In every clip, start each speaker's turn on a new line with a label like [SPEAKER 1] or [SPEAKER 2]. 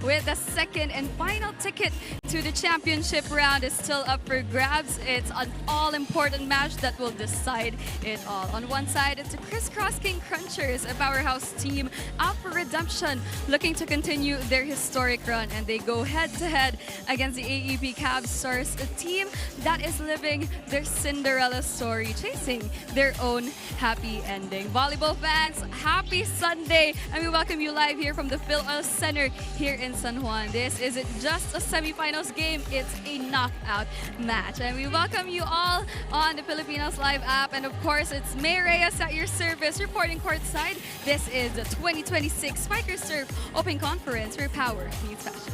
[SPEAKER 1] with the second and final ticket to the championship round is still up for grabs. It's an all-important match that will decide it all. On one side, it's the Criss Cross King Crunchers, a powerhouse team out for redemption, looking to continue their historic run, and they go head-to-head against the Aep Cabstars, a team that is living their Cinderella story, chasing their own happy ending. Volleyball fans, happy Sunday, and we welcome you live here from the Phil Oil Center here in San Juan. This isn't just a semifinals game, it's a knockout match. And we welcome you all on the Filipinos Live app. And of course, it's May Reyes at your service, reporting courtside. This is the 2026 Spikers Turf Open Conference, where power meets passion.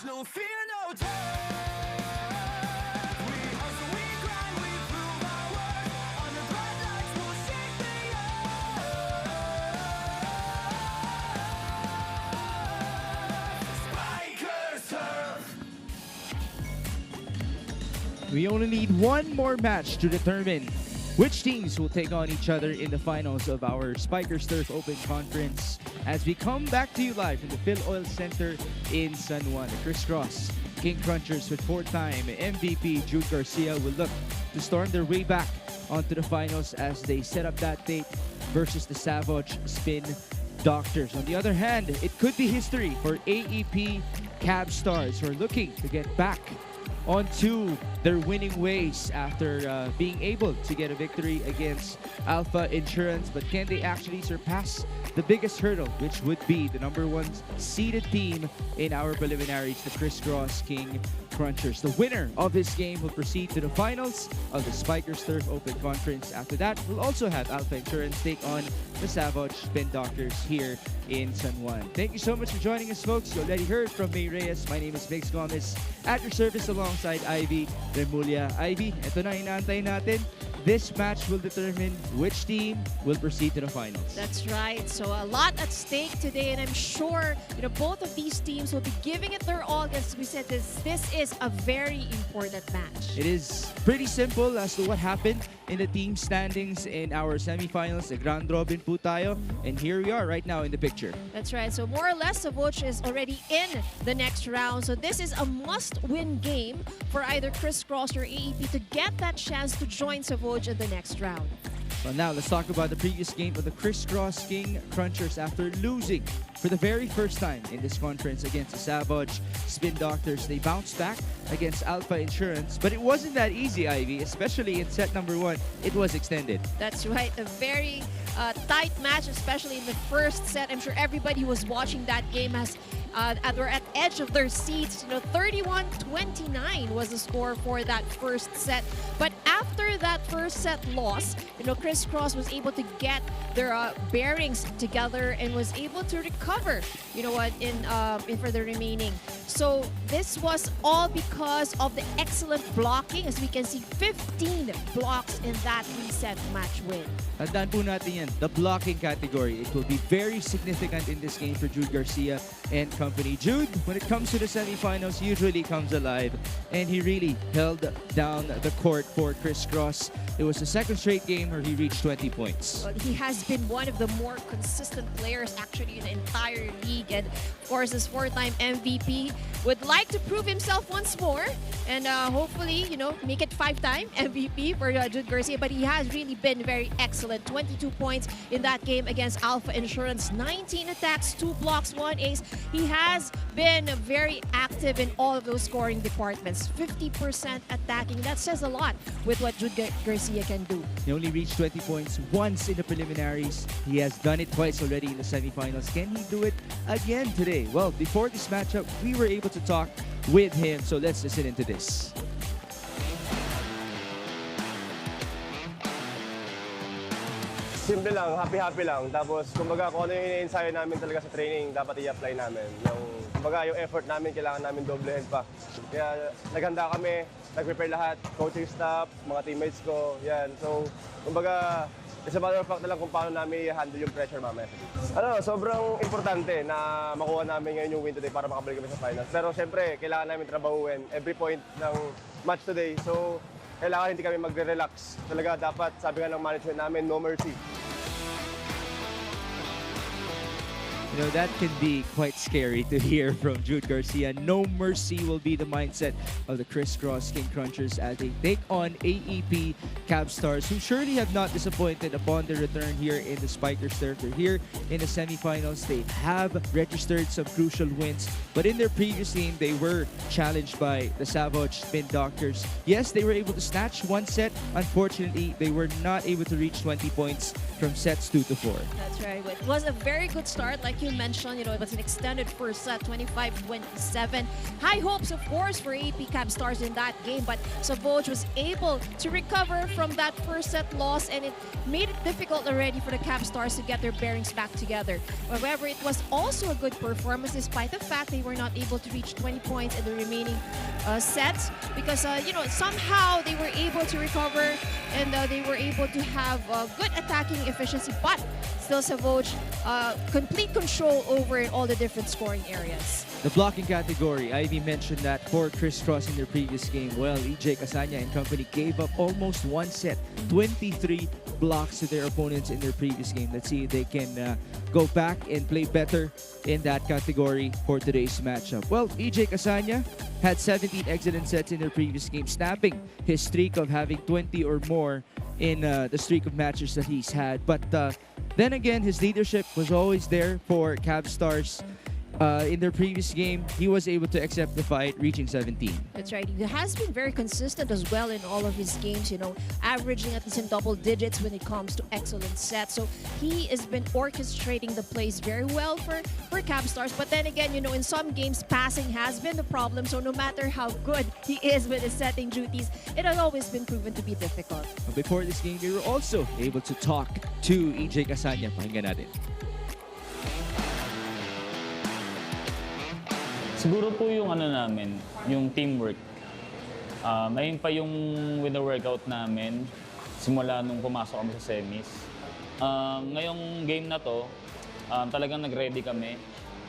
[SPEAKER 2] No fear, no turn. We hustle, we grind, we prove our worth. On the bright lights, we'll shake the earth. Spikers Turf.
[SPEAKER 3] We only need one more match to determine which teams will take on each other in the finals of our Spikers Turf Open Conference as we come back to you live from the Phil Oil Center in San Juan. The Criss Cross King Crunchers with four-time MVP Jude Garcia will look to storm their way back onto the finals as they set up that date versus the Savage Spin Doctors. On the other hand, it could be history for Aep Cabstars, who are looking to get back onto their winning ways after being able to get a victory against Alpha Insurance. But can they actually surpass the biggest hurdle, which would be the #1 seeded team in our preliminaries, the Criss Cross King Crunchers? The winner of this game will proceed to the finals of the Spikers Turf Open Conference. After that, we'll also have Alpha Insurance take on the Savage Spin Doctors here in San Juan. Thank you so much for joining us, folks. You already heard from May Reyes. My name is Mix Gomez at your service alongside Ivy Remulla. Ivy, ito na inaantay natin. This match will determine which team will proceed to the finals.
[SPEAKER 4] That's right. So a lot at stake today, and I'm sure both of these teams will be giving it their all. As we said, this is a very important match.
[SPEAKER 3] It is pretty simple as to what happened in the team standings in our semifinals. The Grand Robin po tayo, and here we are right now in the picture.
[SPEAKER 4] That's right. So more or less, Savage is already in the next round. So this is a must-win game for either Criss Cross or Aep to get that chance to join Savage in the next round.
[SPEAKER 3] Well, now let's talk about the previous game of the Criss Cross King Crunchers. After losing for the very first time in this conference against the Savage Spin Doctors, they bounced back against Alpha Insurance, but it wasn't that easy, Ivy, especially in set #1. It was extended.
[SPEAKER 4] That's right. A very tight match, especially in the first set. I'm sure everybody who was watching that game were at edge of their seats. 31-29 was the score for that first set. But after that first set loss, Criss Cross was able to get their bearings together and was able to recover, in for the remaining. So this was all because of the excellent blocking. As we can see, 15 blocks in that reset match win.
[SPEAKER 3] Tandaan po natin yan, the blocking category. It will be very significant in this game for Jude Garcia and company. Jude, when it comes to the semifinals, usually comes alive, and he really held down the court for Criss Cross. It was the second straight game where he reached 20 points.
[SPEAKER 4] Well, he has been one of the more consistent players actually in the entire league, and of course, his four-time MVP would like to prove himself once more, and hopefully, make it five-time MVP for Jude Garcia. But he has really been very excellent. 22 points in that game against Alpha Insurance. 19 attacks, 2 blocks, 1 ace. He has been very active in all of those scoring departments. 50% attacking. That says a lot with what Jude Garcia can do.
[SPEAKER 3] He only reached 20 points once in the preliminaries. He has done it twice already in the semifinals. Can he do it again today? Well, before this matchup, we were able to talk with him. So let's listen into this.
[SPEAKER 5] Simple lang, happy-happy lang. Tapos, kumbaga, kung ano yung ina-ensayo namin talaga sa training, dapat i-apply namin. Yung Kumbaga, yung effort namin, kailangan namin doblehin pa. Kaya naghanda kami, nag-prepare lahat, coaching staff, mga teammates ko, yan. So, kumbaga, it's a matter of fact na lang kung paano namin i-handle yung pressure mamaya. Sobrang importante na makuha namin ngayon yung win today para makabalik kami sa finals. Pero syempre, kailangan namin trabahuin every point ng match today. So, kailangan hindi kami magre-relax. Talaga dapat, sabi nga ng management namin, no mercy.
[SPEAKER 3] You know, that can be quite scary to hear from Jude Garcia. No mercy will be the mindset of the Criss Cross King Crunchers as they take on Aep Cabstars, who surely have not disappointed upon their return here in the Spikers Turf. They're here in the semifinals. They have registered some crucial wins, but in their previous game, they were challenged by the Savage Spin Doctors. Yes, they were able to snatch one set. Unfortunately, they were not able to reach 20 points from sets 2 to 4.
[SPEAKER 4] That's right. It was a very good start, like you mentioned. You know, it was an extended first set, 25-27. High hopes, of course, for Aep Cabstars in that game, but Savage was able to recover from that first set loss, and it made it difficult already for the Cabstars to get their bearings back together. However, it was also a good performance, despite the fact they were not able to reach 20 points in the remaining sets, because you know, somehow they were able to recover, and they were able to have good attacking efficiency, but still Savage complete control over all the different scoring areas.
[SPEAKER 3] The blocking category, Ivy mentioned that for Criss Cross in their previous game. Well, EJ Casanya and company gave up almost one set, 23 blocks to their opponents in their previous game. Let's see if they can go back and play better in that category for today's matchup. Well, EJ Casanya had 17 excellent sets in their previous game, snapping his streak of having 20 or more in the streak of matches that he's had. But then again, his leadership was always there for Cabstars. In their previous game, he was able to accept the fight, reaching 17.
[SPEAKER 4] That's right. He has been very consistent as well in all of his games, you know, averaging at least in double digits when it comes to excellent sets. So he has been orchestrating the plays very well for Cabstars. But then again, you know, in some games, passing has been the problem. So no matter how good he is with his setting duties, it has always been proven to be difficult.
[SPEAKER 3] Before this game, we were also able to talk to EJ Casanya. Pakinggan natin.
[SPEAKER 6] Siguro po yung ano namin, yung teamwork. Ayun pa yung with the workout namin simula nung pumasok kami sa semis. Ngayong game na to, talagang nag-ready kami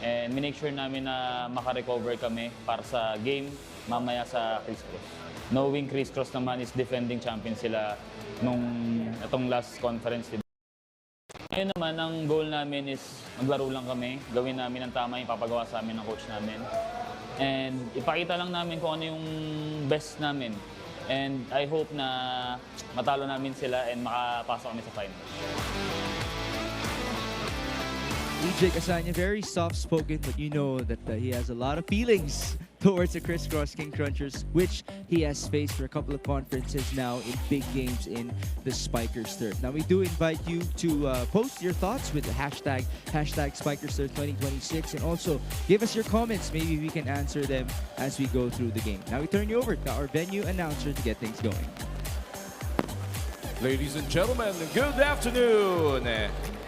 [SPEAKER 6] and minake sure namin na maka-recover kami para sa game mamaya sa Criss Cross. Knowing Criss Cross naman is defending champion sila nung itong last conference. Ngayon naman, ang goal namin is maglaro lang kami, gawin namin ang tama yung papagawa sa amin ng coach namin. And ipakita lang namin kung ano yung best namin. And I hope na matalo namin sila and makapasok kami sa final.
[SPEAKER 3] EJ Casanya, very soft-spoken, but you know that he has a lot of feelings towards the Criss Cross King Crunchers, which he has faced for a couple of conferences now in big games in the Spikers Turf. Now, we do invite you to post your thoughts with the hashtag SpikersTurf 2026, and also give us your comments. Maybe we can answer them as we go through the game. Now, we turn you over to our venue announcer to get things going.
[SPEAKER 7] Ladies and gentlemen, good afternoon.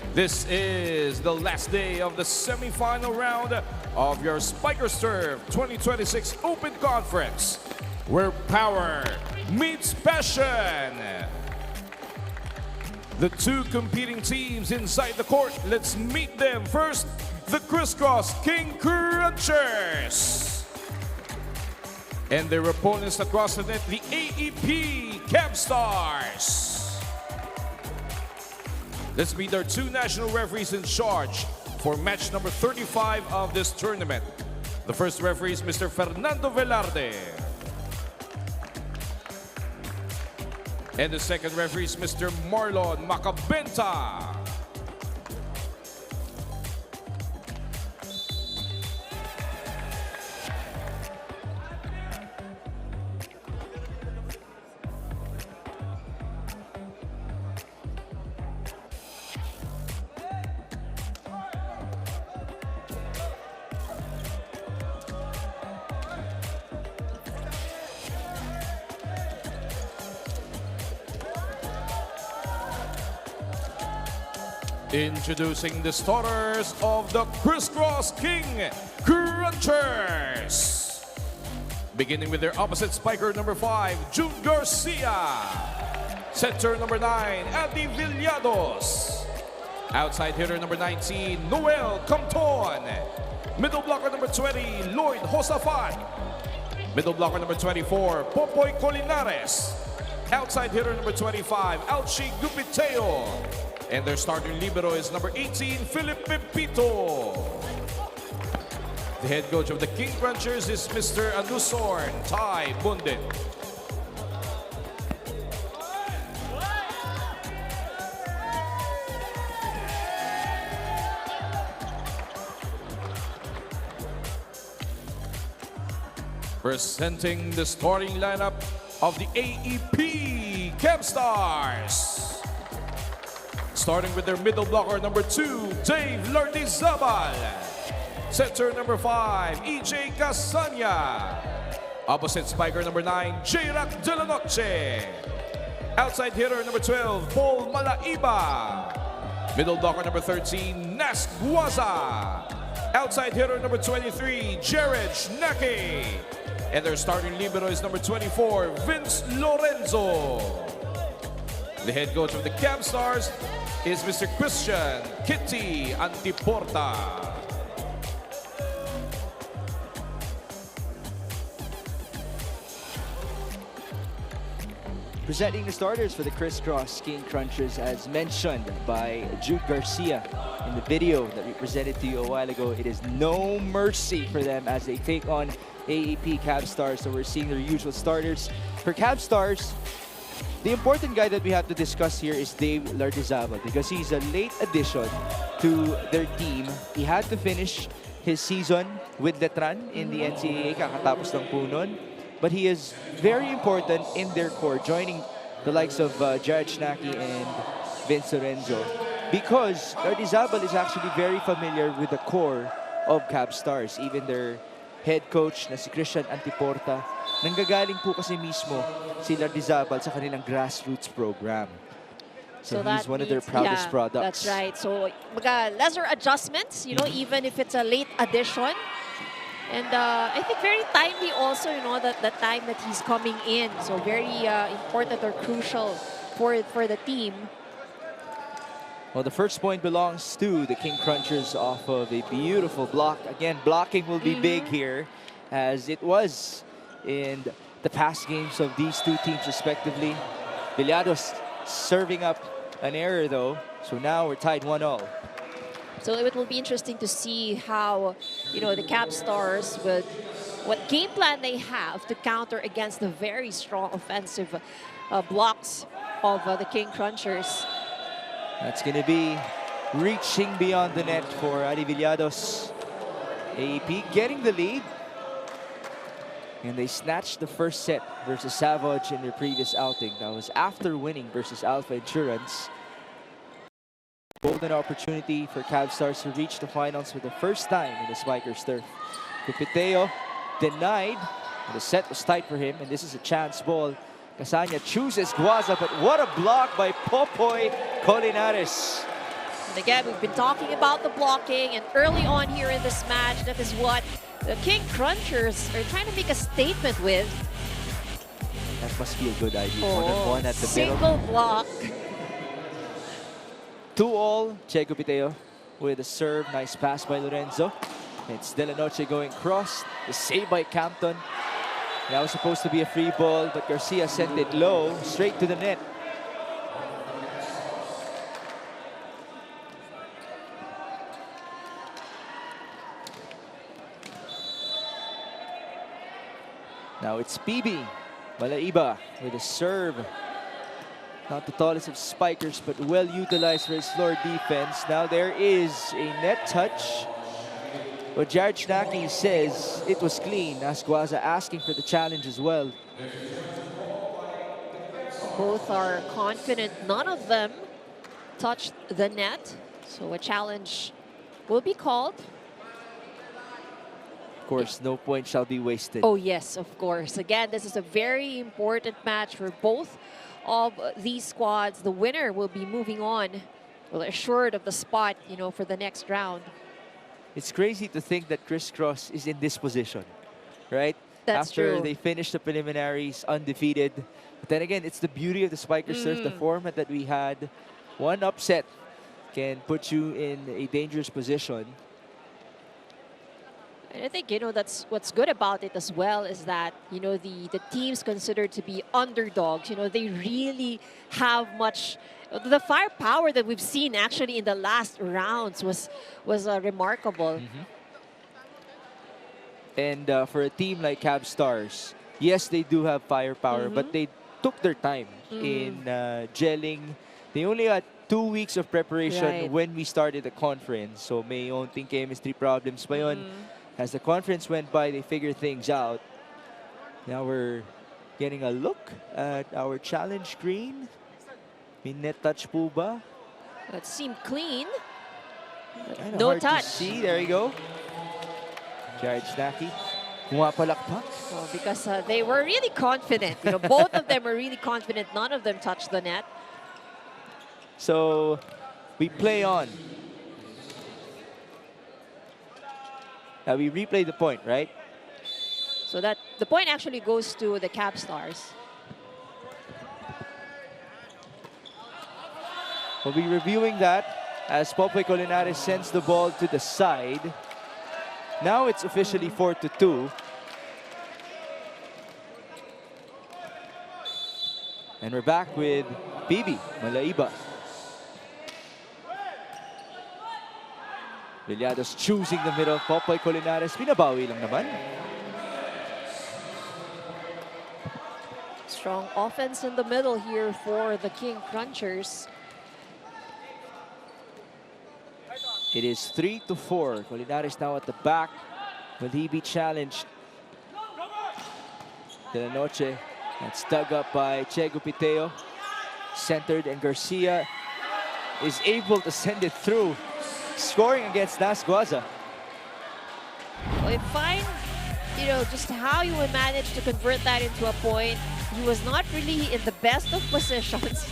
[SPEAKER 7] This is the last day of the semi-final round of your Spikers Turf 2026 Open Conference, where power meets passion. The two competing teams inside the court, let's meet them. First, the Criss Cross King Crunchers. And their opponents across the net, the Aep Cabstars. Let's meet our two national referees in charge for match number 35 of this tournament. The first referee is Mr. Fernando Velarde. And the second referee is Mr. Marlon Macabenta. Introducing the starters of the Criss Cross King Crunchers. Crunchers. Beginning with their opposite spiker number 5, June Garcia. Center number 9, Adi Villados. Outside hitter number 19, Noel Compton. Middle blocker number 20, Lloyd Josafat. Middle blocker number 24, Popoy Colinares. Outside hitter number 25, Alchi Gupiteo. And their starting libero is number 18, Philip Pepito. The head coach of the King Crunchers is Mr. Anusorn Tai Bundit. Presenting the starting lineup of the Aep Cabstars. Starting with their middle blocker number 2, Dave Lardizabal. Center number 5, EJ Casanya. Opposite spiker number 9, J-Rack De La Noche. Outside hitter number 12, Paul Malaiba. Middle blocker number 13, Nas Guaza. Outside hitter number 23, Jared Nake. And their starting libero is number 24, Vince Lorenzo. The head coach of the Cabstars is Mr. Christian Kitty Antiporta.
[SPEAKER 3] Presenting the starters for the Criss Cross King Crunchers, as mentioned by Jude Garcia in the video that we presented to you a while ago. It is no mercy for them as they take on Aep Cabstars. So we're seeing their usual starters. For Cabstars, the important guy that we have to discuss here is Dave Lardizabal because he's a late addition to their team. He had to finish his season with Letran in the NCAA, kakatapos lang po nun. But he is very important in their core, joining the likes of Jared Schnacki and Vince Lorenzo, because Lardizabal is actually very familiar with the core of Cabstars. Even their head coach na si Christian Antiporta, nanggagaling po kasi mismo si Lardizabal sa kanilang grassroots program. So he's one of their proudest products.
[SPEAKER 4] That's right. So lesser adjustments, you know, even if it's a late addition. And I think very timely also, you know, the time that he's coming in. So very important or crucial for the team.
[SPEAKER 3] Well, the first point belongs to the King Crunchers off of a beautiful block. Again, blocking will be big here, as it was in the past games of these two teams respectively. Villados serving up an error though. So now we're tied 1-0.
[SPEAKER 4] So it will be interesting to see how, you know, the Cabstars with what game plan they have to counter against the very strong offensive blocks of the King Crunchers.
[SPEAKER 3] That's going to be reaching beyond the net for Adi Villados. Aep getting the lead. And they snatched the first set versus Savage in their previous outing. That was after winning versus Alpha Insurance. Golden opportunity for Cabstars to reach the finals for the first time in the Spikers turf. Pipiteo denied. The set was tight for him, and this is a chance ball. Casanya chooses Guaza, but what a block by Popoy Colinares.
[SPEAKER 4] And again, we've been talking about the blocking, and early on here in this match, that is what the King Crunchers are trying to make a statement with.
[SPEAKER 3] That must be a good idea. One at the
[SPEAKER 4] single block.
[SPEAKER 3] 2-all, Che Gupiteo with a serve. Nice pass by Lorenzo. It's De La Noche going cross. The save by Campton. That was supposed to be a free ball, but Garcia sent it low, straight to the net. Now it's PB Malaiba with a serve. Not the tallest of spikers, but well utilized for his floor defense. Now there is a net touch. But Jared Schnacki says it was clean. Asguaza asking for the challenge as well.
[SPEAKER 4] Both are confident. None of them touched the net. So a challenge will be called.
[SPEAKER 3] Of course, no point shall be wasted.
[SPEAKER 4] Oh, yes, of course. Again, this is a very important match for both of these squads. The winner will be moving on, well, assured of the spot, you know, for the next round.
[SPEAKER 3] It's crazy to think that Criss Cross is in this position, right?
[SPEAKER 4] That's
[SPEAKER 3] After
[SPEAKER 4] true.
[SPEAKER 3] they finished the preliminaries undefeated. But then again, it's the beauty of the Spiker Surf, the format that we had. One upset can put you in a dangerous position.
[SPEAKER 4] And I think, that's what's good about it as well is that, the teams considered to be underdogs, they really have much. The firepower that we've seen actually in the last rounds was remarkable.
[SPEAKER 3] And for a team like Cabstars, yes, they do have firepower, but they took their time in gelling. They only had 2 weeks of preparation
[SPEAKER 4] Right.
[SPEAKER 3] when we started the conference. So may onting chemistry problems pa yun. As the conference went by, they figured things out. Now we're getting a look at our challenge screen. May net touch po ba?
[SPEAKER 4] It seemed clean.
[SPEAKER 3] Kinda
[SPEAKER 4] No
[SPEAKER 3] hard
[SPEAKER 4] touch.
[SPEAKER 3] to see. There you go. Jared Snacky. Pumapalakpak.
[SPEAKER 4] Oh, because they were really confident. Both of them were really confident. None of them touched the net.
[SPEAKER 3] So we play on. We replay the point, right?
[SPEAKER 4] So that the point actually goes to the Cabstars.
[SPEAKER 3] We'll be reviewing that as Popoy Colinares sends the ball to the side. Now it's officially 4-2. And we're back with Bibi Malaiba. Villados choosing the middle. Popoy Colinares, binabawi lang naman.
[SPEAKER 4] Strong offense in the middle here for the King Crunchers.
[SPEAKER 3] It is 3-4. Colinares now at the back. Will he be challenged? De La Noche. That's dug up by Che Gupiteo. Centered, and Garcia is able to send it through. Scoring against Nas Guaza.
[SPEAKER 4] Well, I find, just how you would manage to convert that into a point. He was not really in the best of positions.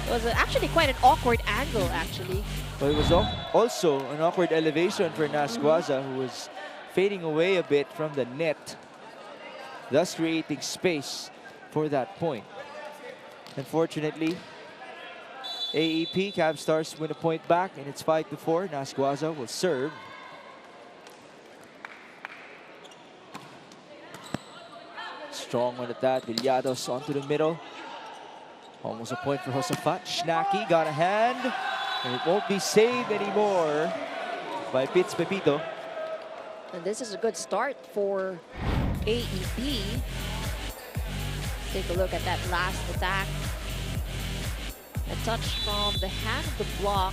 [SPEAKER 4] It was actually quite an awkward angle, actually.
[SPEAKER 3] Well, it was also an awkward elevation for Nas Guaza, who was fading away a bit from the net, thus creating space for that point. Unfortunately, AEP Cabstars win a point back, and it's 5-4. Nas Guaza will serve. Strong one at that. Villados onto the middle. Almost a point for Josafat. Snacky got a hand. And it won't be saved anymore by Pitts Pepito.
[SPEAKER 4] And this is a good start for AEP. Take a look at that last attack. A touch from the hand of the block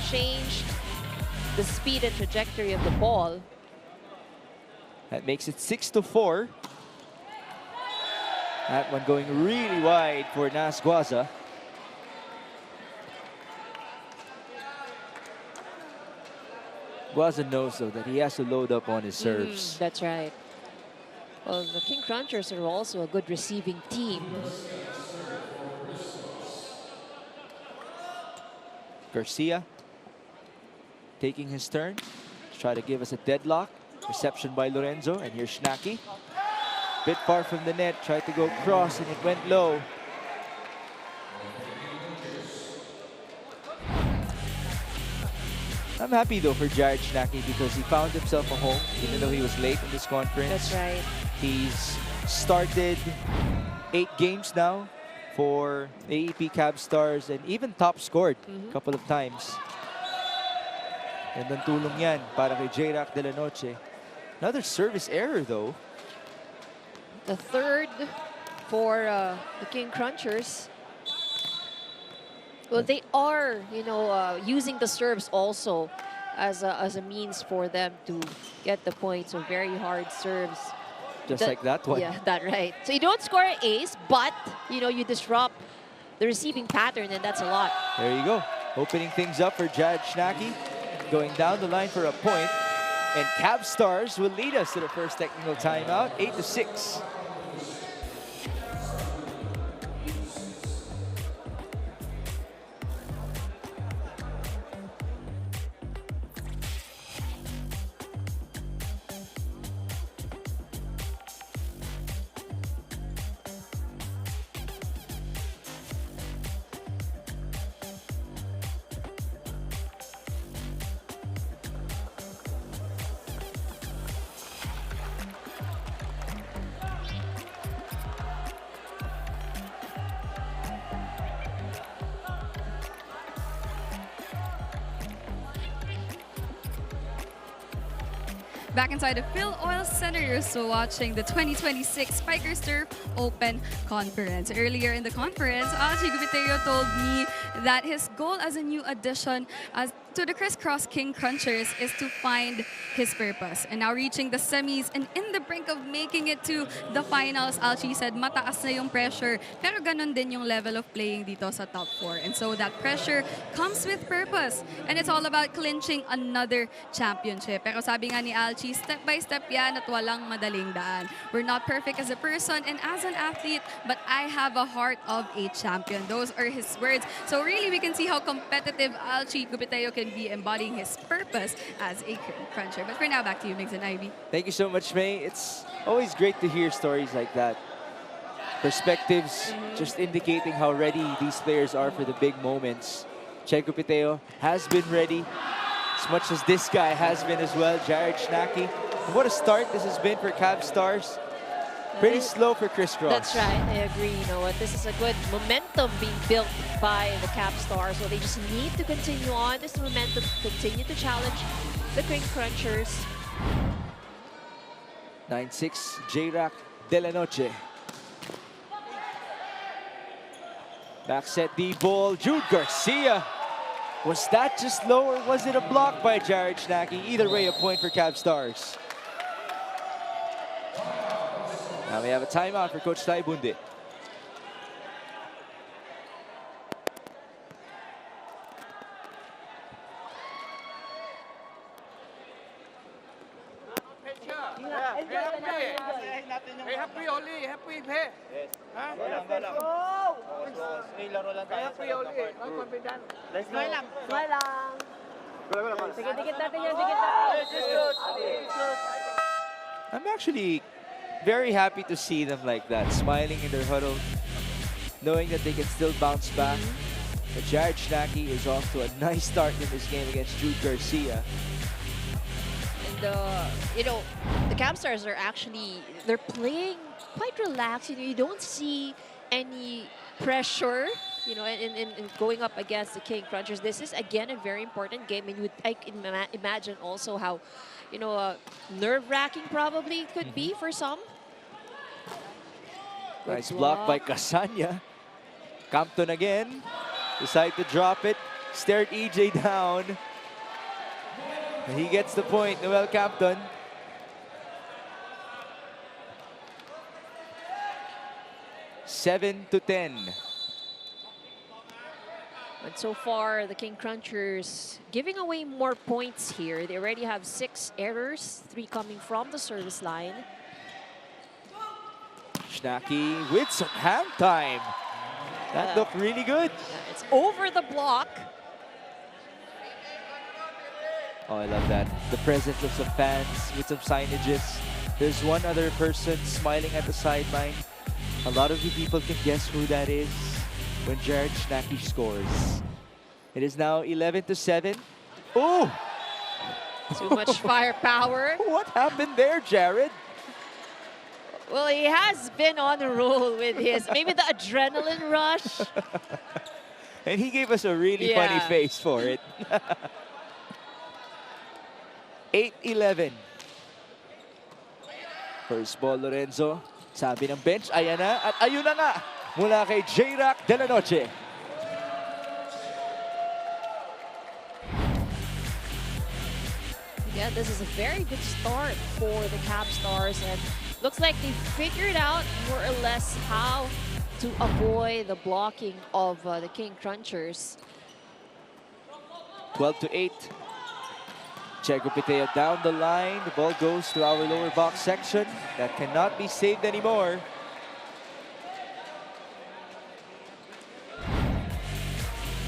[SPEAKER 4] changed the speed and trajectory of the ball.
[SPEAKER 3] That makes it 6-4. That one going really wide for Nas Guaza. Guaza knows, though, that he has to load up on his serves.
[SPEAKER 4] That's right. Well, the King Crunchers are also a good receiving team.
[SPEAKER 3] Garcia taking his turn to try to give us a deadlock. Reception by Lorenzo, and here's Snacky. Bit far from the net, tried to go cross, and it went low. I'm happy though for Jared Snacky because he found himself a home even though he was late in this conference.
[SPEAKER 4] That's right.
[SPEAKER 3] He's started 8 games now for AEP Cabstars and even top scored a couple of times. And ang tulong yan para kay J-Rack De La Noche. Another service error though.
[SPEAKER 4] The third for the King Crunchers. Well, they are, using the serves also as a means for them to get the points. So very hard serves.
[SPEAKER 3] Just like that one.
[SPEAKER 4] Yeah, that right. So you don't score an ace, but you disrupt the receiving pattern, and that's a lot.
[SPEAKER 3] There you go. Opening things up for Jared Snacky. Going down the line for a point. And Cabstars will lead us to the first technical timeout, 8-6.
[SPEAKER 1] back inside the Phil Oil Center. You're still watching the 2026 Spikers Turf Open Conference. Earlier in the conference, Alci Gubiteo told me that his goal as a new addition to the Criss Cross King Crunchers is to find his purpose. And now reaching the semis and in the brink of making it to the finals, Alci said mataas na yung pressure, pero ganun din yung level of playing dito sa top 4. And so that pressure comes with purpose. And it's all about clinching another championship. Pero sabi nga ni Alci, step by step yan at walang madaling daan. We're not perfect as a person and as an athlete, but I have a heart of a champion. Those are his words. So really, we can see how competitive Alci Gubiteo can be embodying his purpose as a cruncher. But for now, back to you, Migs and Ivy.
[SPEAKER 3] Thank you so much, May. It's always great to hear stories like that. Perspectives just indicating how ready these players are for the big moments. Che Gubiteo has been ready as much as this guy has been as well, Jared Schnacki. And what a start this has been for Cabstars. Pretty slow for Criss Cross.
[SPEAKER 4] That's right. I agree. You know what? This is a good momentum being built by the Cabstars. So they just need to continue on this momentum, continue to challenge the King Crunchers.
[SPEAKER 3] 9-6, J-Rack de la Noche. Back set the ball, Jude Garcia. Was that just low or was it a block by Jared Schnacki? Either way, a point for Cabstars. Now we have a timeout for Coach Tai Bundi. I'm actually very happy to see them like that, smiling in their huddle, knowing that they can still bounce back. But Jared Schnacki is off to a nice start in this game against Jude Garcia.
[SPEAKER 4] And, you know, the Cabstars are actually, they're playing quite relaxed. You know, you don't see any pressure, you know, in going up against the King Crunchers. This is, again, a very important game. And I can imagine also how, you know, nerve-wracking probably could be for some.
[SPEAKER 3] Nice block by Casanya. Campton again. Decide to drop it. Stared EJ down. And he gets the point, Noel Campton. 7-10.
[SPEAKER 4] And so far, the King Crunchers giving away more points here. They already have 6 errors, 3 coming from the service line.
[SPEAKER 3] Schnacki with some hand time. That looked really good.
[SPEAKER 4] It's over the block.
[SPEAKER 3] Oh, I love that. The presence of some fans with some signages. There's one other person smiling at the sideline. A lot of you people can guess who that is when Jared Schnacki scores. It is now 11-7. Oh!
[SPEAKER 4] Too much firepower.
[SPEAKER 3] What happened there, Jared?
[SPEAKER 4] Well, he has been on a roll with his, maybe the adrenaline rush.
[SPEAKER 3] And he gave us a really funny face for it. 8-11. First ball, Lorenzo. Sabi ng bench, ayan na. At ayun na nga. Mula kay J-Rack de la Noche.
[SPEAKER 4] Yeah, this is a very good start for the Cabstars. And looks like they figured out more or less how to avoid the blocking of the King Crunchers.
[SPEAKER 3] 12-8. Che Gubiteo down the line. The ball goes to our lower box section. That cannot be saved anymore.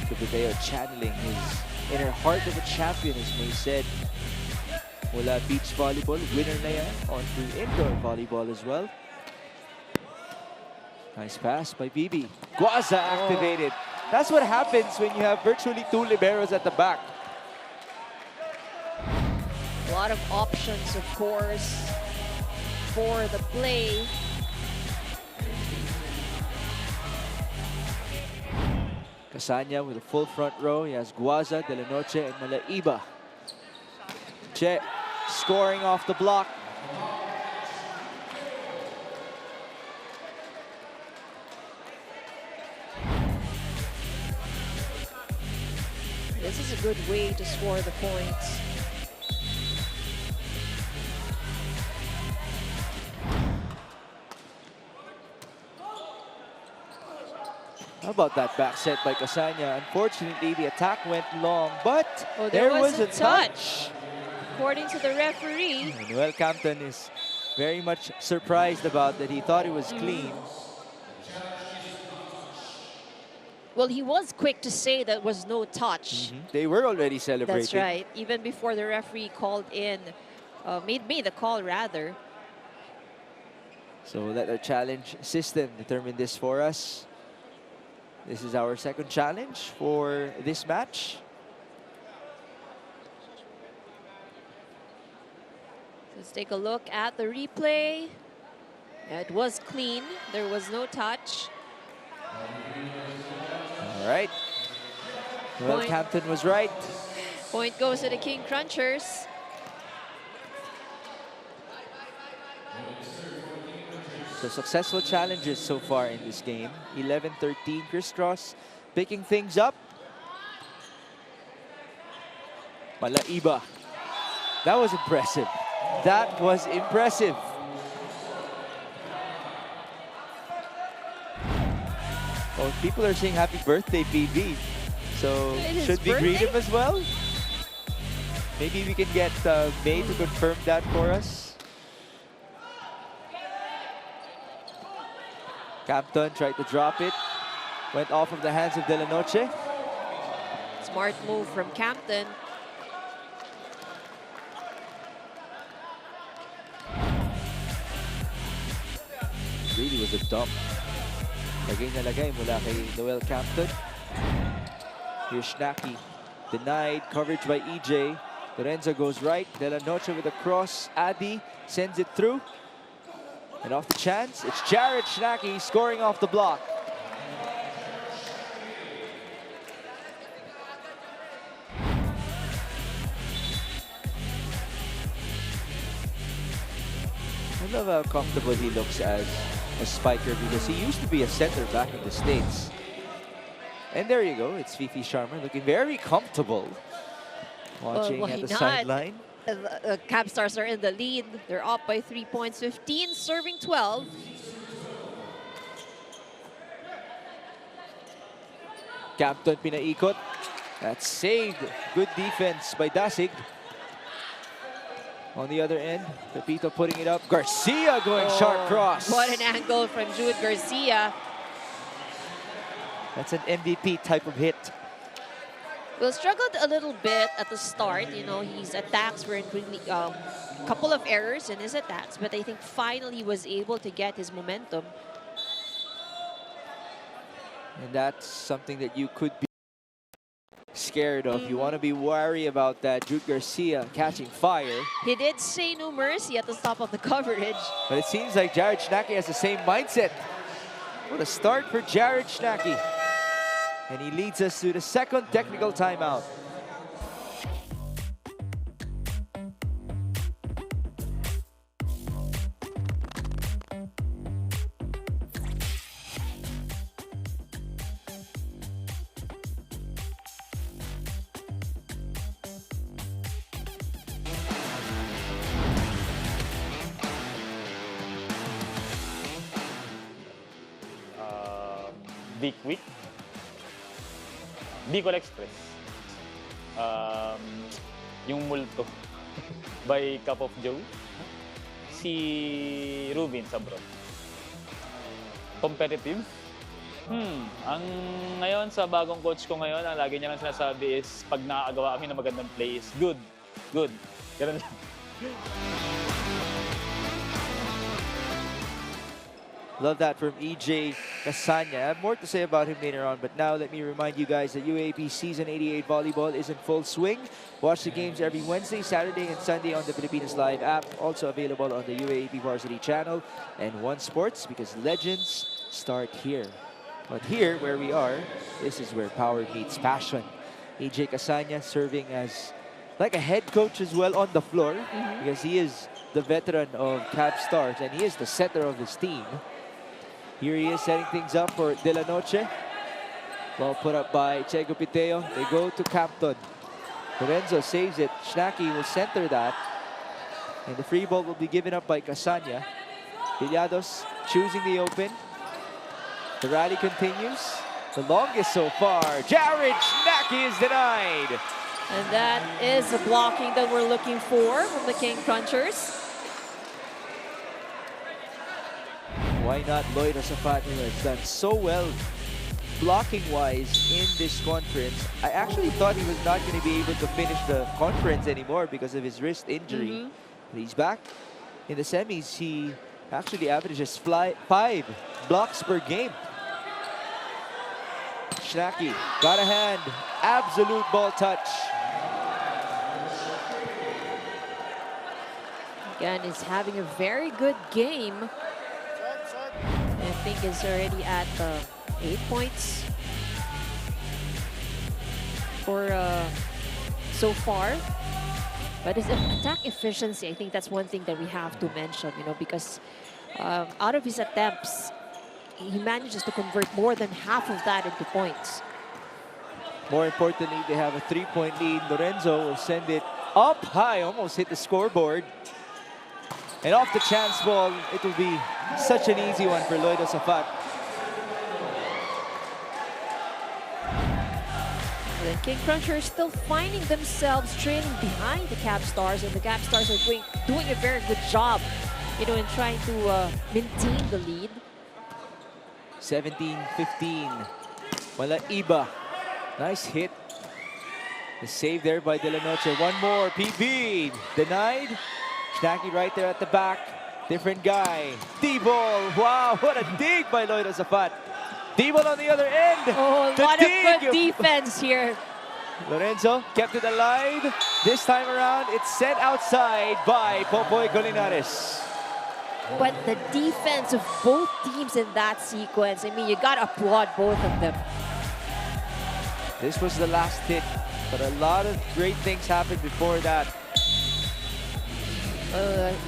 [SPEAKER 3] Gubiteo channeling his inner heart of a champion, as May said. Mula beach volleyball, winner na yan, onto indoor volleyball as well. Nice pass by Bibi. Guaza activated. That's what happens when you have virtually 2 liberos at the back.
[SPEAKER 4] A lot of options, of course, for the play.
[SPEAKER 3] Casanya with a full front row. He has Guaza, De La Noche, and Malaiba. Che scoring off the block.
[SPEAKER 4] This is a good way to score the points.
[SPEAKER 3] How about that back set by Casanya? Unfortunately, the attack went long, but
[SPEAKER 4] Oh,
[SPEAKER 3] there was a touch.
[SPEAKER 4] According to the referee.
[SPEAKER 3] And Noel Campton is very much surprised about that. He thought it was clean.
[SPEAKER 4] Well, he was quick to say that was no touch.
[SPEAKER 3] They were already celebrating.
[SPEAKER 4] That's right. Even before the referee called in, made the call rather.
[SPEAKER 3] So let the challenge system determine this for us. This is our second challenge for this match.
[SPEAKER 4] Let's take a look at the replay. It was clean. There was no touch.
[SPEAKER 3] All right. Well,
[SPEAKER 4] Point.
[SPEAKER 3] Campton was right.
[SPEAKER 4] Point goes to the King Crunchers.
[SPEAKER 3] So successful challenges so far in this game. 11-13, Criss Cross picking things up. Malaiba. That was impressive. That was impressive. Oh, people are saying happy birthday, PB. So
[SPEAKER 4] It is
[SPEAKER 3] should we greet
[SPEAKER 4] birthday?
[SPEAKER 3] him as well? Maybe we can get May to confirm that for us. Campton tried to drop it. Went off of the hands of De La Noche.
[SPEAKER 4] Smart move from Campton.
[SPEAKER 3] Really was a dump. Lagay na lagay mula kay Noel Campton. Here's Schnacki. Denied. Coverage by EJ. Lorenzo goes right. De La Noche with a cross. Adi sends it through. And off the chance, it's Jared Schnacki scoring off the block. I love how comfortable he looks as a spiker because he used to be a center back in the States. And there you go, it's Fifi Sharma looking very comfortable. Watching
[SPEAKER 4] why
[SPEAKER 3] at the
[SPEAKER 4] not?
[SPEAKER 3] sideline.
[SPEAKER 4] The Cabstars are in the lead. They're up by 3 points, 15, serving 12.
[SPEAKER 3] Campton pinaikot. That's saved. Good defense by Dasig. On the other end, Pepito putting it up. Garcia going sharp cross.
[SPEAKER 4] What an angle from Jude Garcia.
[SPEAKER 3] That's an MVP type of hit.
[SPEAKER 4] Well, struggled a little bit at the start. You know, his attacks were really couple of errors in his attacks, but I think finally was able to get his momentum.
[SPEAKER 3] And that's something that you could be scared of. You want to be wary about that. Jude Garcia catching fire.
[SPEAKER 4] He did say no mercy at the top of the coverage.
[SPEAKER 3] But it seems like Jared Schnacki has the same mindset. What a start for Jared Schnacki. And he leads us to the second technical timeout.
[SPEAKER 6] Big Week, Bicol Express, yung Multo by Cup of Joe, si Rubin sa bro. Competitive? Ang ngayon sa bagong coach ko ngayon, ang lagi niya lang sinasabi is pag nakagawa kami ng magandang play is good. Good. Ganun lang.
[SPEAKER 3] Love that from EJ Casanya. I have more to say about him later on, but now let me remind you guys that UAP Season 88 Volleyball is in full swing. Watch the games every Wednesday, Saturday, and Sunday on the Philippines Live app. Also available on the UAP Varsity channel and One Sports, because legends start here. But here, where we are, this is where power meets passion. EJ Casanya serving as like a head coach as well on the floor because he is the veteran of Cabstars and he is the center of his team. Here he is setting things up for De La Noche. Ball put up by Chego Piteo. They go to Campton. Lorenzo saves it. Schnacky will center that. And the free ball will be given up by Casanya. Villados choosing the open. The rally continues. The longest so far. Jared Schnacky is denied.
[SPEAKER 4] And that is the blocking that we're looking for from the King Crunchers.
[SPEAKER 3] Why not Lloyd Asafat, who has done so well blocking-wise in this conference? I actually thought he was not going to be able to finish the conference anymore because of his wrist injury. But he's back in the semis. He actually averages 5 blocks per game. Schnacky got a hand. Absolute ball touch.
[SPEAKER 4] Again, is having a very good game. I think is already at 8 points for so far. But his attack efficiency, I think that's one thing that we have to mention, you know, because out of his attempts, he manages to convert more than half of that into points.
[SPEAKER 3] More importantly, they have a 3-point lead. Lorenzo will send it up high, almost hit the scoreboard. And off the chance ball, it will be such an easy one for Lloyd Asafat.
[SPEAKER 4] The King Crunchers still finding themselves trailing behind the Cabstars, and the Cabstars are doing a very good job, you know, in trying to maintain the lead.
[SPEAKER 3] 17-15. Wala iba. Nice hit. The save there by De La Noche. One more. PB denied. Schnacky right there at the back. Different guy. D-ball. Wow, what a dig by Lloyd Asafat. D-ball on the other end.
[SPEAKER 4] Oh, a lot of good defense here.
[SPEAKER 3] Lorenzo kept it alive. This time around, it's sent outside by Popoy Colinares.
[SPEAKER 4] But the defense of both teams in that sequence, I mean, you got to applaud both of them.
[SPEAKER 3] This was the last hit, but a lot of great things happened before that.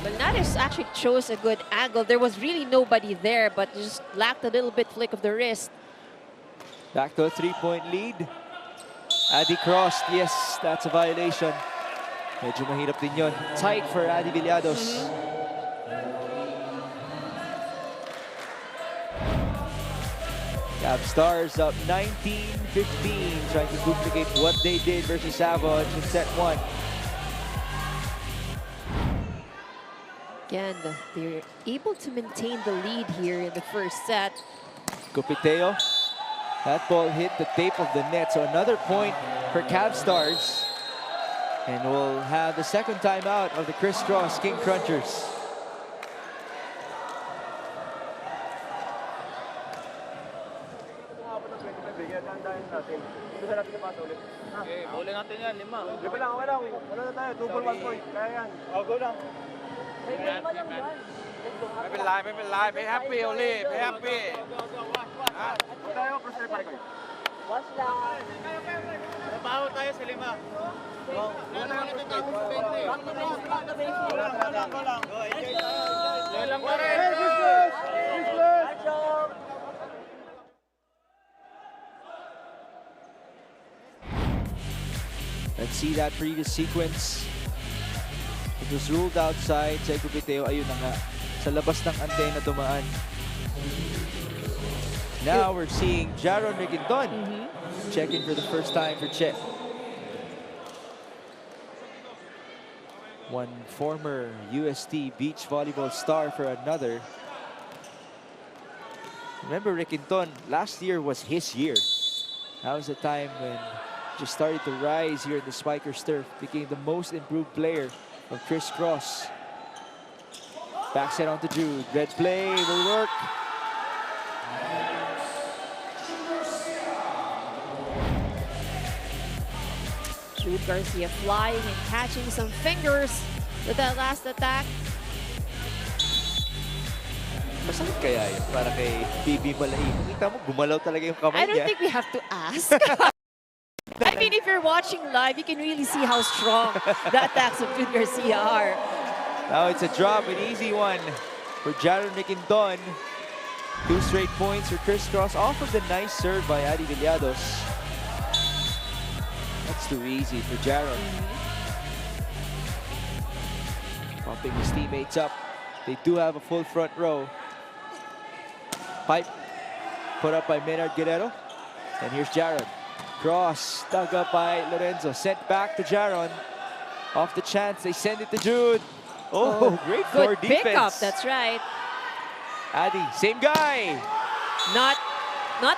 [SPEAKER 4] Colinares actually chose a good angle. There was really nobody there, but just lacked a little bit flick of the wrist.
[SPEAKER 3] Back to a 3-point lead. Addy crossed. Yes, that's a violation. Medyo mahirap din yun. Tight for Addy Villados. Cabstars up 19-15, trying to duplicate what they did versus Savage in set 1.
[SPEAKER 4] Again, they're able to maintain the lead here in the first set.
[SPEAKER 3] Copiteo. That ball hit the tape of the net, so another point for Cabstars. And we'll have the second timeout of the Criss Cross King Crunchers.
[SPEAKER 5] Okay, bowling natin yan, 5. Lipa lang, wala na tayo, 2 ball 1 point. Kaya yan. Oh, go lang.ไม่เป็นไรไม่เป็นไรไปแฮปปี้โอลี่ไปแฮปปี้tayo first try ko watch lang trabaho tayo sa 5 wala na ito tayo sa 20 go lang enjoy lang pa rin
[SPEAKER 3] Let's see that previous sequence. It was ruled outside. Chego Piteo, ayun na nga. Sa labas ng antena dumaan. Now we're seeing Jaron Riginton checking for the first time for Che. One former UST beach volleyball star for another. Remember, Riginton, last year was his year. That was the time when he just started to rise here in the Spikers turf, became the most improved player of Criss Cross. Back set onto Jude. Red play will work.
[SPEAKER 4] Jude Garcia flying and catching some fingers with that last attack.
[SPEAKER 3] Masakit kaya yun para kay BB Malahi. Kita mo, gumalaw talaga yung kamay
[SPEAKER 4] I don't
[SPEAKER 3] niya.
[SPEAKER 4] think we have to ask. I mean, if you're watching live, you can really see how strong the attacks of Jude Garcia are.
[SPEAKER 3] Now it's a drop, an easy one for Jaron Niquinton. 2 straight points for Criss Cross off of the nice serve by Adi Villados. That's too easy for Jaron. Pumping his teammates up. They do have a full front row. Pipe put up by Maynard Guerrero. And here's Jaron. Cross dug up by Lorenzo. Sent back to Jaron. Off the chance, they send it to Jude. Oh, great forward
[SPEAKER 4] Good
[SPEAKER 3] defense.
[SPEAKER 4] pickup, that's right.
[SPEAKER 3] Adi, same guy.
[SPEAKER 4] Not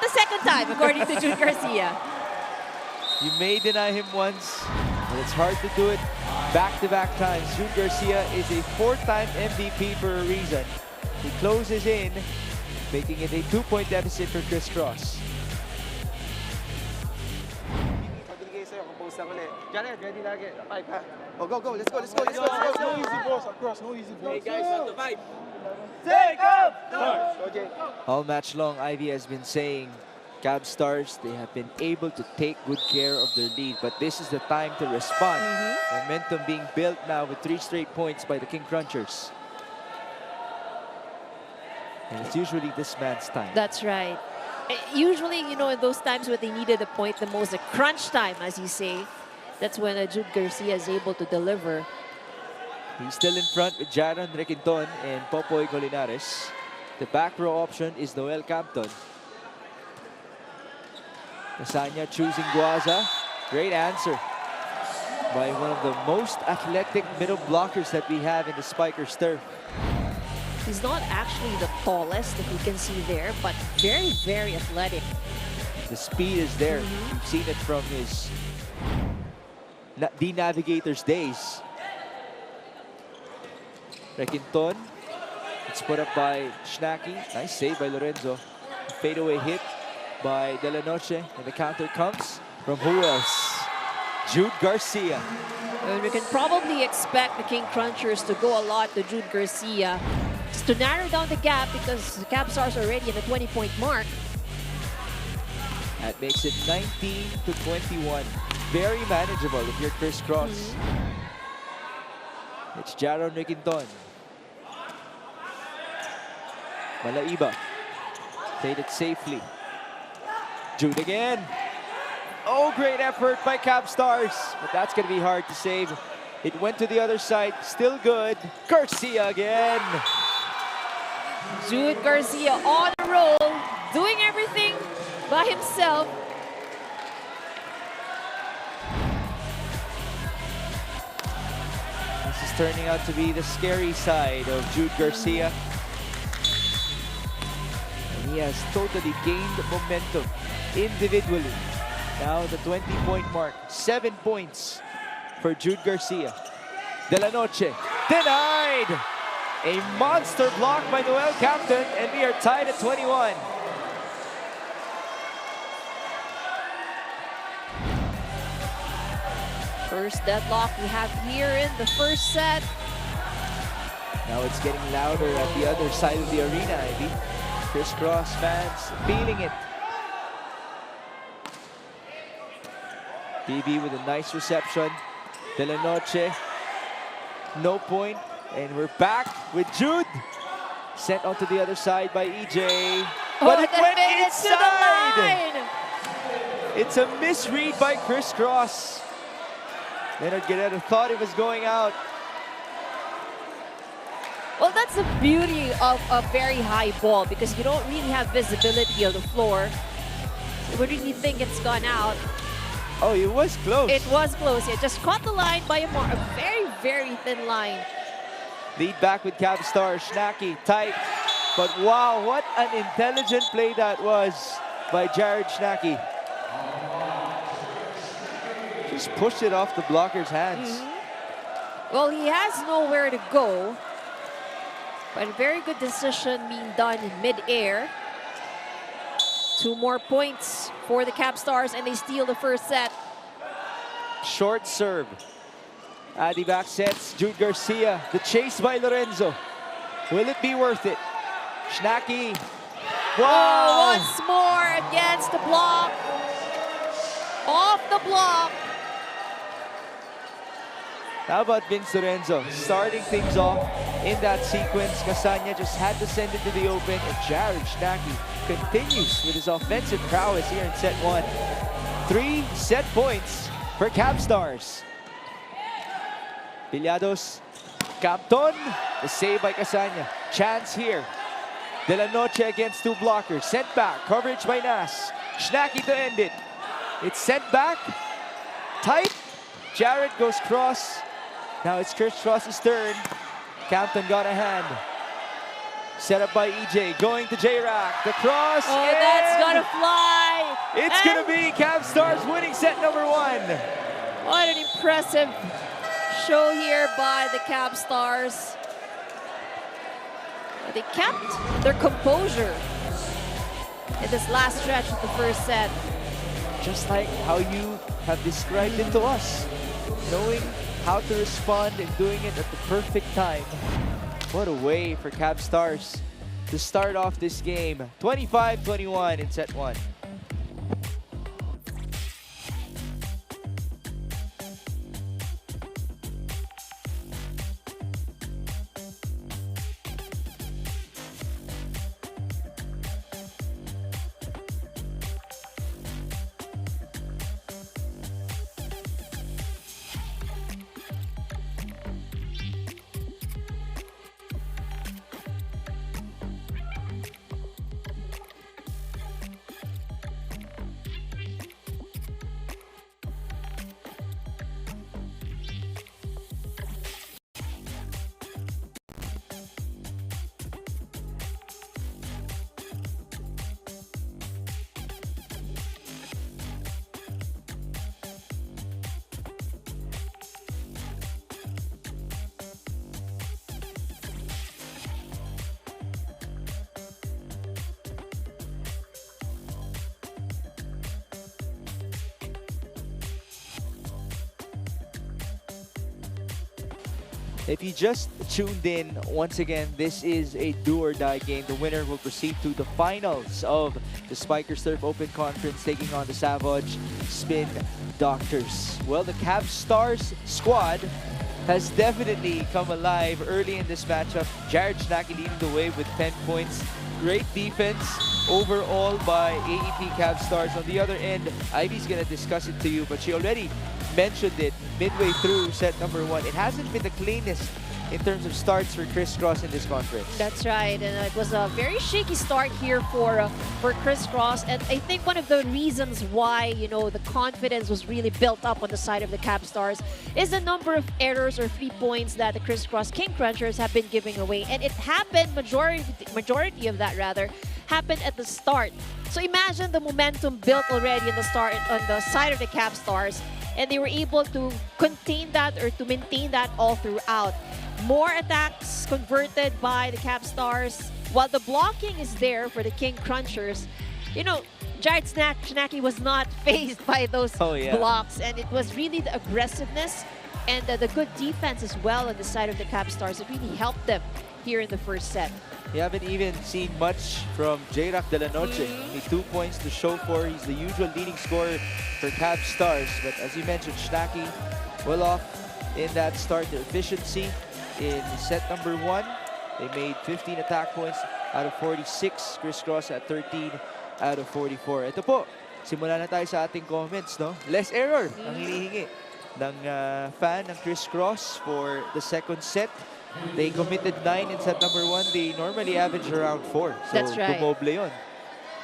[SPEAKER 4] the second time, according to Jude Garcia.
[SPEAKER 3] You may deny him once, but it's hard to do it back-to-back times. Jude Garcia is a 4-time MVP for a reason. He closes in, making it a 2-point deficit for Criss Cross.
[SPEAKER 5] Pagbigay sa'yo, compose lang ulit. Janet, ready lagi. Pipe ha. Oh, go, go. Let's go, let's go, let's go, let's go.
[SPEAKER 2] No easy balls across, no easy balls.
[SPEAKER 5] Hey guys, on the pipe.
[SPEAKER 2] Take up!
[SPEAKER 5] Go, Jay.
[SPEAKER 3] All match long, Ivy has been saying, Cabstars, they have been able to take good care of their lead, but this is the time to respond. Momentum being built now with 3 straight points by the King Crunchers. And it's usually this man's time.
[SPEAKER 4] That's right. Usually, you know, in those times when they needed a point the most, the crunch time, as you say, that's when Jude Garcia is able to deliver.
[SPEAKER 3] He's still in front with Jaron Niquinton and Popoy Colinares. The back row option is Noel Campton. Casanya choosing Guaza. Great answer by one of the most athletic middle blockers that we have in the Spikers turf.
[SPEAKER 4] He's not actually the tallest, if you can see there, but very, very athletic.
[SPEAKER 3] The speed is there. We've seen it from his the Navigator's days. Requinton. It's put up by Schnacky. Nice save by Lorenzo. A fadeaway hit by De La Noche. And the counter comes from who else? Jude Garcia.
[SPEAKER 4] And we can probably expect the King Crunchers to go a lot to Jude Garcia just to narrow down the gap, because the Cabstars are already at the 20-point mark.
[SPEAKER 3] That makes it 19 to 21. Very manageable if you're Criss Cross. It's Jaron Niquinton. Malaiba. Played it safely. Jude again. Oh, great effort by Cabstars. But that's going to be hard to save. It went to the other side. Still good. Garcia again.
[SPEAKER 4] Jude Garcia on a roll, doing everything by himself.
[SPEAKER 3] This is turning out to be the scary side of Jude Garcia. And he has totally gained momentum individually. Now the 20-point mark, 7 points for Jude Garcia. De La Noche, denied! A monster block by Noel Campton, and we are tied at 21.
[SPEAKER 4] First deadlock we have here in the first set.
[SPEAKER 3] Now it's getting louder at the other side of the arena, Ivy. Criss Cross fans feeling it. BB with a nice reception. De La Noche, no point. And we're back with Jude. Sent onto the other side by EJ. But it went inside! It's a misread by Criss Cross. Maynard Guerrero thought it was going out.
[SPEAKER 4] Well, that's the beauty of a very high ball, because you don't really have visibility of the floor. You would really think it's gone out.
[SPEAKER 3] Oh, it was close.
[SPEAKER 4] It was close. It just caught the line by a very, very thin line.
[SPEAKER 3] Lead back with Cabstars. Schnacky, tight. But wow, what an intelligent play that was by Jared Schnacky. Just pushed it off the blocker's hands.
[SPEAKER 4] Well, he has nowhere to go. But a very good decision being done in mid-air. 2 more points for the Cabstars, and they steal the first set.
[SPEAKER 3] Short serve. Adi back sets. Jude Garcia. The chase by Lorenzo. Will it be worth it? Schnacky.
[SPEAKER 4] Oh,
[SPEAKER 3] Wow!
[SPEAKER 4] once more against the block Off the block.
[SPEAKER 3] How about Vince Lorenzo starting things off in that sequence? Casanya just had to send it to the open, and Jared Schnacki continues with his offensive prowess here in set 1. 3 set points for Cabstars. Villados, Capton, the save by Casanya. Chance here. De La Noche against 2 blockers. Sent back, coverage by Nas. Schnacki to end it. It's sent back, tight. Jared goes cross. Now it's Criss Cross's turn. Campton got a hand. Set up by EJ, going to J-Rack. The cross.
[SPEAKER 4] Oh, that's gonna fly.
[SPEAKER 3] It's
[SPEAKER 4] And
[SPEAKER 3] gonna be Cabstars winning set number 1.
[SPEAKER 4] what an impressive show here by the Cabstars. They kept their composure in this last stretch of the first set.
[SPEAKER 3] Just like how you have described it to us. Knowing how to respond and doing it at the perfect time. What a way for Cabstars to start off this game. 25-21 in set 1. If you just tuned in, once again, this is a do-or-die game. The winner will proceed to the finals of the Spikersturf Open Conference, taking on the Savage Spin Doctors. Well, the Cabstars squad has definitely come alive early in this matchup. Jared Schnacki leading the way with 10 points. Great defense overall by Aep Cabstars. On the other end, Ivy's gonna discuss it to you, but she already mentioned it midway through set number 1. It hasn't been the cleanest in terms of starts for Criss Cross in this conference.
[SPEAKER 4] That's right, and it was a very shaky start here for Criss Cross, and I think one of the reasons why, you know, the confidence was really built up on the side of the Cabstars is the number of errors or free points that the Criss Cross King Crunchers have been giving away, and it happened, majority of that rather, happened at the start. So imagine the momentum built already in the start on the side of the Cabstars, and they were able to contain that or to maintain that all throughout. More attacks converted by the Cabstars, while the blocking is there for the King Crunchers. You know, Jared Schnacki was not phased by those blocks, and it was really the aggressiveness and the good defense as well on the side of the Cabstars that really helped them here in the first set.
[SPEAKER 3] You haven't even seen much from J-Rack De La Noche. Only 2 points to show for. He's the usual leading scorer for Cabstars. But as you mentioned, Schnacki well off in that start. Their efficiency in set number 1. They made 15 attack points out of 46. Criss Cross at 13 out of 44. Ito po, simula na tayo sa ating comments, no? Less error ang hinihingi ng fan ng Criss Cross for the second set. They committed 9 in set number 1. They normally average around 4. So,
[SPEAKER 4] that's right.
[SPEAKER 3] Dumoble yun.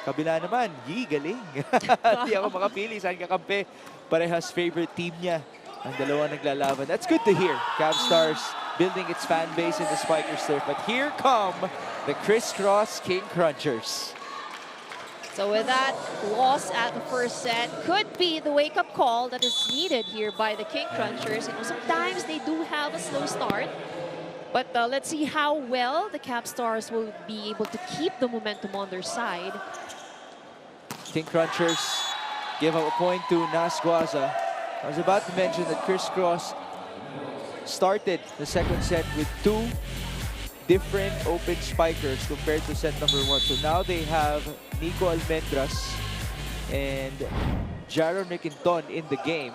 [SPEAKER 3] Kabila naman, galing. Hindi ako makapili saan kakampi. Parehas favorite team niya. Ang dalawa naglalaban. That's good to hear. Cabstars building its fan base in the Spikersturf. But here come the Criss Cross King Crunchers.
[SPEAKER 4] So with that loss at the first set, could be the wake-up call that is needed here by the King Crunchers. You know, sometimes they do have a slow start. But let's see how well the Cabstars will be able to keep the momentum on their side.
[SPEAKER 3] King Crunchers give up a point to Nas Guaza. I was about to mention that Criss Cross started the second set with 2 different open spikers compared to set number 1. So now they have Nico Almendras and Jaron McInton in the game.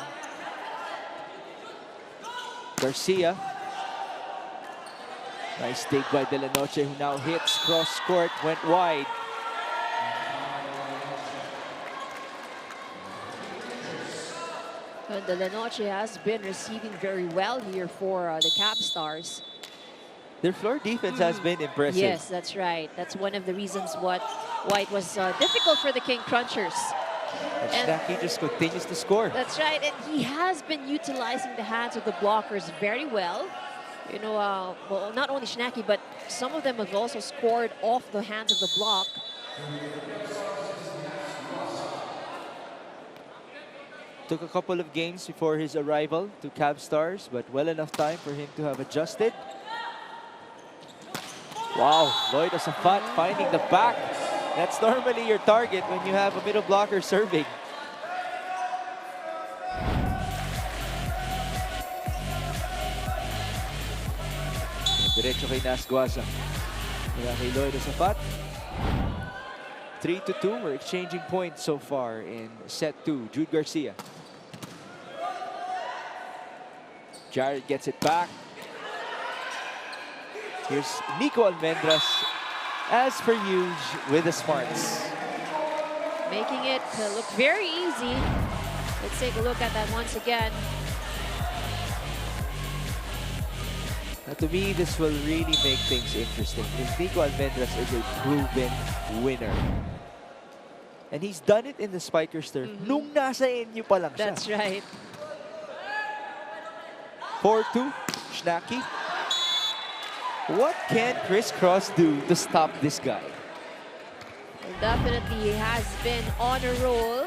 [SPEAKER 3] Garcia. Nice dig by De La Noche, who now hits cross court, went wide.
[SPEAKER 4] And De La Noche has been receiving very well here for the Cabstars.
[SPEAKER 3] Their floor defense has been impressive.
[SPEAKER 4] Yes, that's right. That's one of the reasons why it was difficult for the King Crunchers.
[SPEAKER 3] And Snacky just continues to score.
[SPEAKER 4] That's right, and he has been utilizing the hands of the blockers very well. You know, well, not only Snacky, but some of them have also scored off the hands of the block.
[SPEAKER 3] Took a couple of games before his arrival to Cabstars, but well enough time for him to have adjusted. Wow, Lloyd Asafat finding the back. That's normally your target when you have a middle blocker serving. Diretso kay Nasguaza. Mula kay Lloyd Asafat. 3-2. We're exchanging points so far in set 2. Jude Garcia. Jared gets it back. Here's Nico Almendras, as per usual, with the smarts.
[SPEAKER 4] Making it look very easy. Let's take a look at that once again.
[SPEAKER 3] Now, to me, this will really make things interesting because Nico Almendras is a proven winner. And he's done it in the Spikers turf nung nasa inyo pa lang siya.
[SPEAKER 4] That's right.
[SPEAKER 3] 4-2, Snacky. What can Criss Cross do to stop this guy?
[SPEAKER 4] Well, definitely he has been on a roll.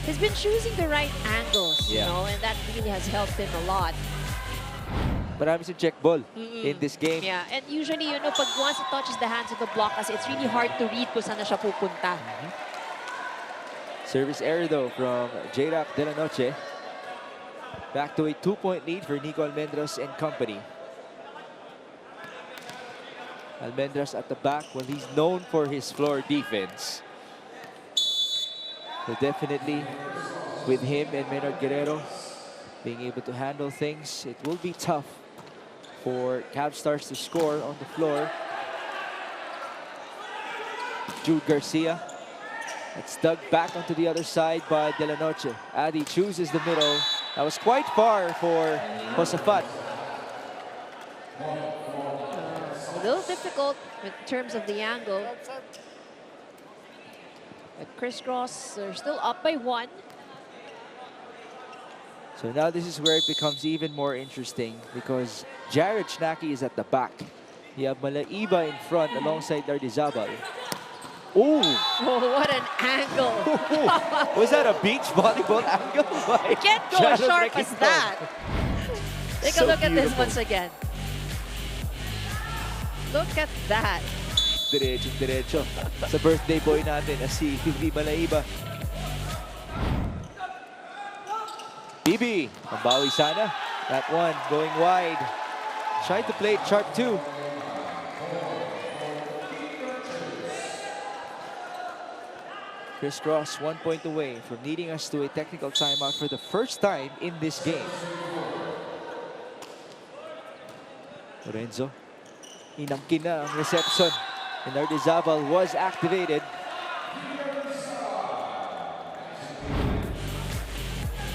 [SPEAKER 4] He's been choosing the right angles, you know, and that really has helped him a lot.
[SPEAKER 3] Marami siyang check ball in this game.
[SPEAKER 4] Yeah, and usually, you know, pag once it touches the hands of the block, kasi it's really hard to read kung saan na siya pupunta.
[SPEAKER 3] Service error though from J-Rock De La Noche. Back to a 2-point lead for Nico Almendras and company. Almendras at the back, well, he's known for his floor defense. So definitely with him and Maynard Guerrero being able to handle things, it will be tough for Cabstars to score on the floor. Jude Garcia. It's dug back onto the other side by De La Noche. Adi chooses the middle. That was quite far for Josafat.
[SPEAKER 4] A little difficult in terms of the angle. But Criss Cross, they're still up by 1.
[SPEAKER 3] So now this is where it becomes even more interesting because Jared Snacky is at the back. You have Malaiba in front alongside Ardizabal. Oh!
[SPEAKER 4] Oh, what an angle!
[SPEAKER 3] Was that a beach volleyball angle?
[SPEAKER 4] You can't go as sharp as that. Take a look at this once again. Look at that.
[SPEAKER 3] Diretso sa birthday boy natin na si Bibi Malaiba. Bibi, mabawi sana. That one going wide. Tried to play it sharp too. Criss Cross 1 point away from leading us to a technical timeout for the first time in this game. Lorenzo, inangkin na ang reception. And Ardizabal was activated.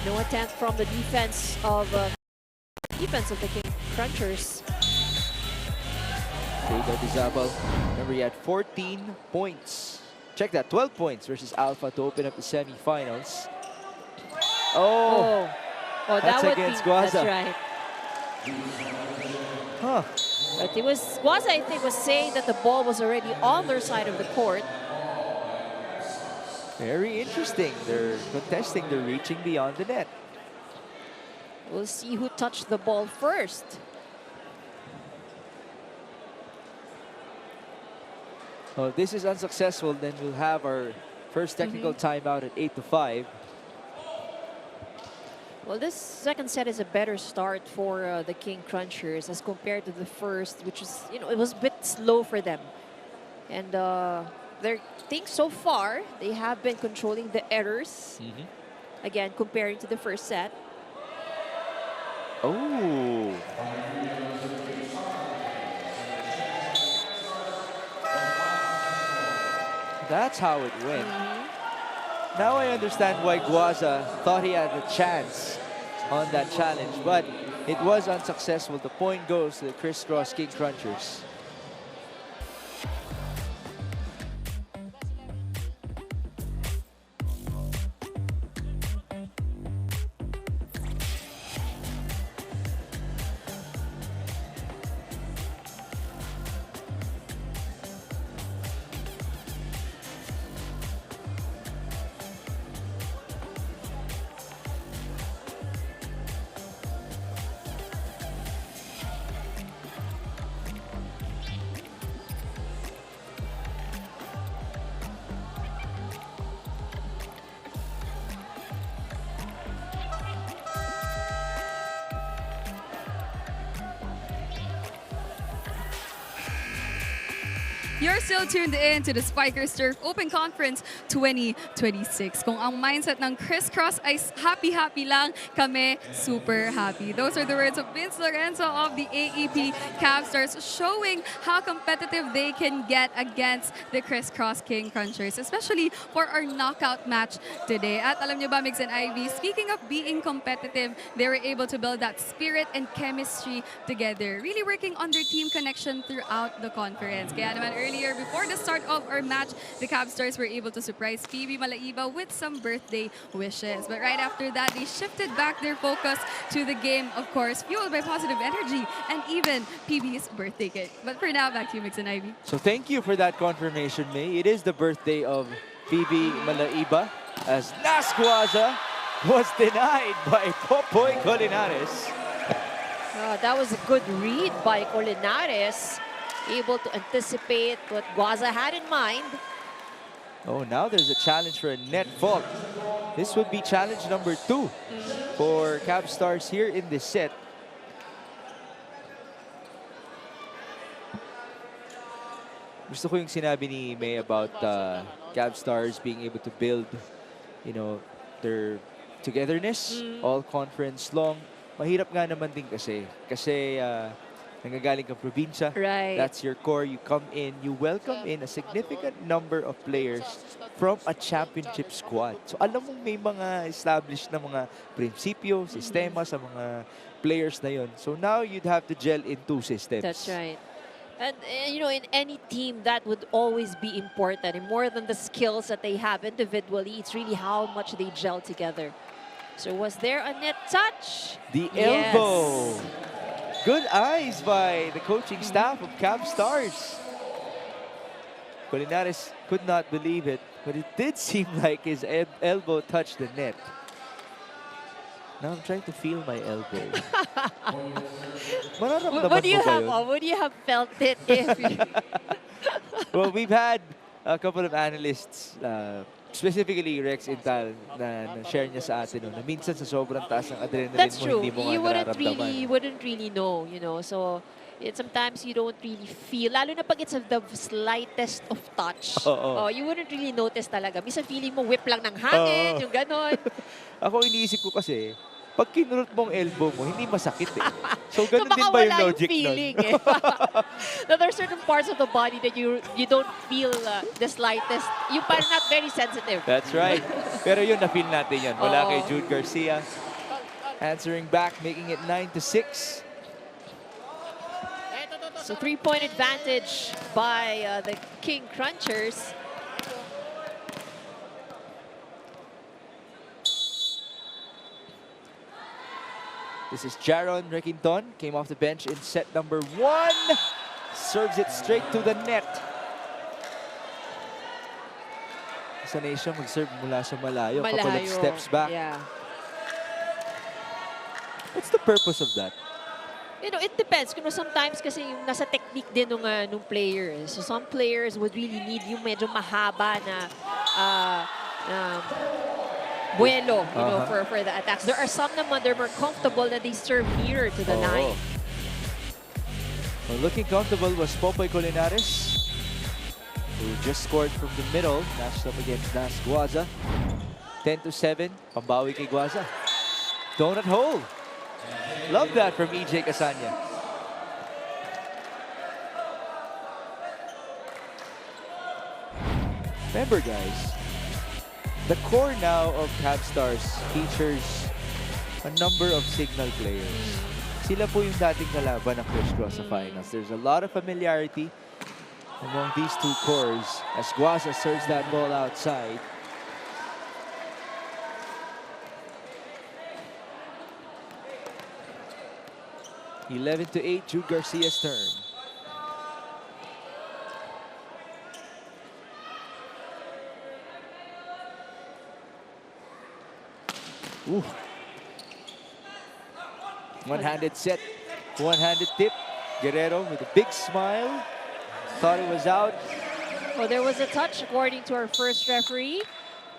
[SPEAKER 4] No attempt from the defense of the King Crunchers.
[SPEAKER 3] Ardizabal, remember he had 14 points. Check that, 12 points versus Alpha to open up the semifinals. Oh,
[SPEAKER 4] that
[SPEAKER 3] that's
[SPEAKER 4] would
[SPEAKER 3] against
[SPEAKER 4] be,
[SPEAKER 3] Guaza.
[SPEAKER 4] That's right.
[SPEAKER 3] Huh.
[SPEAKER 4] But it was Guaza, I think, was saying that the ball was already on their side of the court.
[SPEAKER 3] Very interesting. They're contesting, they're reaching beyond the net.
[SPEAKER 4] We'll see who touched the ball first.
[SPEAKER 3] Well, if this is unsuccessful, then we'll have our first technical timeout at 8-5.
[SPEAKER 4] Well, this second set is a better start for the King Crunchers as compared to the first, which is, you know, it was a bit slow for them. And I think so far, they have been controlling the errors. Again, comparing to the first set.
[SPEAKER 3] Oh. That's how it went. Now I understand why Guaza thought he had a chance on that challenge, but it was unsuccessful. The point goes to the Criss Cross King Crunchers.
[SPEAKER 1] You're still tuned in to the Spikers Turf Open Conference 2026. Kung ang mindset ng Criss Cross ay happy-happy lang, kami super happy. Those are the words of Vince Lorenzo of the Aep Cabstars, showing how competitive they can get against the Criss Cross King Crunchers, especially for our knockout match today. At alam niyo ba, Migs and Ivy, speaking of being competitive, they were able to build that spirit and chemistry together, really working on their team connection throughout the conference. Kaya naman earlier, before the start of our match, the Cabstars were able to surprise PB Malaiba with some birthday wishes. But right after that, they shifted back their focus to the game, of course, fueled by positive energy and even PB's birthday cake. But for now, back to you, Mix and Ivy.
[SPEAKER 3] So thank you for that confirmation, May. It is the birthday of PB Malaiba, as Nasguaza was denied by Popoy Colinares.
[SPEAKER 4] That was a good read by Colinares. Able to anticipate what Guaza had in mind.
[SPEAKER 3] Oh, now there's a challenge for a net fault. This would be challenge number 2 for Cabstars here in this set. Gusto ko yung sinabi ni May about Cabstars being able to build, you know, their togetherness all conference long. Mahirap nga naman din kasi nangagaling kang probinsya.
[SPEAKER 4] Right.
[SPEAKER 3] That's your core. You come in, you welcome in a significant number of players from a championship squad. So alam mo may mga established na mga prinsipyo, sistema sa mga players na yon. So now you'd have to gel in 2 systems.
[SPEAKER 4] That's right. And you know, in any team, that would always be important. And more than the skills that they have individually, it's really how much they gel together. So was there a net touch?
[SPEAKER 3] The
[SPEAKER 4] Yes.
[SPEAKER 3] elbow. Good eyes by the coaching staff of Cabstars. Colinares could not believe it, but it did seem like his elbow touched the net. Now I'm trying to feel my elbow. Mararamdaman
[SPEAKER 4] Would you
[SPEAKER 3] mo ba
[SPEAKER 4] have?
[SPEAKER 3] yun?
[SPEAKER 4] Would you have felt it if?
[SPEAKER 3] Well, we've had a couple of analysts, specifically Rex Intal, na share niya sa atin na minsan sa sobrang taas ng adrenaline
[SPEAKER 4] That's
[SPEAKER 3] mo,
[SPEAKER 4] true.
[SPEAKER 3] hindi mo nga
[SPEAKER 4] You
[SPEAKER 3] nararamdaman.
[SPEAKER 4] wouldn't really know, you know. So sometimes you don't really feel, lalo na pag it's the slightest of touch.
[SPEAKER 3] Oo.
[SPEAKER 4] Oh, you wouldn't really notice talaga. Minsan feeling mo whip lang ng hangin,
[SPEAKER 3] Oo.
[SPEAKER 4] yung ganon.
[SPEAKER 3] Ako iniisip ko kasi, pag kinurot mo ang elbow mo, hindi masakit eh. So,
[SPEAKER 4] So
[SPEAKER 3] ganun din
[SPEAKER 4] baka
[SPEAKER 3] ba yung
[SPEAKER 4] wala
[SPEAKER 3] logic
[SPEAKER 4] yung
[SPEAKER 3] nun?
[SPEAKER 4] feeling eh. Now, there are certain parts of the body that you don't feel the slightest. Yung parang not very sensitive.
[SPEAKER 3] That's right. Pero yun, na-feel natin yan. Wala
[SPEAKER 4] Oo.
[SPEAKER 3] kay Jude Garcia. Answering back, making it 9-6.
[SPEAKER 4] So 3-point advantage by the King Crunchers.
[SPEAKER 3] This is Jaron Requinton. Came off the bench in set number 1. Serves it straight to the net. Sanay siya mag-serve mula sa malayo. Couple of steps back.
[SPEAKER 4] Yeah.
[SPEAKER 3] What's the purpose of that?
[SPEAKER 4] You know, it depends. You know, sometimes kasi yung nasa technique din nung player. So some players would really need yung medyo mahaba na buelo, you know, for the attacks. There are some naman they're more comfortable na they serve nearer to the line.
[SPEAKER 3] Well, looking comfortable was Popoy Colinares. who just scored from the middle, matched up against Nas Guaza. 10-7, pambawi kay Guaza. Donut hole. Love that from EJ Casanya. Remember guys, the core now of Cabstars features a number of signal players. Sila po yung dating kalaban ng Criss Cross sa finals. There's a lot of familiarity among these two cores as Guaza serves that ball outside. (11-8), Jude Garcia's turn. Ooh. One-handed set, one-handed tip. Guerrero with a big smile. Thought it was out.
[SPEAKER 4] Well, there was a touch according to our first referee,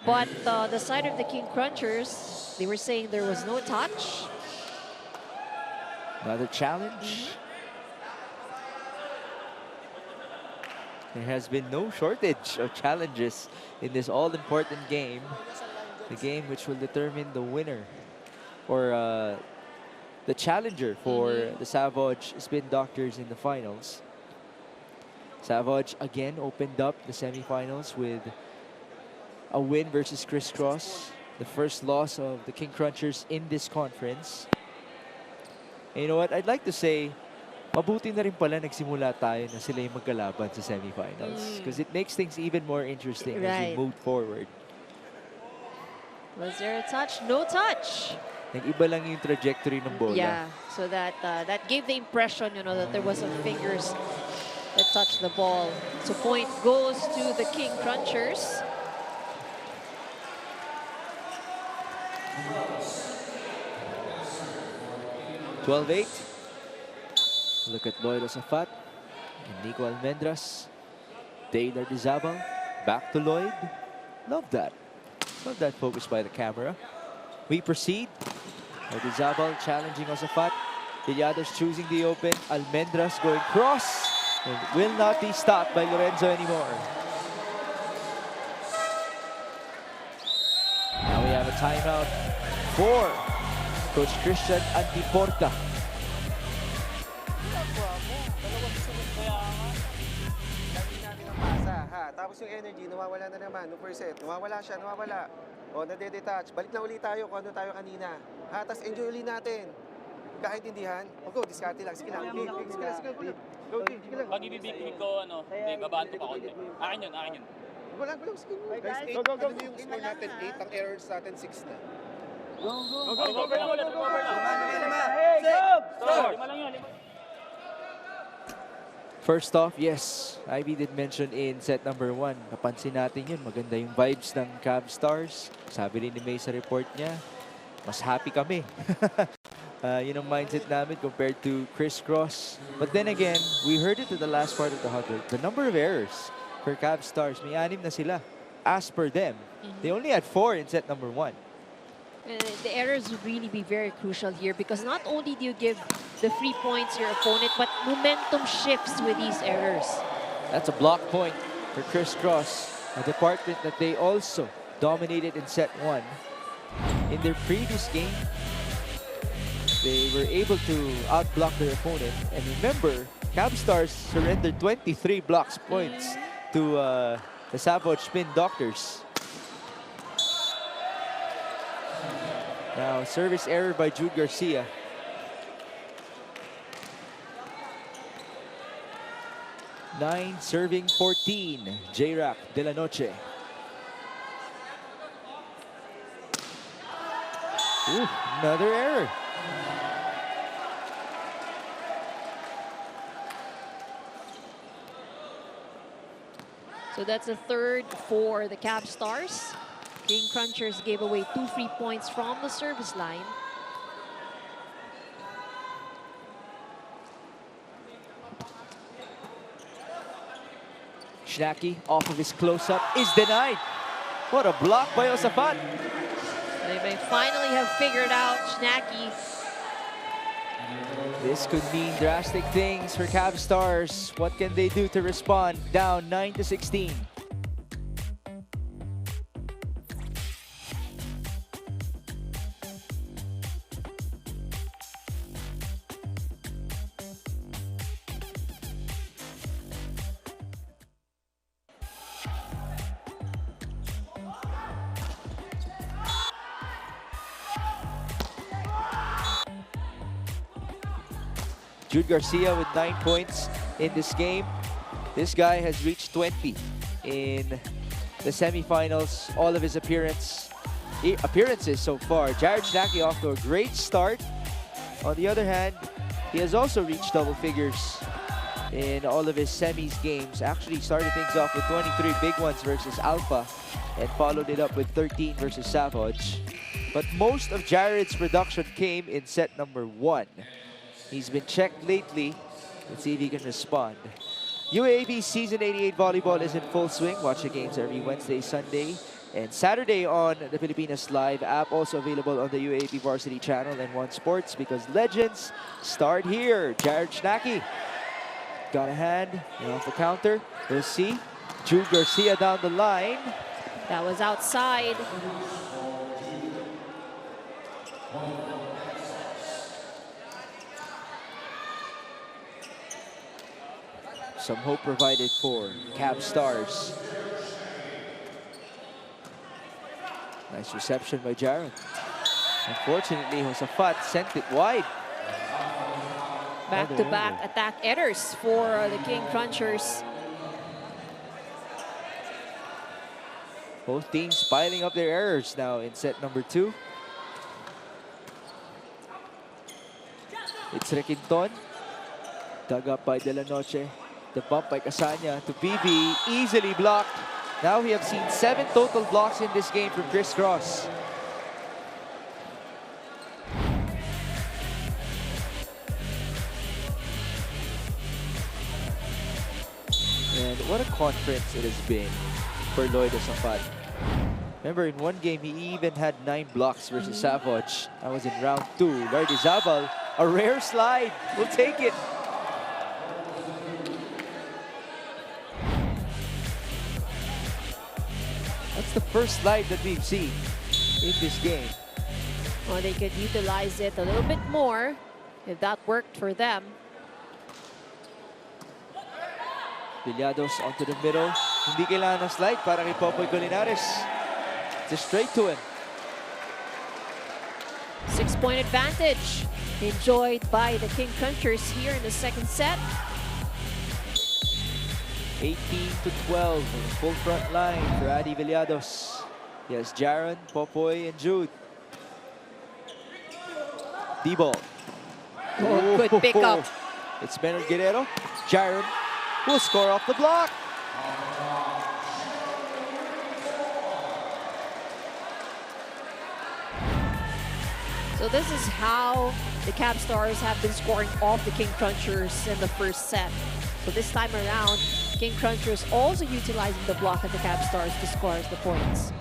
[SPEAKER 4] but the side of the King Crunchers, they were saying there was no touch.
[SPEAKER 3] Another challenge. There has been no shortage of challenges in this all-important game. The game which will determine the winner or the challenger for the Savage Spin Doctors in the finals. Savage again opened up the semifinals with a win versus Criss Cross, the first loss of the King Crunchers in this conference. And you know what? I'd like to say, mabuti na rin pala nagsimula tayo na sila yung magkalaban sa semifinals. Because it makes things even more interesting as we move forward.
[SPEAKER 4] Was there a touch? No touch.
[SPEAKER 3] Nag-iba lang yung trajectory ng bola.
[SPEAKER 4] Yeah, so that that gave the impression, you know, that there was some fingers that touched the ball. So point goes to the King Crunchers.
[SPEAKER 3] (12-8). Look at Lloyd Osafat and Nico Almendras. Taylor Dizabal back to Lloyd. Love that. Love that focus by the camera. We proceed. Dizabal challenging Osafat. Villados choosing the open. Almendras going cross. And will not be stopped by Lorenzo anymore. Now we have a timeout for Coach Christian Antiporta.
[SPEAKER 8] Tapos yung energy, nawawala na naman. No per set, nawawala siya, nawawala. O, nadedetach. Balik na ulit tayo kung ano tayo kanina. Ha, tapos enjoy ulit natin. Kaintindihan? O, go, diskarte lang. Sige lang. Sige lang, sige lang. Go, sige lang.
[SPEAKER 6] Pag ibibigay ko, babahan ko pa konti. Akin yun.
[SPEAKER 8] Wala, sige. Guys, 8, ano yung score natin? 8, ang errors natin 6 na.
[SPEAKER 6] Go. Lima lang yun.
[SPEAKER 3] First off, yes, Ivy did mention in set number 1. Napansin natin yun. Maganda yung vibes ng Cabstars. Sabi rin ni May sa report niya, mas happy kami. Yun ang mindset namin compared to Criss Cross. But then again, we heard it at the last part of the huddle. The number of errors for Cabstars, may 6 na sila. As per them, they only had 4 in set number 1.
[SPEAKER 4] The errors would really be very crucial here because not only do you give the free points to your opponent, but momentum shifts with these errors.
[SPEAKER 3] That's a block point for Criss Cross, a department that they also dominated in set 1. In their previous game, they were able to outblock their opponent. And remember, Cabstars surrendered 23 blocks points to the Savage Spin Doctors. Now, service error by Jude Garcia. Nine serving 14. J-Rack de la Noche. Ooh, another error.
[SPEAKER 4] So that's a third for the Cabstars. King Crunchers gave away 2 free points from the service line.
[SPEAKER 3] Schnacky off of his close-up is denied. What a block by Osafat.
[SPEAKER 4] They may finally have figured out Schnacky.
[SPEAKER 3] This could mean drastic things for Cabstars. What can they do to respond? Down 9-16. Jude Garcia with 9 points in this game. This guy has reached 20 in the semifinals. All of his appearances so far. Jared Schnacke off to a great start. On the other hand, he has also reached double figures in all of his semis games. Actually started things off with 23 big ones versus Alpha and followed it up with 13 versus Savage. But most of Jared's production came in set number 1. He's been checked lately. Let's see if he can respond. UAAP Season 88 Volleyball is in full swing. Watch the games every Wednesday, Sunday, and Saturday on the Filipinas Live app. Also available on the UAAP Varsity channel and One Sports, because legends start here. Jared Schnacke got a hand and off the counter. We'll see. Jude Garcia down the line.
[SPEAKER 4] That was outside.
[SPEAKER 3] Some hope provided for Cabstars. Nice reception by Jared. Unfortunately, Josafat sent it wide.
[SPEAKER 4] Back-to-back attack errors for the King Crunchers.
[SPEAKER 3] Both teams piling up their errors now in set number 2. It's Requinton. Dug up by De La Noche. The bump by Casanya to BB, easily blocked. Now we have seen 7 total blocks in this game from Criss Cross. And what a conference it has been for Lloyd Josafat. Remember, in one game, he even had 9 blocks versus Savage. That was in round 2. Lardy Zabal, a rare slide. We'll take it. That's the first slide that we've seen in this game.
[SPEAKER 4] Well, they could utilize it a little bit more if that worked for them.
[SPEAKER 3] Villados onto the middle. Hindi kailangan ng slide para kay Popoy Colinares. Just straight to him.
[SPEAKER 4] 6-point advantage enjoyed by the King Crunchers here in the second set.
[SPEAKER 3] 18-12, full front line for Adi Villados. Yes, Jaron, Popoy, and Jude. D-ball.
[SPEAKER 4] Oh, good pick up.
[SPEAKER 3] It's Bernard Guerrero. Jaron will score off the block.
[SPEAKER 4] So this is how the Cabstars have been scoring off the King Crunchers in the first set. So this time around, King Crunchers also utilizing the block of the Cabstars to score the points.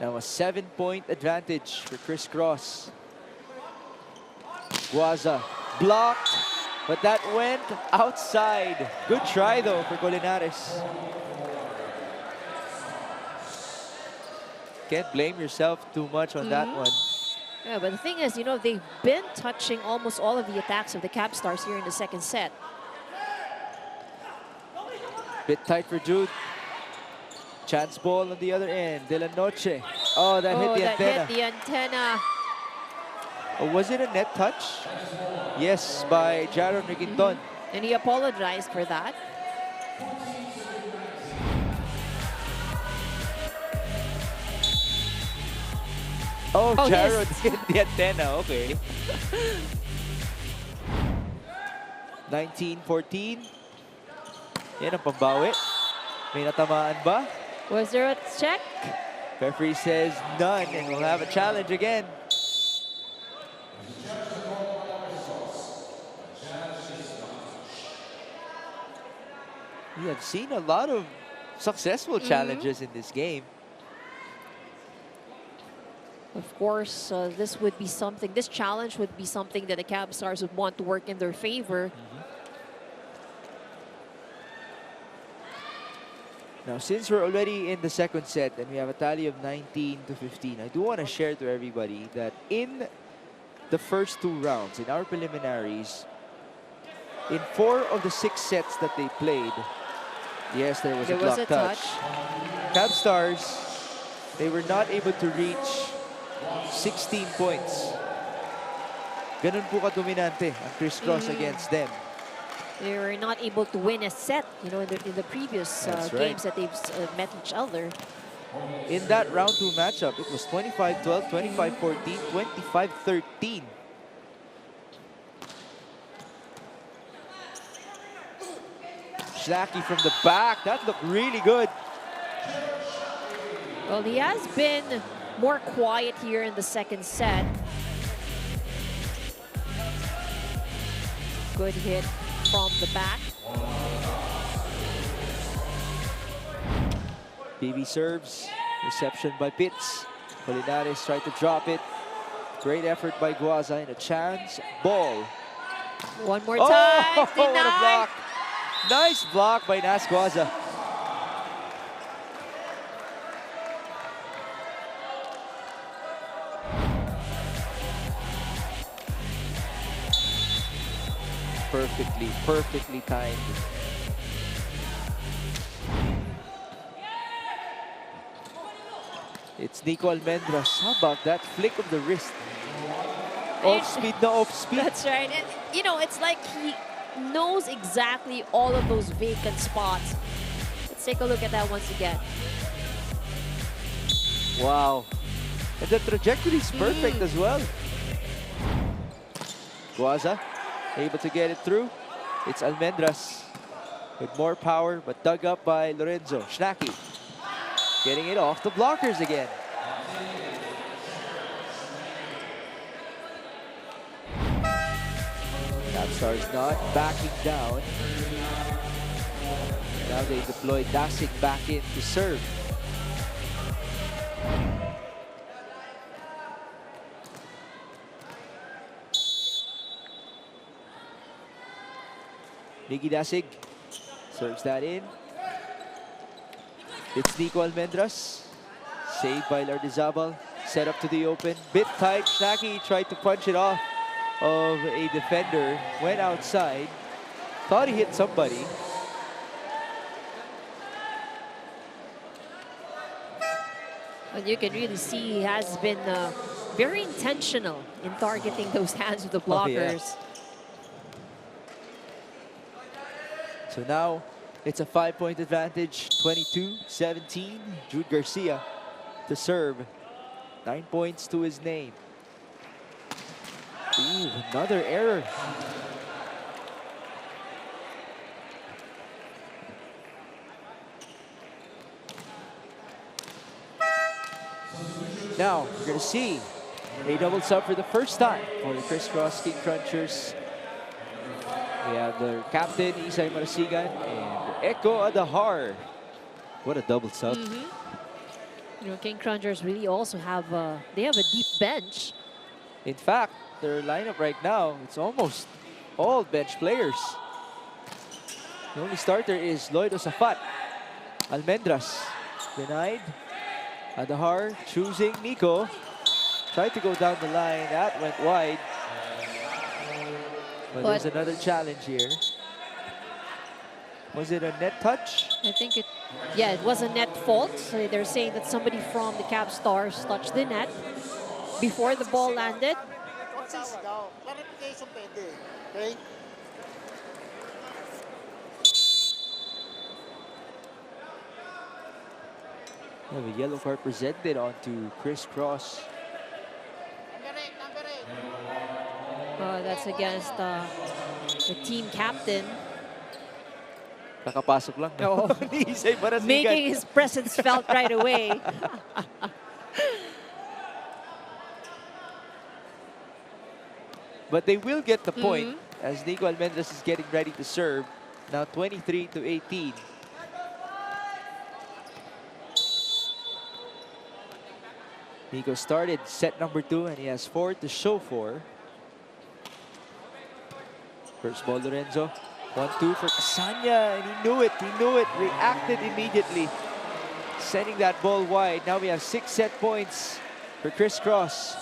[SPEAKER 3] Now a 7-point advantage for Criss Cross. Guaza blocked, but that went outside. Good try though for Colinares. Can't blame yourself too much on that one.
[SPEAKER 4] Yeah, but the thing is, you know, they've been touching almost all of the attacks of the Cabstars here in the second set.
[SPEAKER 3] Bit tight for Jude. Chance ball on the other end. De La Noche. Oh, that hit the antenna.
[SPEAKER 4] Hit the antenna.
[SPEAKER 3] Oh, was it a net touch? Yes, by Jaron Requinton.
[SPEAKER 4] And he apologized for that.
[SPEAKER 3] Oh, Jaron hit the antenna. Okay. 19-14. Yan ang pambawi. May natamaan ba?
[SPEAKER 4] Was there a check?
[SPEAKER 3] Referee says none, and we'll have a challenge again. We have seen a lot of successful challenges in this game.
[SPEAKER 4] Of course, this would be something, this challenge would be something that the Cabstars would want to work in their favor.
[SPEAKER 3] Now, since we're already in the second set and we have a tally of 19-15, I do want to share to everybody that in the first 2 rounds, in our preliminaries, in 4 of the 6 sets that they played, yes, there was a block touch. Cabstars, they were not able to reach 16 points. Ganun po ka-dominante ang Criss Cross against them.
[SPEAKER 4] They were not able to win a set, you know, in the previous games that they've met each other.
[SPEAKER 3] In that round 2 matchup, it was 25-12, 25-14, 25-13. Schlacky from the back, that looked really good.
[SPEAKER 4] Well, he has been more quiet here in the second set. Good hit from the back.
[SPEAKER 3] BB serves, reception by Pitts. Polinares tried to drop it. Great effort by Guaza and a chance. Ball.
[SPEAKER 4] One more time.
[SPEAKER 3] Oh, what a
[SPEAKER 4] Denied.
[SPEAKER 3] block. Nice block by Nas Guaza. Perfectly timed. It's Nico Almendras. How about that flick of the wrist? Off speed, no off speed.
[SPEAKER 4] That's right. And, you know, it's like he knows exactly all of those vacant spots. Let's take a look at that once again.
[SPEAKER 3] Wow. And the trajectory is perfect as well. Guaza able to get it through. It's Almendras with more power, but dug up by Lorenzo. Schnacki getting it off the blockers again. Cabstars not backing down. Now they deploy Dasik back in to serve. Miggy Dasig serves that in. It's Nico Almendras. Saved by Lardizabal. Set up to the open. Bit tight. Schnacki tried to punch it off of a defender. Went outside. Thought he hit somebody.
[SPEAKER 4] And you can really see he has been very intentional in targeting those hands with the blockers.
[SPEAKER 3] Oh, yeah. So now it's a 5-point advantage, 22-17. Jude Garcia to serve. 9 points to his name. Ooh, another error. Now we're going to see a double sub for the first time for the Criss Cross King Crunchers. We have their captain, Isay Marasigan, and Echo Adahar. What a double sub.
[SPEAKER 4] You know, King Crunchers really also have, they have a deep bench.
[SPEAKER 3] In fact, their lineup right now, it's almost all bench players. The only starter is Lloyd Osafat. Almendras denied. Adahar choosing Nico. Tried to go down the line. That went wide. But there's another challenge here. Was it a net touch?
[SPEAKER 4] I think it, yeah, it was a net fault. So they're saying that somebody from the Cabstars touched the net before the ball landed.
[SPEAKER 9] Clarification pwede. Okay?
[SPEAKER 3] We have a yellow card presented onto Criss Cross.
[SPEAKER 4] That's against the team captain.
[SPEAKER 3] Nakapasok lang.
[SPEAKER 4] Oo.
[SPEAKER 3] Ni Isay Marasigan.
[SPEAKER 4] Making his presence felt right away.
[SPEAKER 3] But they will get the point as Nico Almendras is getting ready to serve. Now 23-18. Nico started set number 2 and he has 4 to show for. First ball, Lorenzo. 1-2 for Casanya, and he knew it, reacted immediately. Sending that ball wide. Now we have 6 set points for Criss Cross.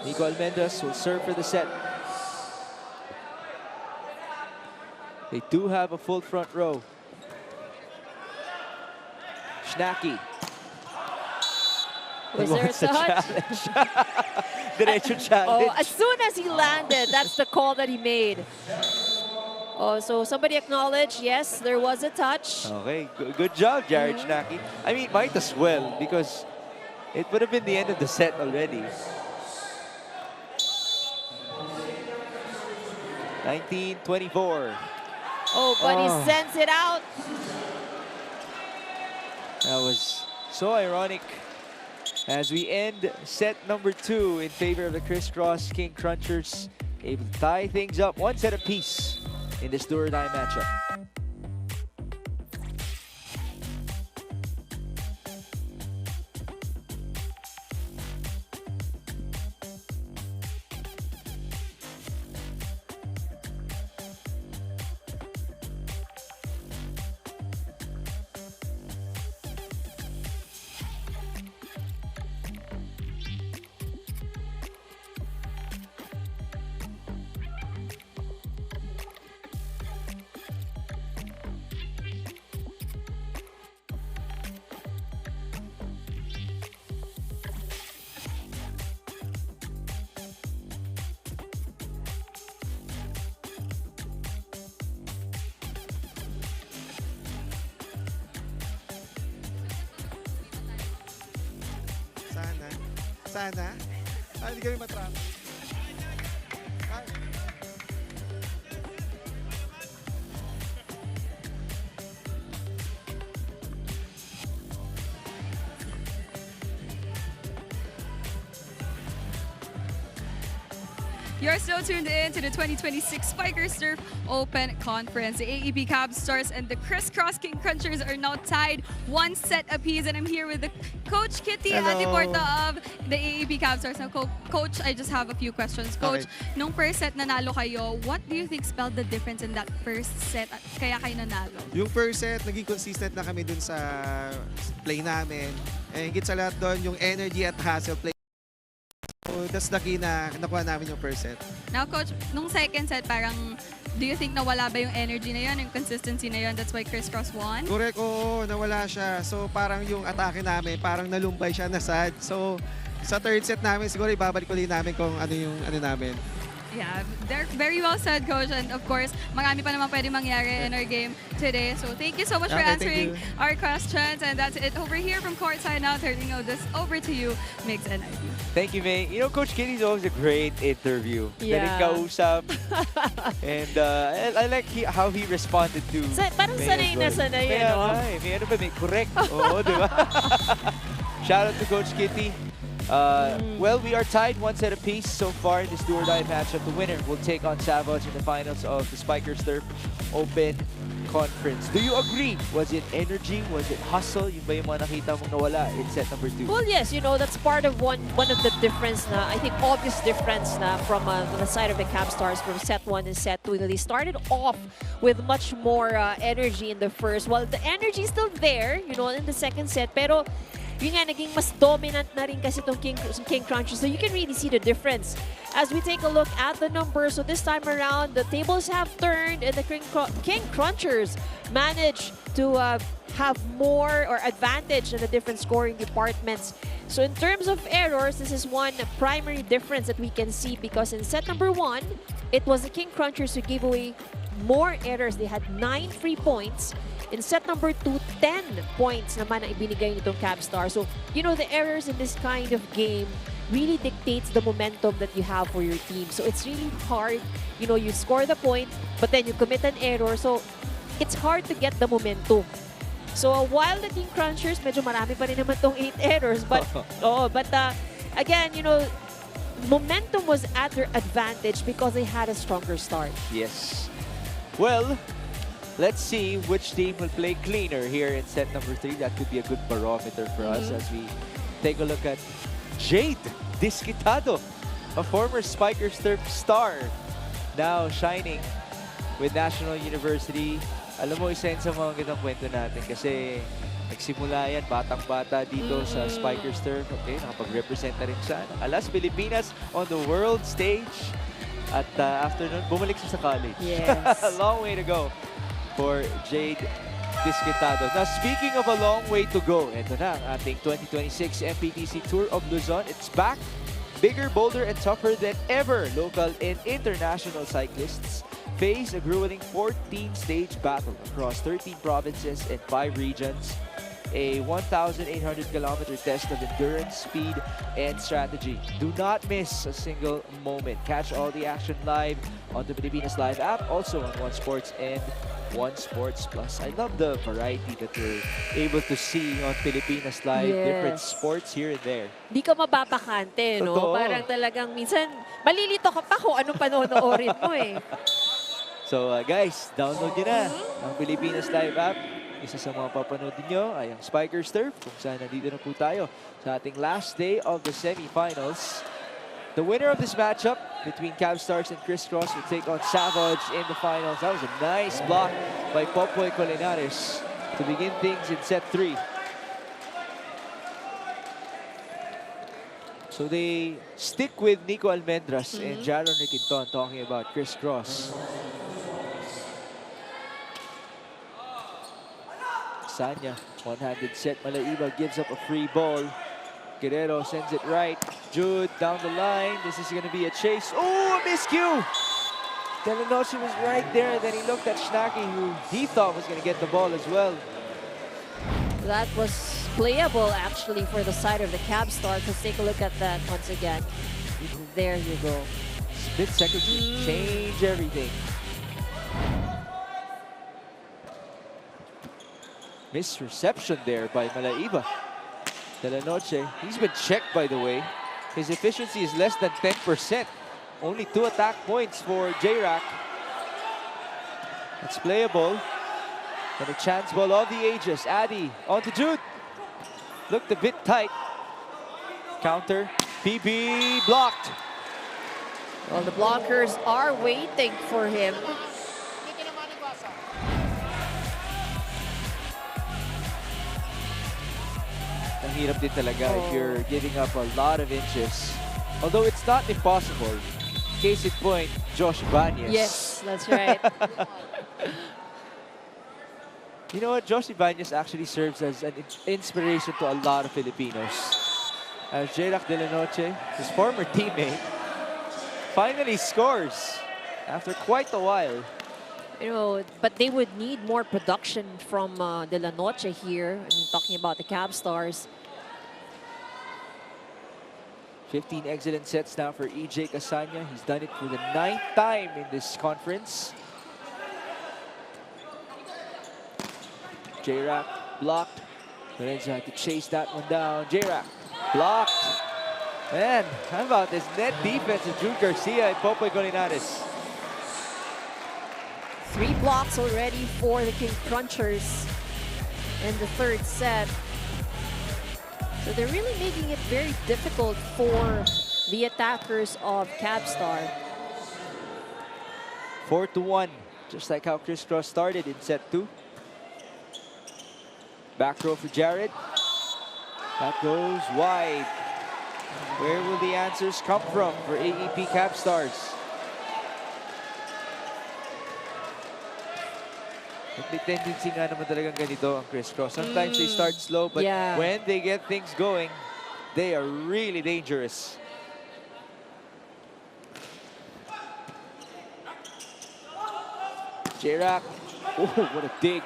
[SPEAKER 3] Nico Almendras will serve for the set. They do have a full front row. Schnacky.
[SPEAKER 4] Was there a touch?
[SPEAKER 3] Derecho challenge.
[SPEAKER 4] Oh, as soon as he landed, that's the call that he made. Oh, so somebody acknowledged, yes, there was a touch.
[SPEAKER 3] Okay, good job, Jared Schnacky. I mean, might as well, because it would have been the end of the set already. 19-24.
[SPEAKER 4] Oh, but he sends it out.
[SPEAKER 3] That was so ironic as we end set number 2 in favor of the Criss Cross King Crunchers. Able to tie things up 1 set apiece in this do-or-die matchup.
[SPEAKER 8] Sana. Hindi kami matrap.
[SPEAKER 1] You're still tuned in to the 2026 Spikersturf Open Conference. The Aep Cabstars and the Criss Cross King Crunchers are now tied 1 set apiece, and I'm here with the Coach Kitty Adiporta of the Aep Cabstars. Now, Coach, I just have a few questions. Coach, nung first set nanalo kayo, what do you think spelled the difference in that first set at kaya kayo nanalo?
[SPEAKER 8] Yung first set, naging consistent na kami dun sa play namin. And higit sa lahat doon, yung energy at hustle play. So that's the key na nakuha namin yung first set.
[SPEAKER 1] Now, Coach, nung second set, parang do you think nawala ba yung energy na yun, yung consistency na yun? That's why Criss Cross won?
[SPEAKER 8] Correct, oo, nawala siya. So parang yung atake namin, parang nalumpay siya, nasad. So sa third set namin, siguro ibabalik ulit namin kung ano yung ano namin.
[SPEAKER 1] Yeah, they're very well said, Coach. And of course, marami pa naman pwede mangyari in our game today. So thank you so much for answering our questions. And that's it over here from courtside. Now turning this over to you, Mix and Ivy.
[SPEAKER 3] Thank you, May. You know, Coach Kitty's always a great interview.
[SPEAKER 4] Yeah.
[SPEAKER 3] Kausap. And I like how he responded to
[SPEAKER 4] Parang
[SPEAKER 3] May
[SPEAKER 4] sanay na
[SPEAKER 3] as well.
[SPEAKER 4] sanay,
[SPEAKER 3] Kaya
[SPEAKER 4] ano?
[SPEAKER 3] nga eh. May ano ba? May correct. Oo, di ba? Shout out to Coach Kitty. Well, we are tied 1 set apiece so far in this do-or-die matchup. The winner will take on Savage in the finals of the Spikersturf Open Conference. Do you agree? Was it energy? Was it hustle? Yung ba yung mga nakita mong nawala in set number 2?
[SPEAKER 4] Well, yes, you know, that's part of one of the difference na, I think, obvious difference na from the side of the Cabstars from set 1 and set 2. They started off with much more energy in the first. Well, the energy is still there, you know, in the second set. Pero yun nga, naging mas dominant na rin kasi itong King Crunchers. So you can really see the difference. As we take a look at the numbers, so this time around, the tables have turned and the King Crunchers managed to have more or advantage in the different scoring departments. So in terms of errors, this is one primary difference that we can see because in set number 1, it was the King Crunchers who gave away more errors. They had 9 free points. In set number 2, 10 points naman ang ibinigay nitong Cabstar. So, you know, the errors in this kind of game really dictates the momentum that you have for your team. So, it's really hard. You know, you score the point, but then you commit an error. So, it's hard to get the momentum. So, while the King Crunchers, medyo marami pa rin naman tong 8 errors. But, again, you know, momentum was at their advantage because they had a stronger start.
[SPEAKER 3] Yes. Well, let's see which team will play cleaner here in set number 3. That could be a good barometer for us as we take a look at Jade Disquitado, a former Spikersturf star, now shining with National University. Alam mo, isa yun sa mga gandang kwento natin kasi nagsimula yan, batang-bata dito sa Spikersturf. Okay, nakapag-represent na rin siya. Alas, Pilipinas on the world stage. At after nun, bumalik siya sa college.
[SPEAKER 4] Yes.
[SPEAKER 3] A long way to go for Jade Disquitado. Now, speaking of a long way to go, ito na ang ating 2026 MPTC Tour of Luzon. It's back. Bigger, bolder, and tougher than ever. Local and international cyclists face a grueling 14-stage battle across 13 provinces and 5 regions. A 1,800-kilometer test of endurance, speed, and strategy. Do not miss a single moment. Catch all the action live on the Pilipinas Live app, also on One Sports and One Sports Plus. I love the variety that we're able to see on Pilipinas Live. Different sports here and there.
[SPEAKER 4] Di ka mababakante, no?
[SPEAKER 3] Totoo.
[SPEAKER 4] Parang talagang minsan, malilito ka pa kung anong panonoorin mo eh.
[SPEAKER 3] So guys, download nyo na ang Pilipinas Live app. Isa sa mga papanoodin nyo ay ang Spikersturf, kung saan nandito na po tayo sa ating last day of the semifinals. The winner of this matchup between Cabstars and Criss Cross will take on Savage in the finals. That was a nice block by Popoy Colinares to begin things in set 3. So they stick with Nico Almendras and Jaron Riquinton talking about Criss Cross. Sanya, one-handed set. Malaiba gives up a free ball. Guerrero sends it right. Jude down the line. This is going to be a chase. Oh, a miscue! Delanoche was right there. Then he looked at Schnacky, who he thought was going to get the ball as well.
[SPEAKER 4] That was playable actually for the side of the Cabstars. Let's take a look at that once again. There you go.
[SPEAKER 3] Split second to change everything. Misreception there by Malaiba. Delanoche, he's been checked by the way. His efficiency is less than 10%. Only 2 attack points for J-Rack. It's playable. And a chance ball of the ages. Addy onto Jude. Looked a bit tight. Counter. PB blocked.
[SPEAKER 4] Well, the blockers are waiting for him.
[SPEAKER 3] Ang hirap din talaga if you're giving up a lot of inches. Although it's not impossible. Case in point, Josh Ibanez.
[SPEAKER 4] Yes, that's right.
[SPEAKER 3] You know what? Josh Ibanez actually serves as an inspiration to a lot of Filipinos. As J-Rack Delanoche, his former teammate, finally scores after quite a while.
[SPEAKER 4] You know, but they would need more production from Delanoche here. I mean, talking about the Cabstars.
[SPEAKER 3] 15 excellent sets now for EJ Casanya. He's done it for the 9th time in this conference. J-Rack blocked. Lorenzo had to chase that one down. J-Rack blocked. Man, how about this net defense of Jude Garcia and Popoy Colinares?
[SPEAKER 4] 3 blocks already for the King Crunchers in the 3rd set. So they're really making it very difficult for the attackers of Cabstar.
[SPEAKER 3] 4-1, just like how Criss Cross started in set 2. Back row for Jared. That goes wide. Where will the answers come from for Aep Cabstars? May tendency nga naman talagang ganito ang Criss Cross. Sometimes they start slow, but when they get things going, they are really dangerous. J-Rack. Oh, what a dig.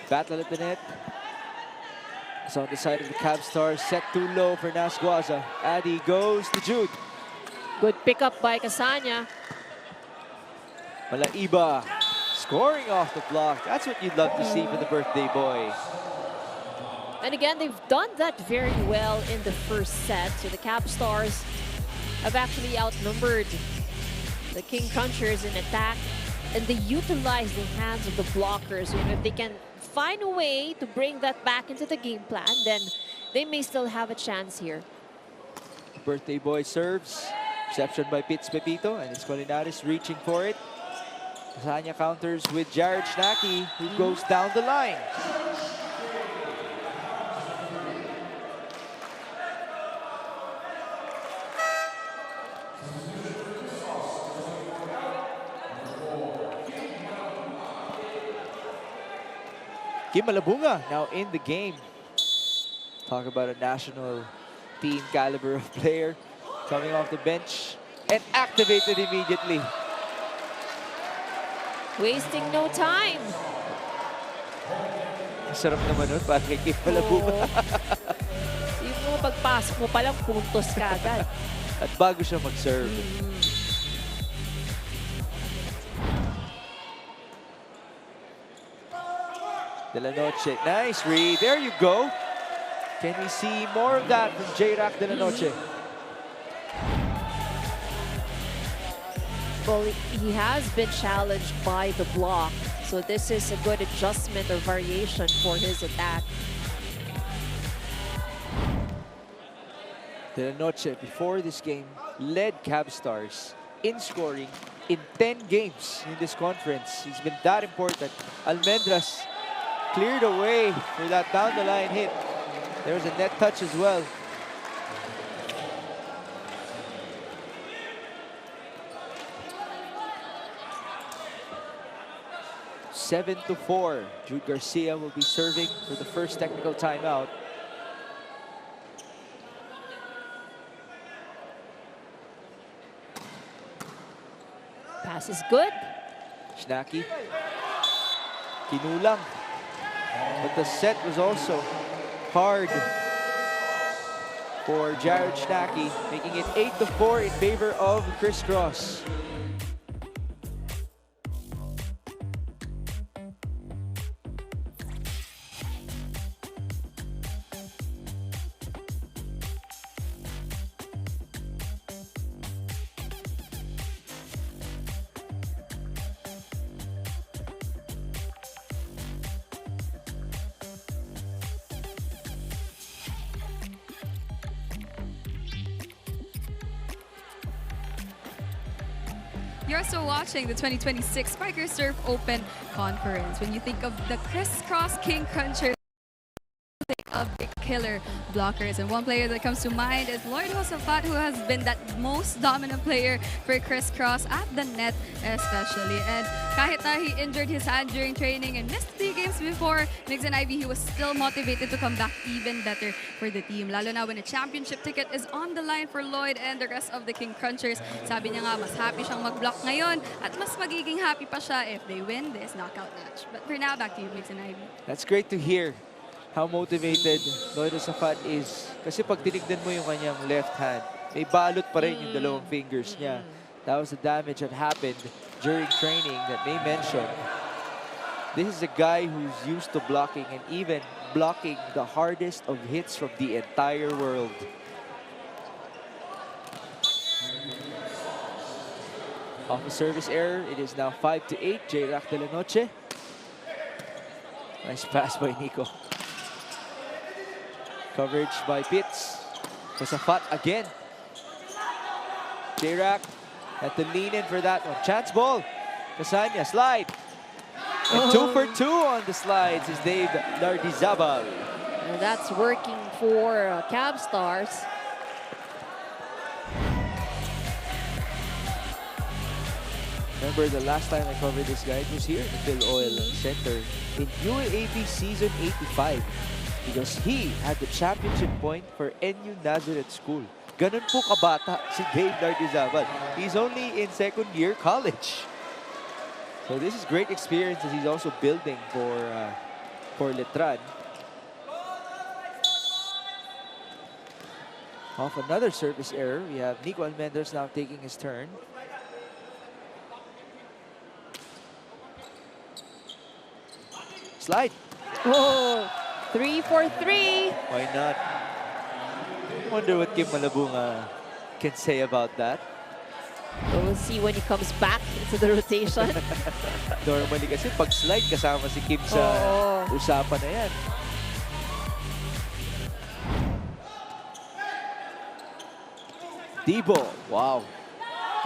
[SPEAKER 3] Battle at the net. It's on the side of the Cabstars. Set too low for Nasguaza. Addy goes to Jude.
[SPEAKER 4] Good pickup by Casanya.
[SPEAKER 3] Malaiba scoring off the block. That's what you'd love to see for the birthday boy.
[SPEAKER 4] And again, they've done that very well in the 1st set. So the Cabstars have actually outnumbered the King Crunchers in attack. and they utilize the hands of the blockers. You know, if they can find a way to bring that back into the game plan, then they may still have a chance here.
[SPEAKER 3] Birthday boy serves. Reception by Pitts Pepito, and it's Colinares reaching for it. Sanya counters with Jared Schnacki, who goes down the line. Kim Malabunga now in the game. Talk about a national team caliber of player. Coming off the bench and activated immediately.
[SPEAKER 4] Wasting no time.
[SPEAKER 3] Sarap naman nun, parang kay Kim Malabunga.
[SPEAKER 4] Yung mga pagpasok mo palang puntos ka agad.
[SPEAKER 3] At bago siya mag-serve. De La Noche, nice read. There you go. Can we see more of that from J-Rack De La Noche?
[SPEAKER 4] Well, he has been challenged by the block, so this is a good adjustment or variation for his attack.
[SPEAKER 3] De La Noche, before this game, led Cabstars in scoring in 10 games in this conference. He's been that important. Almendras cleared away for that down-the-line hit. There was a net touch as well. Seven to 4. Jude Garcia will be serving for the first technical timeout.
[SPEAKER 4] Pass is good.
[SPEAKER 3] Schnacki. Kinulang. But the set was also hard for Jared Schnacki, making it 8 to 4 in favor of Criss Cross.
[SPEAKER 1] You're also watching the 2026 Spikers Surf Open Conference. When you think of the Criss Cross King Crunchers, think of big killer blockers. And one player that comes to mind is Lloyd Josafat, who has been that most dominant player for Criss Cross at the net especially. And kahit na he injured his hand during training and missed 3 games before Migs and Ivy, he was still motivated to come back even better for the team. Lalo na when a championship ticket is on the line for Lloyd and the rest of the King Crunchers. Sabi niya nga, mas happy siyang mag-block ngayon at mas magiging happy pa siya if they win this knockout match. But for now, back to you, Migs and Ivy.
[SPEAKER 3] That's great to hear how motivated Lloyd Josafat is. Kasi pag tinignan mo yung kanyang left hand, may balot pa rin yung dalawang fingers niya. That was the damage that happened during training that May mentioned. This is a guy who's used to blocking and even blocking the hardest of hits from the entire world. Off a service error, it is now 5 to 8. J-Rack De La Noche. Nice pass by Nico. Coverage by Pitts. Josafat again. J-Rack had to lean in for that one. Chance ball. Casanya, slide. And 2 for 2 on the slides is Dave Lardizabal.
[SPEAKER 4] And that's working for Cabstars.
[SPEAKER 3] Remember the last time I covered this guy, it was here in the Phil Oil Center in UAAP Season 85. Because he had the championship point for NU Nazareth School. Ganun po kabata si Dave Lardizabal. He's only in second year college. So this is great experience that he's also building for Letran. Off another service error, we have Nico Almendras now taking his turn. Slide.
[SPEAKER 4] Oh, 3 for 3.
[SPEAKER 3] Why not? Wonder what Kim Malabunga can say about that.
[SPEAKER 4] Well, We'll see when he comes back into the rotation.
[SPEAKER 3] Normally kasi pag slide kasama si Kim sa
[SPEAKER 4] Oo.
[SPEAKER 3] usapan na yan. D-ball. Wow.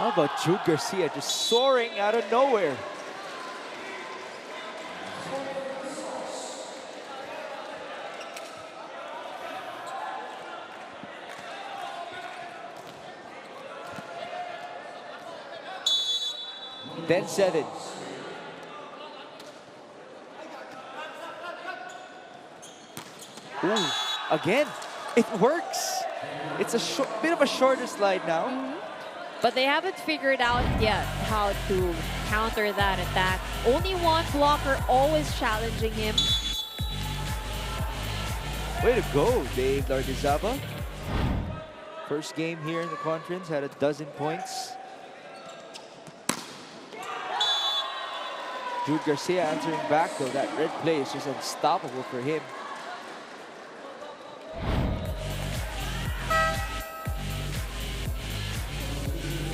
[SPEAKER 3] How about Jude Garcia just soaring out of nowhere? Then 7. Ooh, again, it works. It's a bit of a shorter slide now.
[SPEAKER 4] But they haven't figured out yet how to counter that attack. Only one blocker always challenging him.
[SPEAKER 3] Way to go, Dave Lardizaba. First game here in the conference, had 12 points. Jude Garcia answering back though. That red play is just unstoppable for him.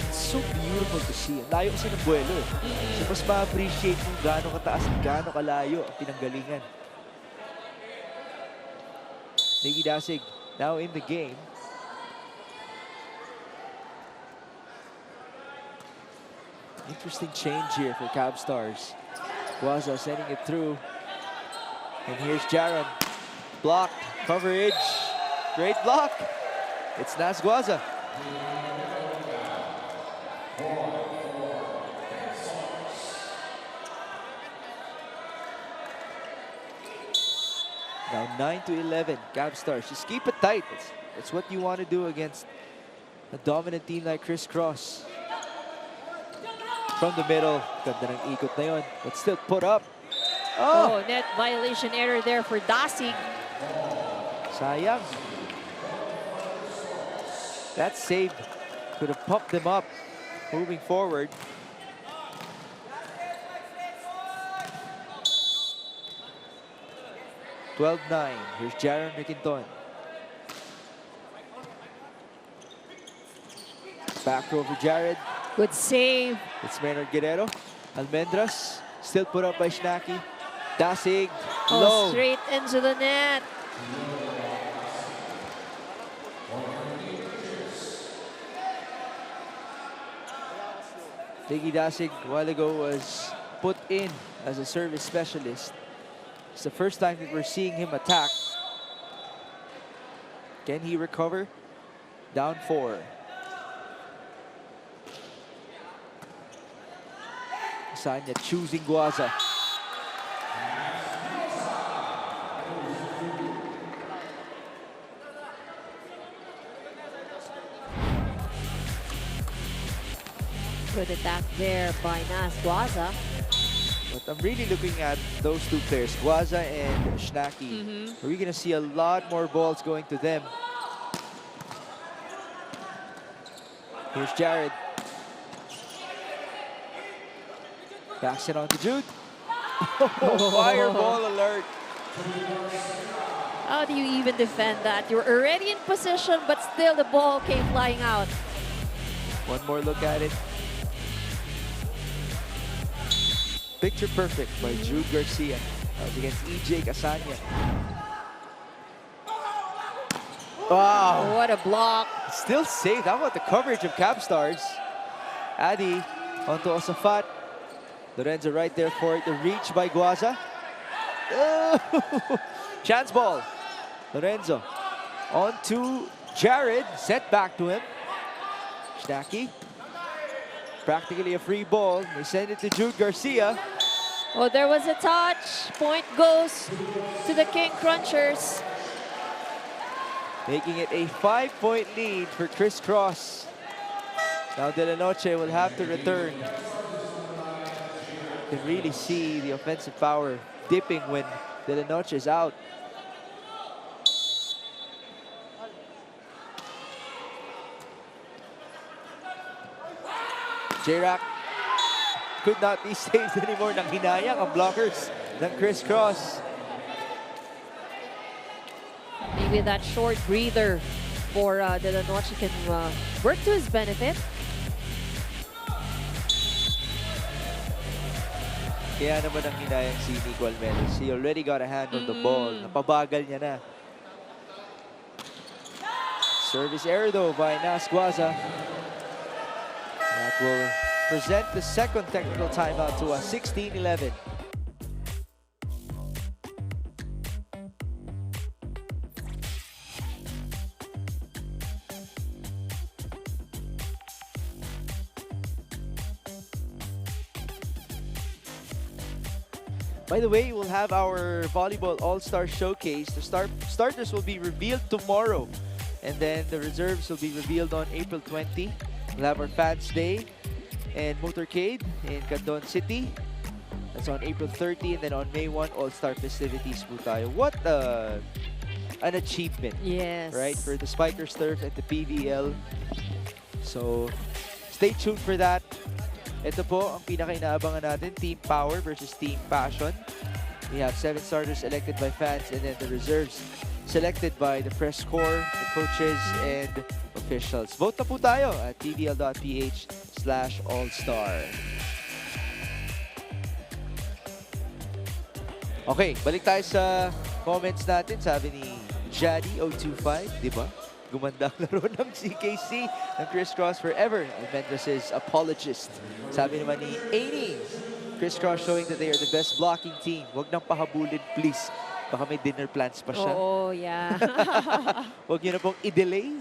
[SPEAKER 3] It's so beautiful to see. Ang layo kasi ng buwelo eh. So mas ma-appreciate kung gaano kataas at gaano kalayo ang pinanggalingan. Nicky Dasig now in the game. Interesting change here for Cabstars. Guaza sending it through. And here's Jaron. Blocked. Coverage. Great block. It's Nas Guaza. Now 9-11. Cabstars. Just keep it tight. That's what you want to do against a dominant team like Criss Cross. From the middle, ganda ng ikot na yun, but still put up.
[SPEAKER 4] Oh, net violation error there for Dasig.
[SPEAKER 3] Sayang. That save could have pumped them up moving forward. (12-9). Here's Jaron Riquinton. Back row for Jared.
[SPEAKER 4] Good save.
[SPEAKER 3] It's Maynard Guerrero. Almendras, still put up by Schnacky. Dasig,
[SPEAKER 4] Oh,
[SPEAKER 3] low.
[SPEAKER 4] straight into the net.
[SPEAKER 3] Nicky Dasig a while ago was put in as a service specialist. It's the first time that we're seeing him attack. Can he recover? Down 4. Sanya choosing Guaza.
[SPEAKER 4] Good attack there by Nas Guaza.
[SPEAKER 3] But I'm really looking at those two players, Guaza and Schnacky. Are we going to see a lot more balls going to them? Here's Jared. Backs it on to Jude. Fireball alert.
[SPEAKER 4] How do you even defend that? You're already in position, but still the ball came flying out.
[SPEAKER 3] One more look at it. Picture perfect by Jude Garcia. That was against EJ Casanya. Wow.
[SPEAKER 4] Oh, what a block.
[SPEAKER 3] Still saved. How about the coverage of Cabstars? Adi onto Osafat. Lorenzo right there for it. The reach by Guaza. Oh, chance ball. Lorenzo on to Jared. Set back to him. Schnacky. Practically a free ball. They send it to Jude Garcia.
[SPEAKER 4] Oh, there was a touch. Point goes to the King Crunchers.
[SPEAKER 3] Making it a 5-point lead for Criss Cross. Now De La Noche will have to return. You can really see the offensive power dipping when De La Noche is out. J-Rack could not be saved anymore. Nang hinayang ang blockers ng Criss Cross.
[SPEAKER 4] Maybe that short breather for De La Noche can work to his benefit.
[SPEAKER 3] Kaya naman ang hinayang si Nico Almeida. He already got a hand on the ball. Napabagal niya na. Service error though by Nasquaza. That will present the second technical timeout to us, 16-11. By the way, we'll have our Volleyball All-Star Showcase. The starters will be revealed tomorrow. And then the reserves will be revealed on April 20. We'll have our Fans Day and Motorcade in Candon City. That's on April 30. And then on May 1, All-Star festivities po tayo. What an achievement.
[SPEAKER 4] Yes.
[SPEAKER 3] Right? For the Spikers Turf and the PVL. So, stay tuned for that. Ito po ang pinaka-inaabangan natin, Team Power versus Team Passion. We have 7 starters elected by fans and then the reserves selected by the press corps, the coaches, and officials. Vote na po tayo at tvl.ph/allstar. Okay, balik tayo sa comments natin. Sabi ni Jaddy025, di ba? Gumanda ang laro ng CKC ng Criss Cross forever. Almendras' apologist. Sabi naman ni Amy, Criss Cross showing that they are the best blocking team. Huwag nang pahabulin, please. Baka may dinner plans pa siya.
[SPEAKER 4] Oo, yeah.
[SPEAKER 3] Huwag niyo na pong i-delay.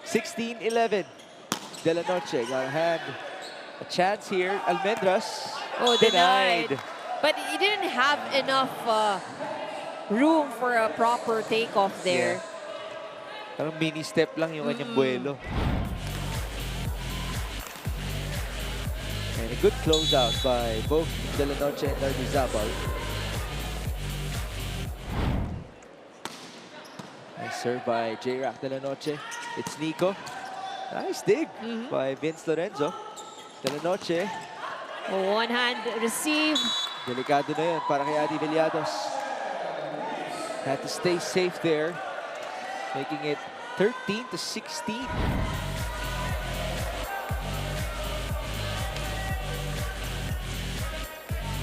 [SPEAKER 3] 16-11. De La Noche got a hand. A chance here. Almendras.
[SPEAKER 4] Oh, denied. But he didn't have enough room for a proper takeoff there.
[SPEAKER 3] Yeah. Parang mini step lang yung kanyang buwelo. And a good closeout by both De La Noche and Lardizabal. Nice serve by J-Rack De La Noche. It's Nico. Nice dig by Vince Lorenzo. De La Noche.
[SPEAKER 4] One hand receive.
[SPEAKER 3] Delikado na yun para kay Adi Villados. Had to stay safe there, making it 13-16.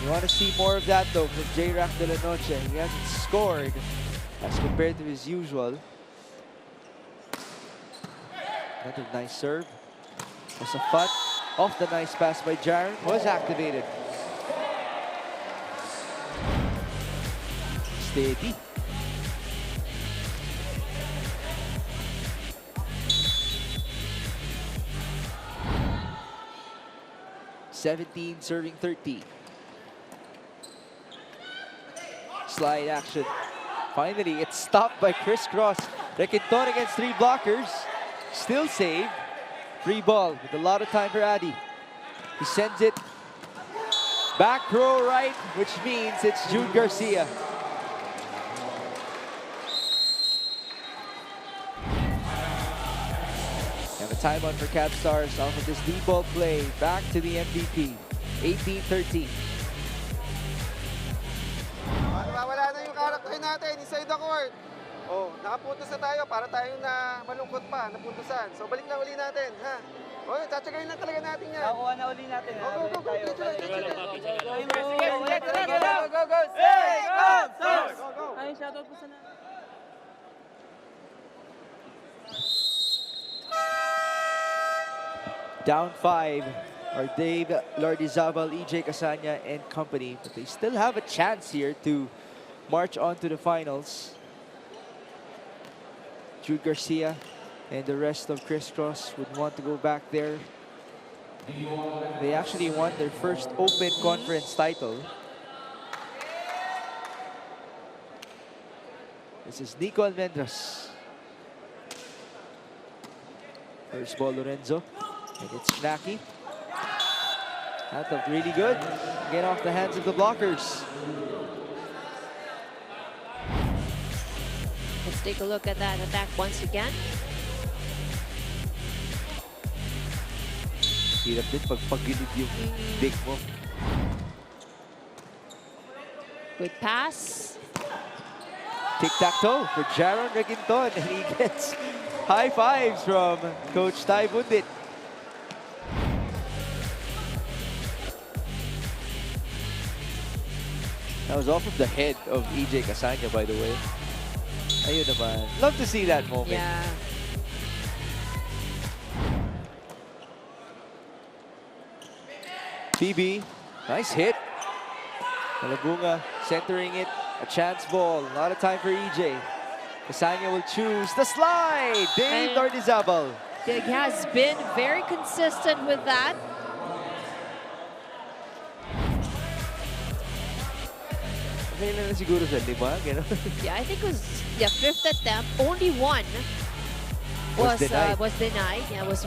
[SPEAKER 3] You want to see more of that though from J-Rack De La Noche. He hasn't scored as compared to his usual. Another nice serve. Was a fut off the nice pass by Jaren. Was activated. Steady. Serving 30. Slide action. Finally, it's stopped by Criss Cross. Requinton against 3 blockers. Still saved. Free ball with a lot of time for Adi. He sends it back row right, which means it's Jude Garcia. And a timeout for Cabstars off of this deep ball play. Back to the MVP. 18-13.
[SPEAKER 8] Nawawala na yung karakter natin inside the court. Oh, nakapuntos na tayo para tayong na malungkot pa, napuntusan. So balik lang uli natin, ha? Oh, tsatsagayin lang talaga natin yan.
[SPEAKER 9] Nakuha na uli natin.
[SPEAKER 8] Go, go, go, go, go, go,
[SPEAKER 9] Go! Hey, Cabstars! Ay, shoutout po sana.
[SPEAKER 3] Down 5 are Dave Lardizabal, EJ Casanya, and company. But they still have a chance here to march on to the finals. Jude Garcia and the rest of Criss Cross would want to go back there. They actually won their first Open Conference title. This is Nico Almendras. First ball, Lorenzo. And it's Snacky. That looked really good. Get off the hands of the blockers.
[SPEAKER 4] Let's take a look at that attack once again.
[SPEAKER 3] Hirap din pag pagilid yung dig mo.
[SPEAKER 4] Good pass.
[SPEAKER 3] Tic-tac-toe for Jaron Requinton. And he gets high fives from Coach Ty Bundit. That was off of the head of EJ Casanya, by the way. Ayun naman. Love to see that moment.
[SPEAKER 4] Yeah.
[SPEAKER 3] PB, nice hit. Malabunga centering it. A chance ball. A lot of time for EJ. Casanya will choose the slide. Dave
[SPEAKER 4] And-
[SPEAKER 3] Dardizabal.
[SPEAKER 4] He has been very consistent with that.
[SPEAKER 3] Okay na siguro sa 5, gano'n.
[SPEAKER 4] Yeah, I think it was fifth attempt. Only one
[SPEAKER 3] Was denied.
[SPEAKER 4] was denied. Yeah, was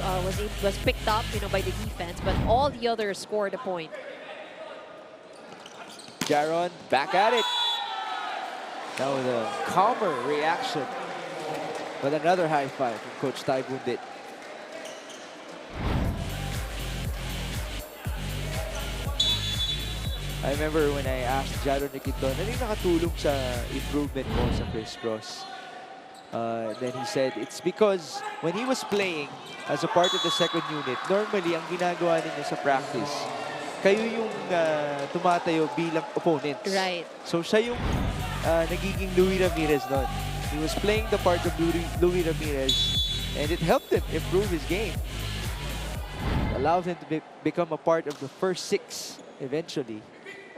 [SPEAKER 4] picked up, by the defense, but all the others scored a point.
[SPEAKER 3] Jaron back at it. Now with a calmer reaction. But another high five from Coach Tai Bundit. I remember when I asked Jaron Nikiton, ano yung nakatulong sa improvement mo sa Criss Cross? Then he said, it's because when he was playing as a part of the second unit, normally ang ginagawa ninyo sa practice, kayo yung tumatayo bilang opponents.
[SPEAKER 4] Right.
[SPEAKER 3] So siya yung nagiging Louis Ramirez nun. He was playing the part of Louis Ramirez and it helped him improve his game. Allowed him to become a part of the first 6 eventually.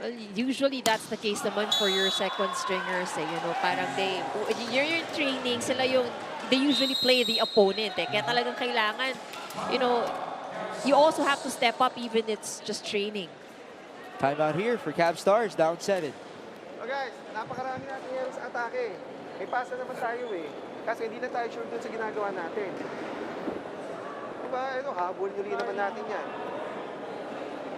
[SPEAKER 4] Well, usually that's the case naman for your second stringers. Parang you're training, they usually play the opponent. Kaya talagang kailangan, you also have to step up even it's just training.
[SPEAKER 3] Timeout here for Cabstars, down 7.
[SPEAKER 8] Oh guys, napakarami natin ngayon sa atake. May pasa naman tayo eh. Kasi hindi na tayo sure dun sa ginagawa natin. Diba? Habol nyo rin naman natin yan.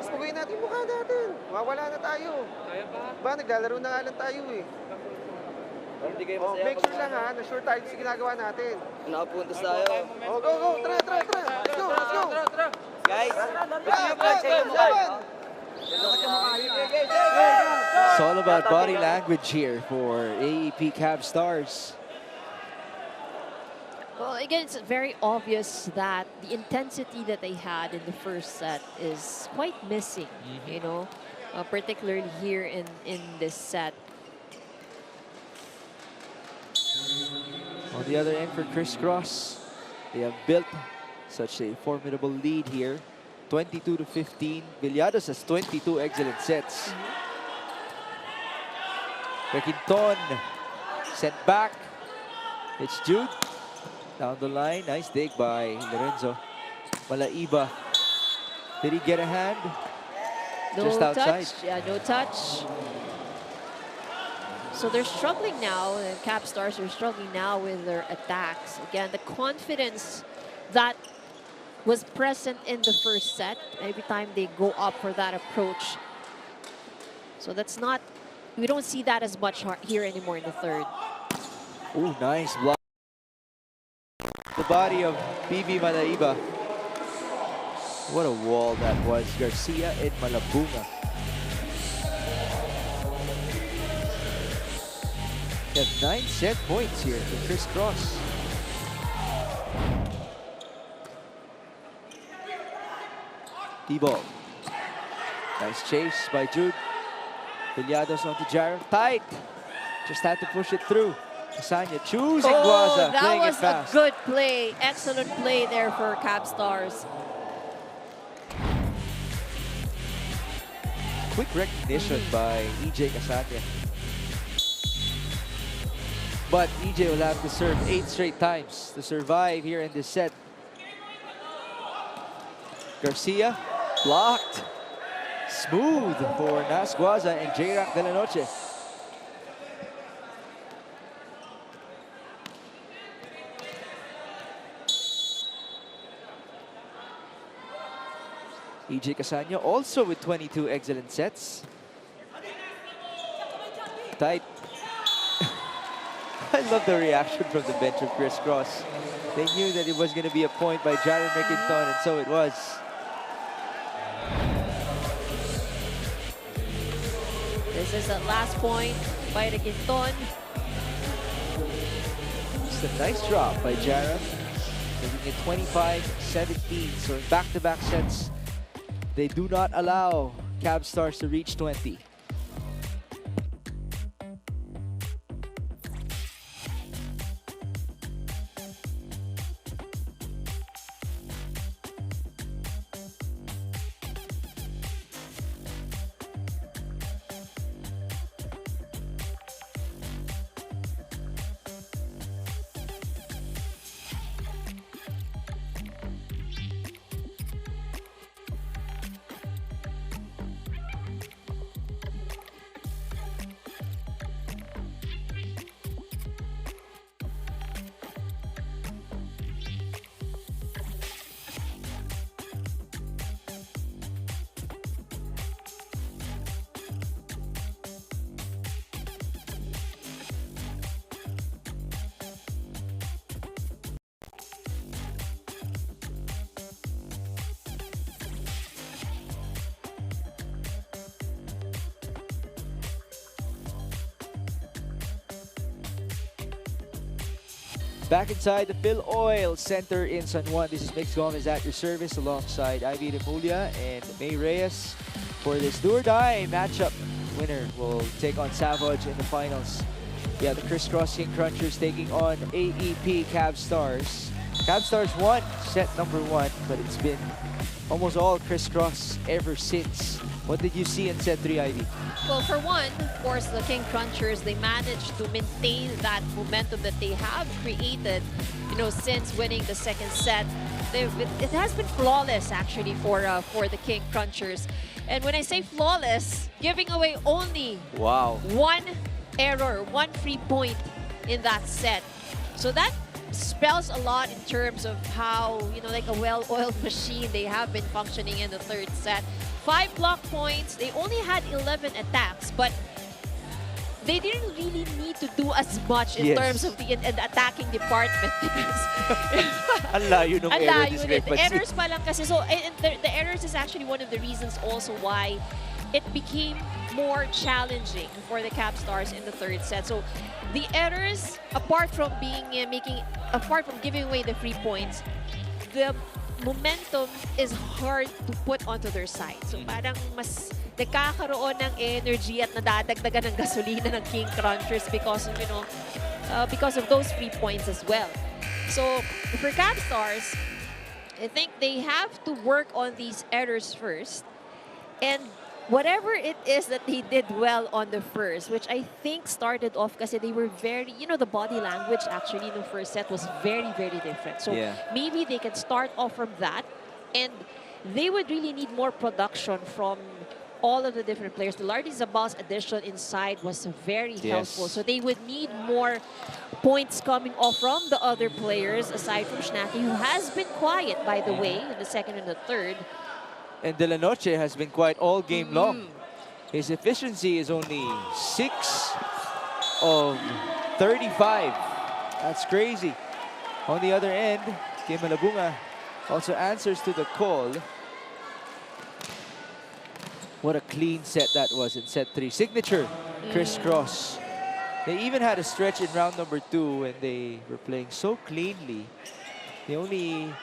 [SPEAKER 8] Mas pagawin natin yung mukha natin. Mawawala na tayo.
[SPEAKER 9] Kaya pa?
[SPEAKER 8] Diba? Naglalaro na nga lang tayo eh.
[SPEAKER 9] Hindi kayo
[SPEAKER 8] Oh,
[SPEAKER 9] masaya
[SPEAKER 8] make sure lang ha, na sure tayo sa ginagawa natin.
[SPEAKER 9] Nakapuntos tayo.
[SPEAKER 8] Oh, go! Tara! Let's go!
[SPEAKER 9] Guys,
[SPEAKER 3] It's all about body language here for Aep Cabstars.
[SPEAKER 4] Well, again, it's very obvious that the intensity that they had in the first set is quite missing, particularly here in this set.
[SPEAKER 3] On the other end for Criss Cross, they have built such a formidable lead here. 22-15. Villados has 22 excellent sets. Requinton sent back. It's Jude. Down the line. Nice dig by Lorenzo. Malaiba. Did he get a hand?
[SPEAKER 4] No
[SPEAKER 3] Just outside.
[SPEAKER 4] touch. Yeah, no touch. So they're struggling now, and Cabstars are struggling now with their attacks. Again, the confidence that was present in the first set, every time they go up for that approach. So that's not, we don't see that as much here anymore in the third.
[SPEAKER 3] Ooh, nice block. The body of BB Malaiba. What a wall that was. Garcia and Malabunga. They have 9 set points here for Criss Cross. D-ball. Nice chase by Jude. Villados onto Jaron. Tight. Just had to push it through. Casanya choosing Guaza,
[SPEAKER 4] that
[SPEAKER 3] playing it
[SPEAKER 4] was a
[SPEAKER 3] fast.
[SPEAKER 4] good play. Excellent play there for Cabstars.
[SPEAKER 3] Quick recognition by EJ Casanya. But EJ will have to serve 8 straight times to survive here in this set. Garcia blocked. Smooth for Nas Guaza and J-Rack de la Noche. EJ Casanya also with 22 excellent sets. Tight. I love the reaction from the bench of Criss Cross. They knew that it was going to be a point by Jaron Requinton, and so it was.
[SPEAKER 4] This is the last point by Requinton.
[SPEAKER 3] It's a nice drop by Jaron, making it 25-17. So in back-to-back sets, they do not allow Cabstars to reach 20. Back inside the Phil Oil Center in San Juan. This is Mix Gomez at your service alongside Ivy Remulia and May Reyes for this do-or-die matchup. Winner will take on Savage in the finals. Yeah, the Criss Cross King Crunchers taking on Aep Cabstars. Cabstars won set number 1, but it's been almost all Criss Cross ever since. What did you see in set 3, Ivy?
[SPEAKER 4] Well, for one, of course, the King Crunchers, they managed to maintain that momentum that they have created, since winning the second set. It has been flawless, actually, for the King Crunchers. And when I say flawless, giving away only one error, one free point in that set. So that spells a lot in terms of how, like a well-oiled machine they have been functioning in the third set. 5 block points, they only had 11 attacks, but they didn't really need to do as much in terms of the attacking department because
[SPEAKER 3] ang layo nung error discrepancy.
[SPEAKER 4] The errors pa lang kasi. So, and the errors is actually one of the reasons also why it became more challenging for the Cabstars in the third set. So, the errors, apart from giving away the free points, the momentum is hard to put onto their side. So, parang mas nakakaroon ng energy at nadadagdagan ng gasolina ng King Crunchers because of, because of those free points as well. So, for Cabstars, I think they have to work on these errors first. And whatever it is that they did well on the first, which I think started off kasi they were very, the body language actually in the first set was very, very different. So maybe they can start off from that, and they would really need more production from all of the different players. The Lardy Zabal's addition inside was very helpful. So they would need more points coming off from the other players aside from Schnacky, who has been quiet, by the way, in the second and the third.
[SPEAKER 3] And De La Noche has been quiet all game long. His efficiency is only 6 of 35. That's crazy. On the other end, Kim Malabunga also answers to the call. What a clean set that was in set 3. Signature Criss Cross. They even had a stretch in round number 2 and they were playing so cleanly. They only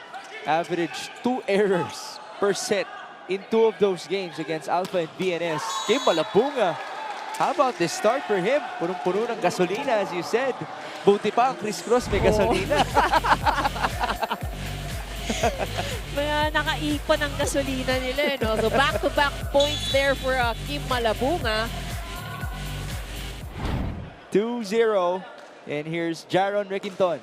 [SPEAKER 3] averaged 2 errors per set in 2 of those games against Alpha and BNS. Kim Malabunga, how about this start for him? Punong-puno ng gasolina, as you said. Buti pa ang Criss Cross may gasolina.
[SPEAKER 4] Mga nakaipon ng gasolina nila, So back-to-back points there for Kim Malabunga.
[SPEAKER 3] 2-0. And here's Jaron Requinton.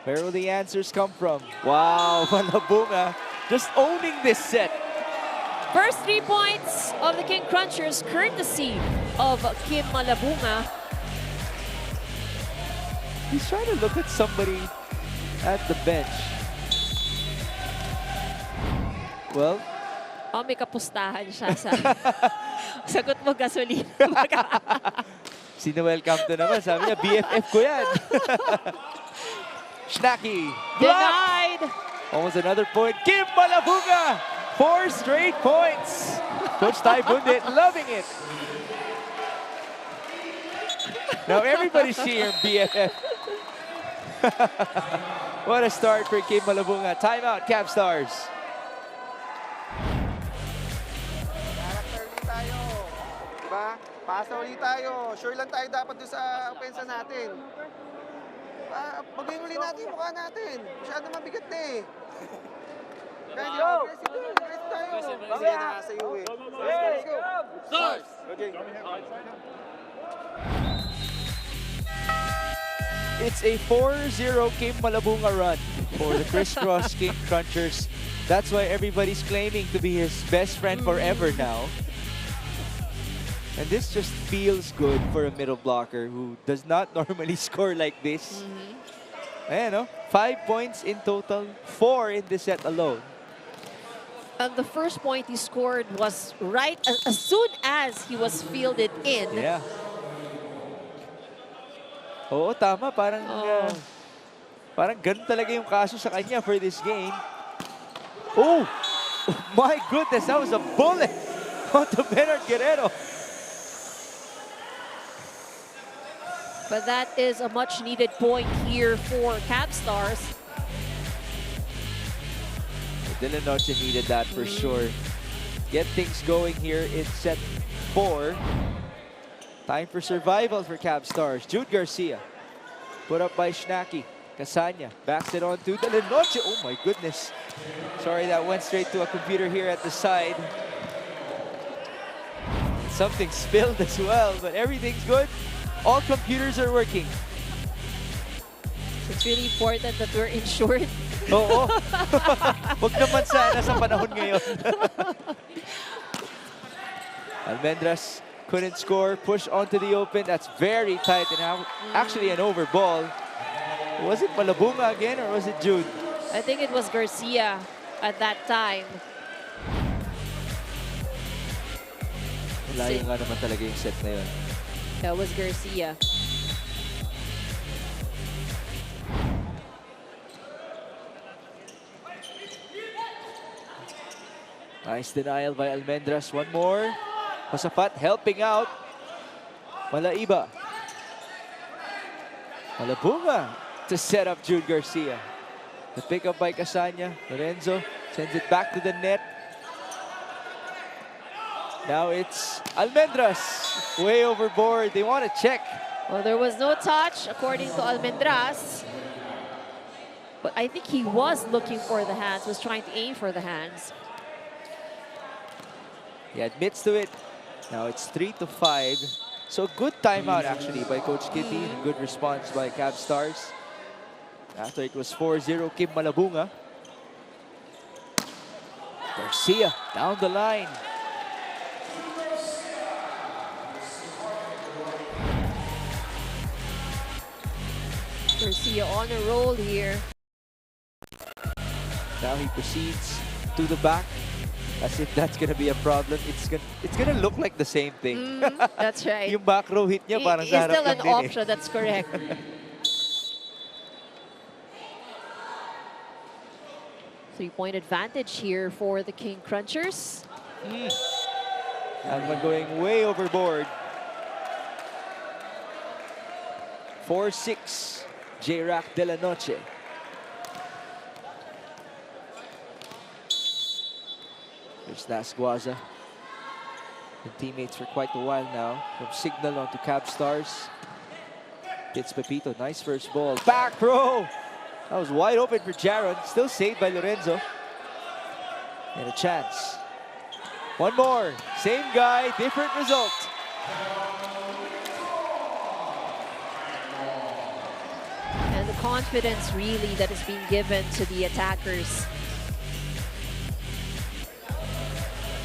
[SPEAKER 3] Where will the answers come from? Wow, Malabunga just owning this set.
[SPEAKER 4] First 3 points of the King Crunchers, courtesy of Kim Malabunga.
[SPEAKER 3] He's trying to look at somebody at the bench. Well,
[SPEAKER 4] may kapustahan siya sa sagot mo gasolina.
[SPEAKER 3] si Noel Campton naman, sabi niya, BFF ko yan. Schnacky,
[SPEAKER 4] denied.
[SPEAKER 3] Almost another point. Kim Malabunga, 4 straight points. Coach Ty Bundit loving it. Now everybody's cheering BFF. What a start for Kim Malabunga. Timeout, Cabstars.
[SPEAKER 8] Character ulit tayo. Diba? Pasa ulit tayo. Sure lang tayo dapat doon sa opensa natin. Bagay ulit natin yung mukha natin. Masyado mabigat na eh. Kaya di ba? Aggressive tayo. Sige na sa iyo eh. Let's go. Stars. Okay.
[SPEAKER 3] It's a 4-0 Kim Malabunga run for the Criss Cross King Crunchers. That's why everybody's claiming to be his best friend forever now. And this just feels good for a middle blocker who does not normally score like this. Ayan, 5 points in total, 4 in this set alone.
[SPEAKER 4] And the first point he scored was right as soon as he was fielded in.
[SPEAKER 3] Yeah. Oo, tama. Parang ganun talaga yung kaso sa kanya for this game. Oh! My goodness, that was a bullet onto Bernard Guerrero.
[SPEAKER 4] But that is a much needed point here for Cabstars.
[SPEAKER 3] Dylan Noche needed that for sure. Get things going here in set 4. Time for survival for Cabstars. Jude Garcia. Put up by Schnacky. Casanya backs it on to Dylan Noche. Oh my goodness. Sorry, that went straight to a computer here at the side. Something spilled as well, but everything's good. All computers are working.
[SPEAKER 4] It's really important that we're insured.
[SPEAKER 3] Oo. Huwag naman sana sa panahon ngayon. Almendras couldn't score. Push onto the open. That's very tight and actually an over ball. Was it Malabunga again or was it Jude?
[SPEAKER 4] I think it was Garcia at that time.
[SPEAKER 3] Layo nga naman talaga yung set na yun.
[SPEAKER 4] That was Garcia.
[SPEAKER 3] Nice denial by Almendras. One more. Pasapat helping out. Malaiba. Malabunga to set up Jude Garcia. The pickup by Casanya. Lorenzo sends it back to the net. Now it's Almendras. Way overboard. They want to check.
[SPEAKER 4] Well, there was no touch according to Almendras. But I think he was looking for the hands, was trying to aim for the hands.
[SPEAKER 3] He admits to it. Now it's 3-5. So good timeout actually by Coach Kitty and good response by Cabstars. After it was 4-0, Kim Malabunga. Garcia down the line.
[SPEAKER 4] Garcia on a roll here.
[SPEAKER 3] Now he proceeds to the back. As if that's gonna be a problem. It's gonna look like the same thing.
[SPEAKER 4] That's right.
[SPEAKER 3] Yung back row hit niya parang
[SPEAKER 4] It's
[SPEAKER 3] sa harap
[SPEAKER 4] still
[SPEAKER 3] lang
[SPEAKER 4] an
[SPEAKER 3] din
[SPEAKER 4] option, that's correct. 3-point advantage here for the King Crunchers.
[SPEAKER 3] And we're going way overboard. 4-6. J-Rack de la Noche. There's Nasguaza. Been teammates for quite a while now. From Signal on to Cabstars. Hits Pepito. Nice first ball. Back row! That was wide open for Jaron. Still saved by Lorenzo. And a chance. One more. Same guy, different result.
[SPEAKER 4] And the confidence really that is being given to the attackers.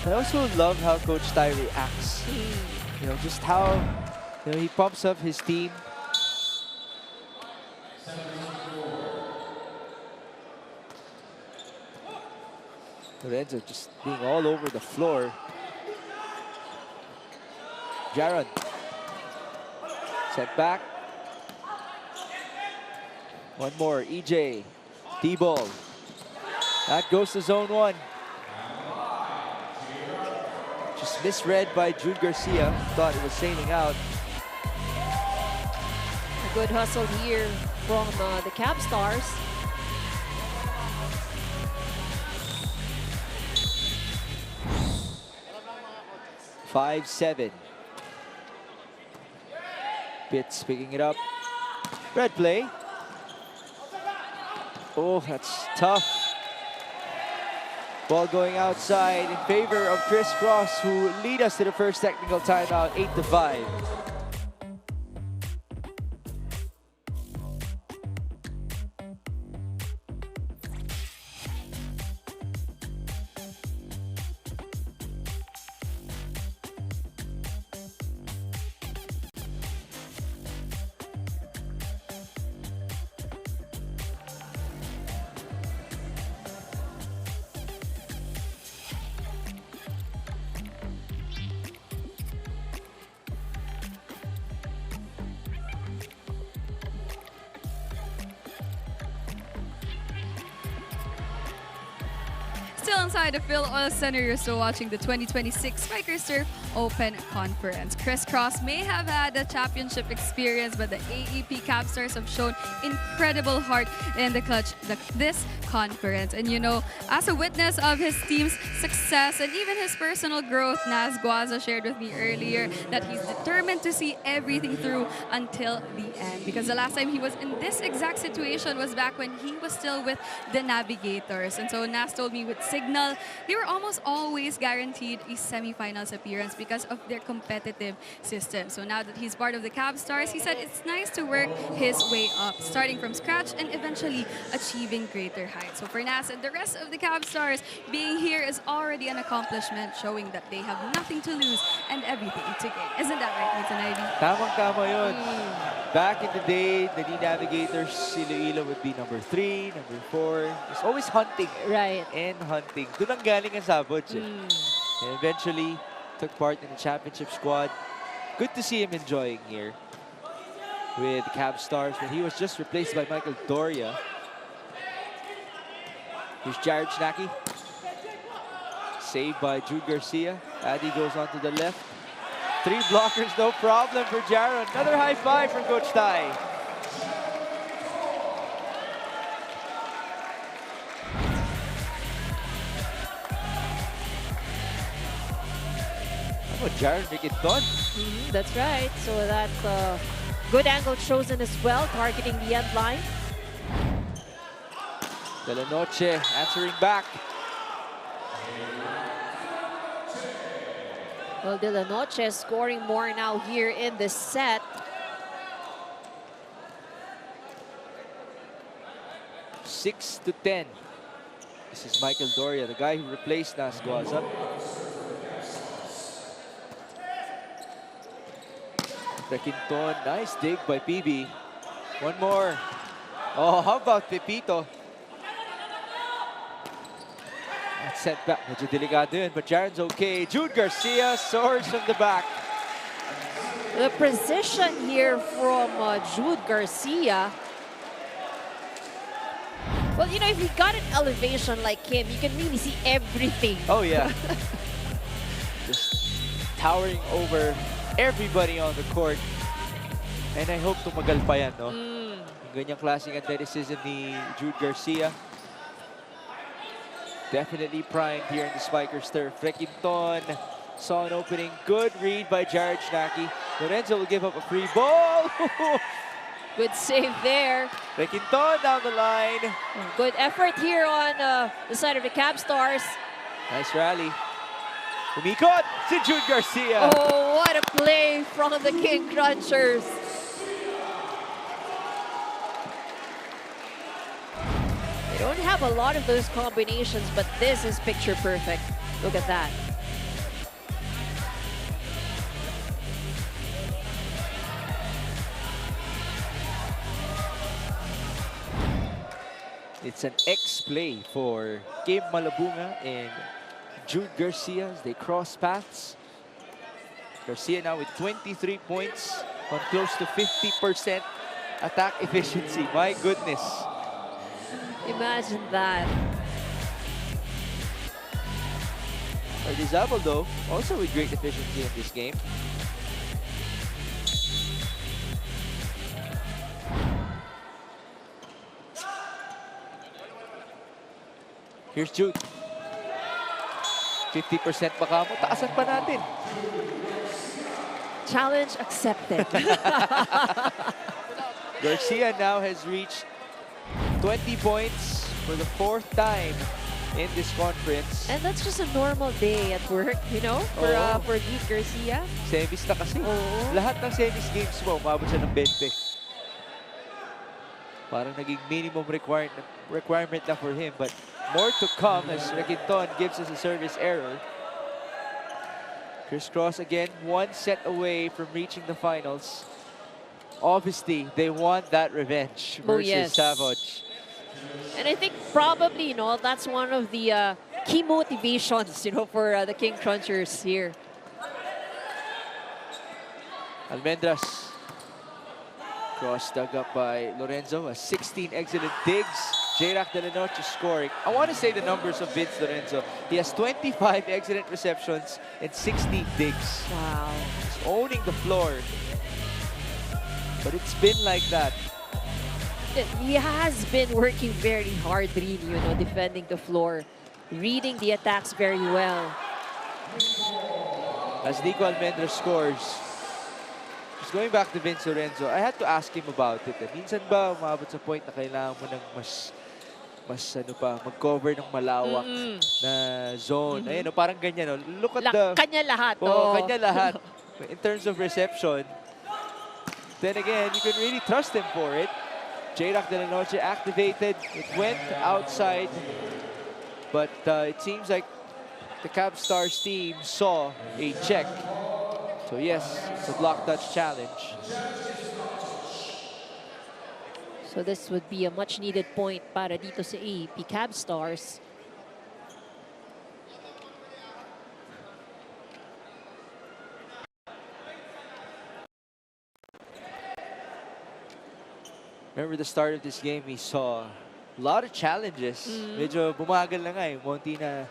[SPEAKER 3] I also love how Coach Ty reacts. You know, just how he pumps up his team. Lorenzo just being all over the floor. Jaron. Set back. One more. EJ. D-ball. That goes to zone 1. Just misread by Jude Garcia. Thought it was sailing out.
[SPEAKER 4] A good hustle here from the Cabstars.
[SPEAKER 3] Five, 7. Pitts picking it up. Red play. Oh, that's tough. Ball going outside in favor of Criss Cross, who lead us to the first technical timeout, 8-5.
[SPEAKER 1] Still inside the Phil Oil Center, you're still watching the 2026 Spikers Turf Open Conference. Criss Cross may have had a championship experience, but the Aep Cabstars have shown incredible heart in the clutch this conference. And you know, as a witness of his team's success and even his personal growth, Naz Guaza shared with me earlier that he's determined to see everything through until the end. Because the last time he was in this exact situation was back when he was still with the Navigators. And so Naz told me with Signal, they were almost always guaranteed a semifinals appearance because of their competitive system. So now that he's part of the Cabstars, he said it's nice to work his way up, starting from scratch and eventually achieving greater heights. So for Naz and the rest of the Cabstars, being here is already an accomplishment, showing that they have nothing to lose and everything to gain. Isn't that right, Nathan Ivy?
[SPEAKER 3] Tamang-tama yun. Back in the day, the Navigators, Iloilo would be number 3, number 4. It's always hunting.
[SPEAKER 4] Right.
[SPEAKER 3] And hunting. Doon ang galing ang sabots. And eventually, took part in the championship squad. Good to see him enjoying here with the Cabstars, but he was just replaced by Michael Doria. Here's Jared Schnacki. Saved by Jude Garcia. Addy goes on to the left. 3 blockers, no problem for Jaron. Another high five from Coach Tai. How about Jaron Riquiton?
[SPEAKER 4] That's right. So that's a good angle chosen as well, targeting the end line.
[SPEAKER 3] De La Noche answering back.
[SPEAKER 4] Well, De La Noche scoring more now here in this set.
[SPEAKER 3] Six to 10. This is Michael Doria, the guy who replaced Naz Guaza. Requinton, nice dig by PB. One more. Oh, how about Pepito? That's sent back. Medyo delikado yun, but Jaron's okay. Jude Garcia soars from the back.
[SPEAKER 4] The precision here from Jude Garcia. Well, you know, if you got an elevation like him, you can really see everything.
[SPEAKER 3] Oh, yeah. Just towering over everybody on the court. And I hope tumagal pa yan, no? Yung ganyang klaseng athleticism ni Jude Garcia. Definitely primed here in the Spikers turf. Requinton saw an opening. Good read by Jared Schnacki. Lorenzo will give up a free ball.
[SPEAKER 4] Good save there.
[SPEAKER 3] Requinton down the line.
[SPEAKER 4] Good effort here on the side of the Cabstars.
[SPEAKER 3] Nice rally. Umikot si Jude Garcia.
[SPEAKER 4] Oh, what a play from the King Crunchers. They don't have a lot of those combinations, but this is picture perfect. Look at that.
[SPEAKER 3] It's an X-play for Kim Malabunga and Jude Garcia as they cross paths. Garcia now with 23 points on close to 50% attack efficiency. My goodness.
[SPEAKER 4] Imagine that.
[SPEAKER 3] Ardizabal though, also with great efficiency in this game. Here's Jude. 50% baka mo. Taasan pa natin.
[SPEAKER 4] Challenge accepted.
[SPEAKER 3] Garcia now has reached 20 points for the 4th time in this conference.
[SPEAKER 4] And that's just a normal day at work, you know, for Jude Garcia.
[SPEAKER 3] Semis na kasi. Lahat ng semis games mo, umabot siya ng 20. Parang naging minimum requirement na for him. But more to come as Requinton gives us a service error. Criss Cross again, 1 set away from reaching the finals. Obviously, they want that revenge versus Savage.
[SPEAKER 4] And I think probably, you know, that's one of the key motivations, you know, for the King Crunchers here.
[SPEAKER 3] Almendras. Cross dug up by Lorenzo. A 16 excellent digs. J-Rack de la Noche scoring. I want to say the numbers of Vince Lorenzo. He has 25 excellent receptions and 16 digs.
[SPEAKER 4] Wow.
[SPEAKER 3] He's owning the floor. But it's been like that.
[SPEAKER 4] He has been working very hard, really, you know, defending the floor, reading the attacks very well.
[SPEAKER 3] As Nico Almendra scores, just going back to Vince Lorenzo, I had to ask him about it. Minsan ba umabot sa point na kailangan mo ng mas ano pa, mag-cover ng malawak na zone. Ayun, parang ganyan. Look at the...
[SPEAKER 4] Kanya lahat.
[SPEAKER 3] Kanya lahat. In terms of reception. Then again, you can really trust him for it. J-Rack de la Noche activated. It went outside. But it seems like the Cabstars team saw a check. So yes, it's a block touch challenge.
[SPEAKER 4] So this would be a much needed point para dito sa Aep Cabstars.
[SPEAKER 3] Remember the start of this game, we saw a lot of challenges. Medyo bumagal na nga eh. Monty na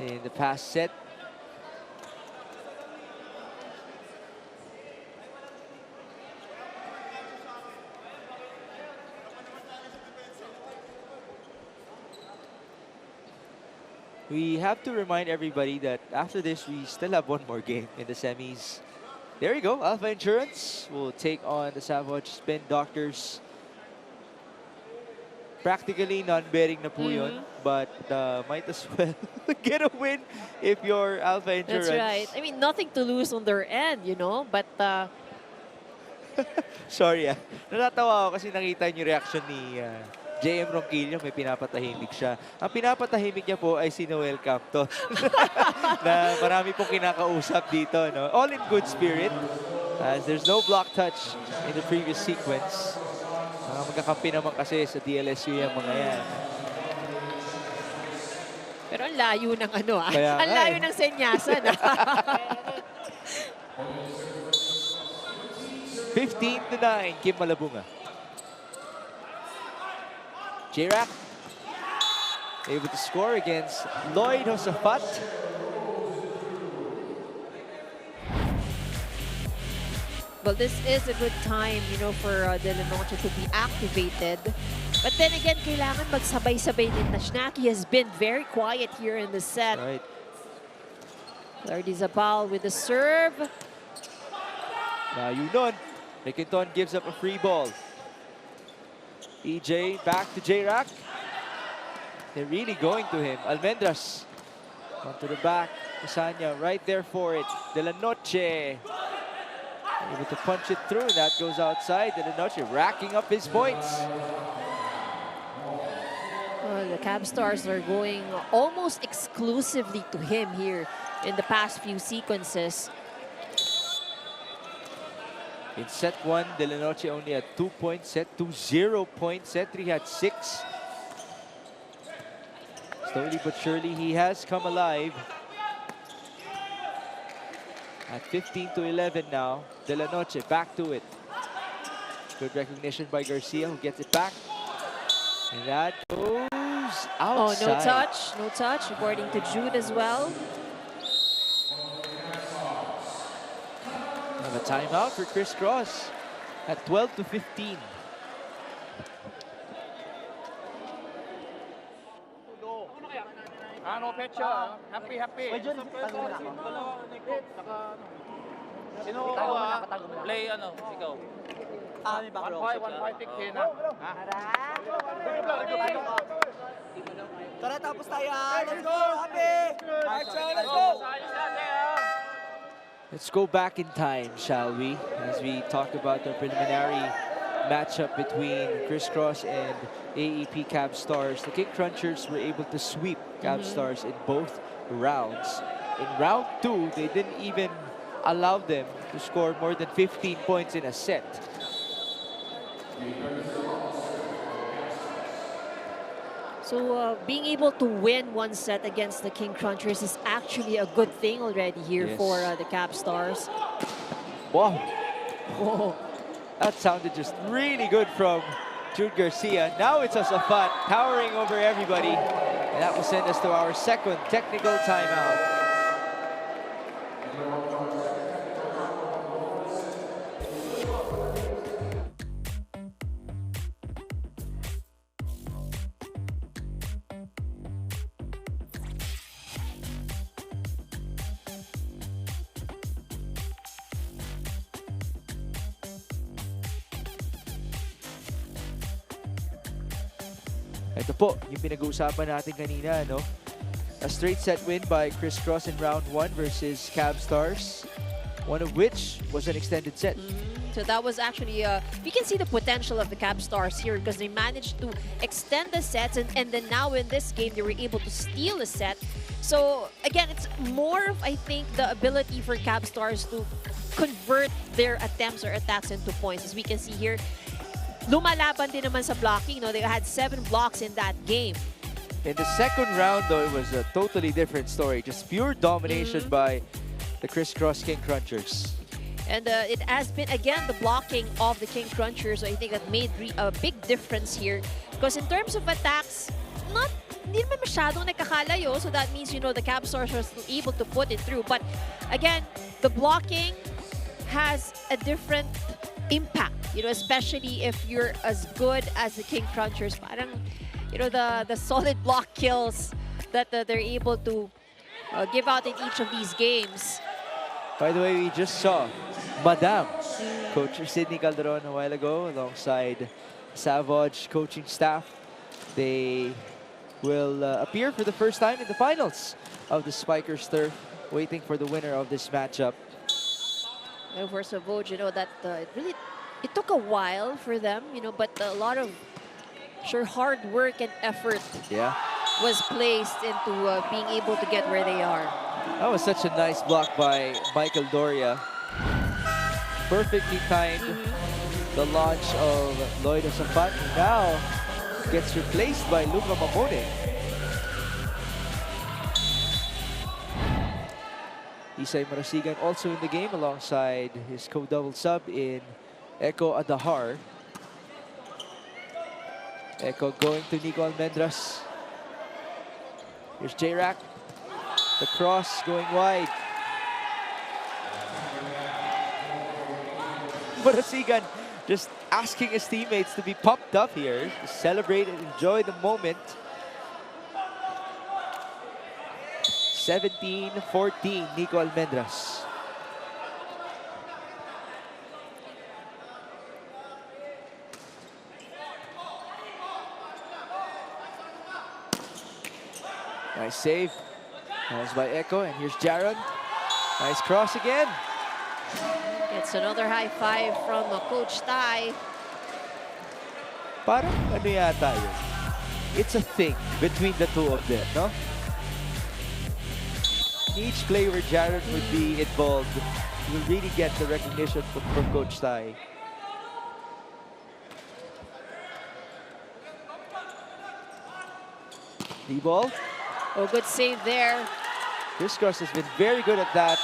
[SPEAKER 3] in the past set. We have to remind everybody that after this, we still have one more game in the semis. There you go. Alpha Insurance will take on the Savage Spin Doctors. Practically non-bearing na po yun, but might as well get a win if you're Alpha Insurance.
[SPEAKER 4] That's right. I mean, nothing to lose on their end, you know, but...
[SPEAKER 3] Sorry natatawa ako kasi nakita niyo reaction ni JM Ronquillo, may pinapatahimik siya. Ang pinapatahimik niya po ay si Noel Campton. Na marami pong kinakausap dito. No? All in good spirit. As there's no block touch in the previous sequence. Magkakampi naman kasi sa DLSU yung mga yan.
[SPEAKER 4] Pero ang layo ng ano
[SPEAKER 3] Kaya
[SPEAKER 4] ang layo ng senyasan
[SPEAKER 3] 15-9, Kim Malabunga. J-Rack able to score against Lloyd Josafat.
[SPEAKER 4] Well, this is a good time, you know, for De La Noche to be activated. But then again, kailangan magsabay-sabay din na Shnaki has been very quiet here in the set.
[SPEAKER 3] Right.
[SPEAKER 4] Lardy Zabal with the serve.
[SPEAKER 3] Now you know, McInton gives up a free ball. EJ back to J-Rack. They're really going to him. Almendras onto the back. Casanya right there for it. De La Noche able to punch it through. That goes outside. De La Noche racking up his points.
[SPEAKER 4] Well, the Cabstars are going almost exclusively to him here in the past few sequences.
[SPEAKER 3] In set 1, De La Noche only had 2 points. Set 2, 0 points. Set 3 had 6. Slowly but surely, he has come alive. At 15-11 now, De La Noche back to it. Good recognition by Garcia, who gets it back. And that goes outside.
[SPEAKER 4] Oh, no touch. No touch, according to Jude as well.
[SPEAKER 3] A timeout for Criss Cross at 12-15.
[SPEAKER 10] Ano, pecha? Happy, happy. Sino play ano, ikaw?
[SPEAKER 9] May background.
[SPEAKER 10] 1-5 tick na.
[SPEAKER 9] Tara, tapos tayo. Let's go, happy! Let's go!
[SPEAKER 3] Let's go back in time, shall we? As we talk about the preliminary matchup between Criss Cross and Aep Cabstars. The King Crunchers were able to sweep Cabstars in both rounds. In round 2, they didn't even allow them to score more than 15 points in a set.
[SPEAKER 4] So being able to win one set against the King Crunchers is actually a good thing already here for the Cabstars.
[SPEAKER 3] Wow.
[SPEAKER 4] Oh.
[SPEAKER 3] That sounded just really good from Jude Garcia. Now it's a Safat towering over everybody. And that will send us to our second technical timeout. Ito po, yung pinag-uusapan natin kanina, no? A straight set win by Criss Cross in round 1 versus Cabstars, one of which was an extended set.
[SPEAKER 4] So that was actually, we can see the potential of the Cabstars here because they managed to extend the sets and then now in this game they were able to steal a set. So again, it's more of, I think, the ability for Cabstars to convert their attempts or attacks into points. As we can see here, lumalaban din naman sa blocking. No? They had 7 blocks in that game.
[SPEAKER 3] In the second round, though, it was a totally different story. Just pure domination by the Criss Cross King Crunchers.
[SPEAKER 4] And it has been, again, the blocking of the King Crunchers. So I think that made a big difference here. Because in terms of attacks, hindi naman masyadong nagkakalayo. So that means, you know, the Cabstars were still able to put it through. But again, the blocking has a different impact, you know, especially if you're as good as the King Crunchers. Parang, you know, the solid block kills that they're able to give out in each of these games.
[SPEAKER 3] By the way, we just saw Madame Coach Sidney Calderon a while ago alongside Savage coaching staff. They will appear for the first time in the finals of the Spikers Turf, waiting for the winner of this matchup.
[SPEAKER 4] And for Savage, you know, that it took a while for them, you know, but a lot of hard work and effort was placed into being able to get where they are.
[SPEAKER 3] That was such a nice block by Michael Doria. Perfectly timed the launch of Lloyd Safat, who now gets replaced by Luca Mamone. Isay Marasigan also in the game alongside his co-double sub in Echo Adahar. Echo going to Nico Almendras. Here's J-Rack. The cross going wide. Marasigan just asking his teammates to be pumped up here, to celebrate and enjoy the moment. 17-14, Nico Almendras. Nice save. That was by Echo, and here's Jaron. Nice cross again.
[SPEAKER 4] It's another high five from Coach Tai.
[SPEAKER 3] Parang ano yata yun? It's a thing between the two of them, no? Each play where Jaron would be involved, you will really get the recognition from Coach Tai. D-ball.
[SPEAKER 4] Oh, good save there.
[SPEAKER 3] Criss Cross has been very good at that.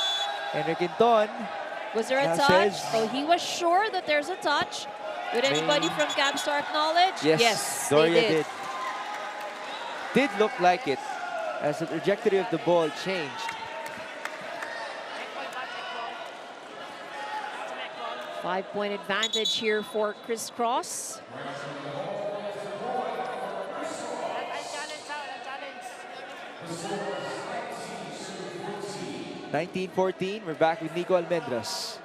[SPEAKER 3] Henry Quinton.
[SPEAKER 4] Was there a touch? Oh, he was sure that there's a touch. Would anybody from Cabstar acknowledge?
[SPEAKER 3] Yes,
[SPEAKER 4] they
[SPEAKER 3] Doria
[SPEAKER 4] did.
[SPEAKER 3] Did look like it as the trajectory of the ball changed.
[SPEAKER 4] 5-point advantage here for Criss Cross.
[SPEAKER 3] 19-14, we're back with Nico Almendras.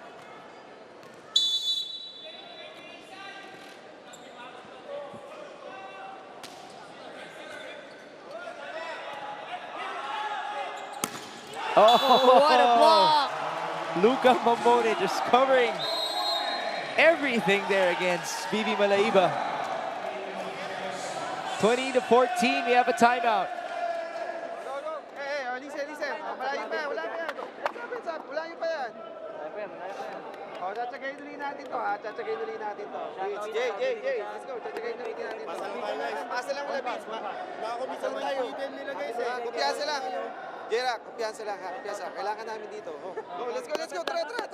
[SPEAKER 4] Oh, what a block!
[SPEAKER 3] Luca Mamone just covering everything there against Bibi Malaiba. 20-14, we have a timeout.
[SPEAKER 8] Tsatsagayin ulit natin to, ha? Tsatsagayin ulit natin to. Jay, let's go. Tsatsagayin ulit natin to. Pasa lang wala, Beats. Makakumisa lang tayo. Kumpiyansa lang. J-Rack, kumpiyansa lang, ha? Kumpiyansa. Kailangan namin dito. Go, let's go. Tara. Go, Jay,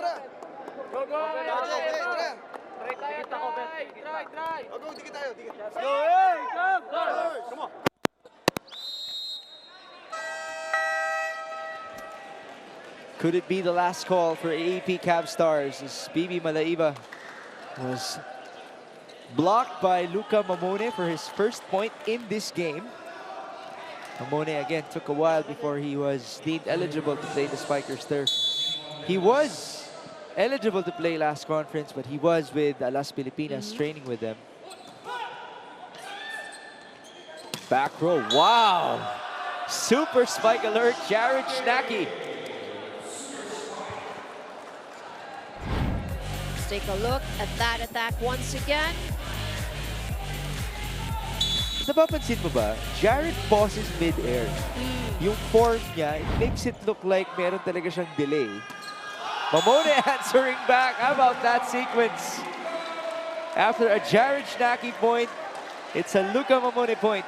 [SPEAKER 8] tara.
[SPEAKER 10] Dikit ako, Bet. Try.
[SPEAKER 8] O, go, dikit tayo, dikit.
[SPEAKER 9] Let's go, hey! Come on!
[SPEAKER 3] Could it be the last call for Aep Cabstars as BB Malaiva was blocked by Luca Mamone for his first point in this game. Mamone again took a while before he was deemed eligible to play the Spikers turf. He was eligible to play last conference, but he was with Las Pilipinas training with them. Back row, wow! Super spike alert, Jared Schnacky.
[SPEAKER 4] Let's take a look at that attack once again.
[SPEAKER 3] Napapansin mo ba, Jared pauses mid-air. Yung form niya, it makes it look like meron talaga siyang delay. Mamone answering back. How about that sequence? After a Jared Schnacky point, it's a Luca Mamone point.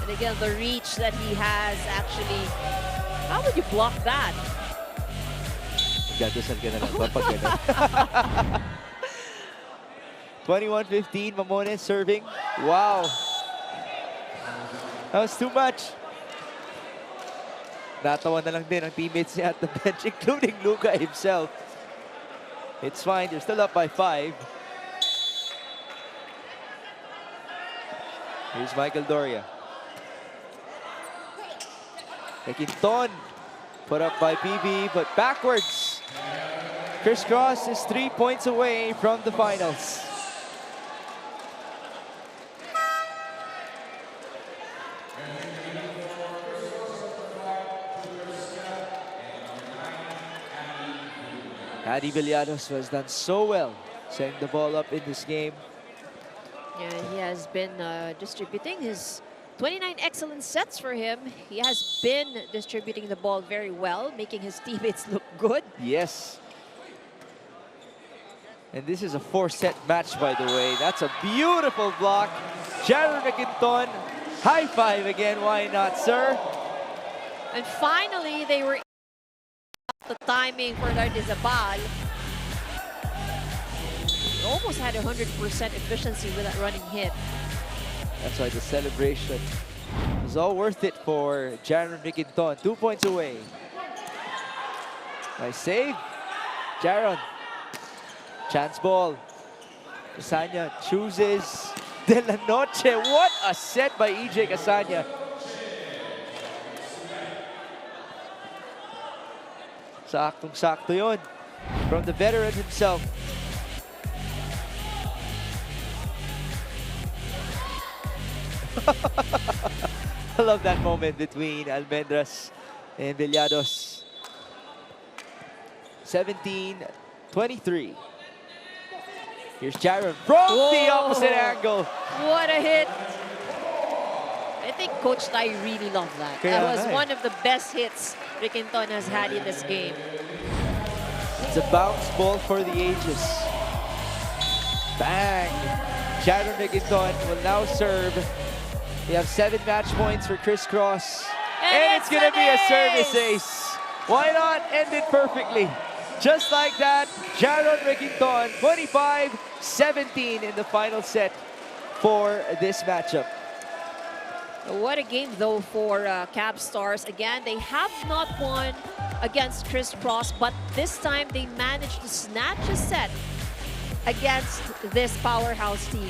[SPEAKER 4] And again, the reach that he has actually, how would you block that?
[SPEAKER 3] Dadasal ka na lang ba pag ganun? 21-15, Mamone serving. Wow. That was too much. Natawa na lang din ang teammates niya at the bench, including Luca himself. It's fine, they're still up by 5. Here's Michael Doria. Quinton put up by PB, but backwards. Criss Cross is 3 points away from the finals. Adi Villados has done so well setting the ball up in this game.
[SPEAKER 4] Yeah, he has been distributing his 29 excellent sets for him. He has been distributing the ball very well, making his teammates look good.
[SPEAKER 3] Yes. And this is a 4-set match, by the way. That's a beautiful block. Jaron McInton, high five again. Why not, sir?
[SPEAKER 4] And finally, they were the timing for Lardizabal. He almost had 100% efficiency with that running hit.
[SPEAKER 3] That's why the celebration was all worth it for Jaron McInton. 2 points away. Nice save. Jaron. Chance ball. Casanya chooses De La Noche. What a set by EJ Casanya. Saktong-sakto yun from the veteran himself. I love that moment between Almendras and Villados. 17-23. Here's Jaron from the opposite angle.
[SPEAKER 4] What a hit. I think Coach Tai really loved that.
[SPEAKER 3] Kaya
[SPEAKER 4] That was
[SPEAKER 3] nga eh.
[SPEAKER 4] one of the best hits Riquinton has had in this game.
[SPEAKER 3] It's a bounce ball for the ages. Bang! Jaron McInton will now serve. We have 7 match points for Criss Cross. And it's gonna be a service ace. Why not end it perfectly? Just like that, Jaron McInton, 25-17 in the final set for this matchup.
[SPEAKER 4] What a game, though, for Cabstars. Again, they have not won against Criss Cross, but this time they managed to snatch a set against this powerhouse team.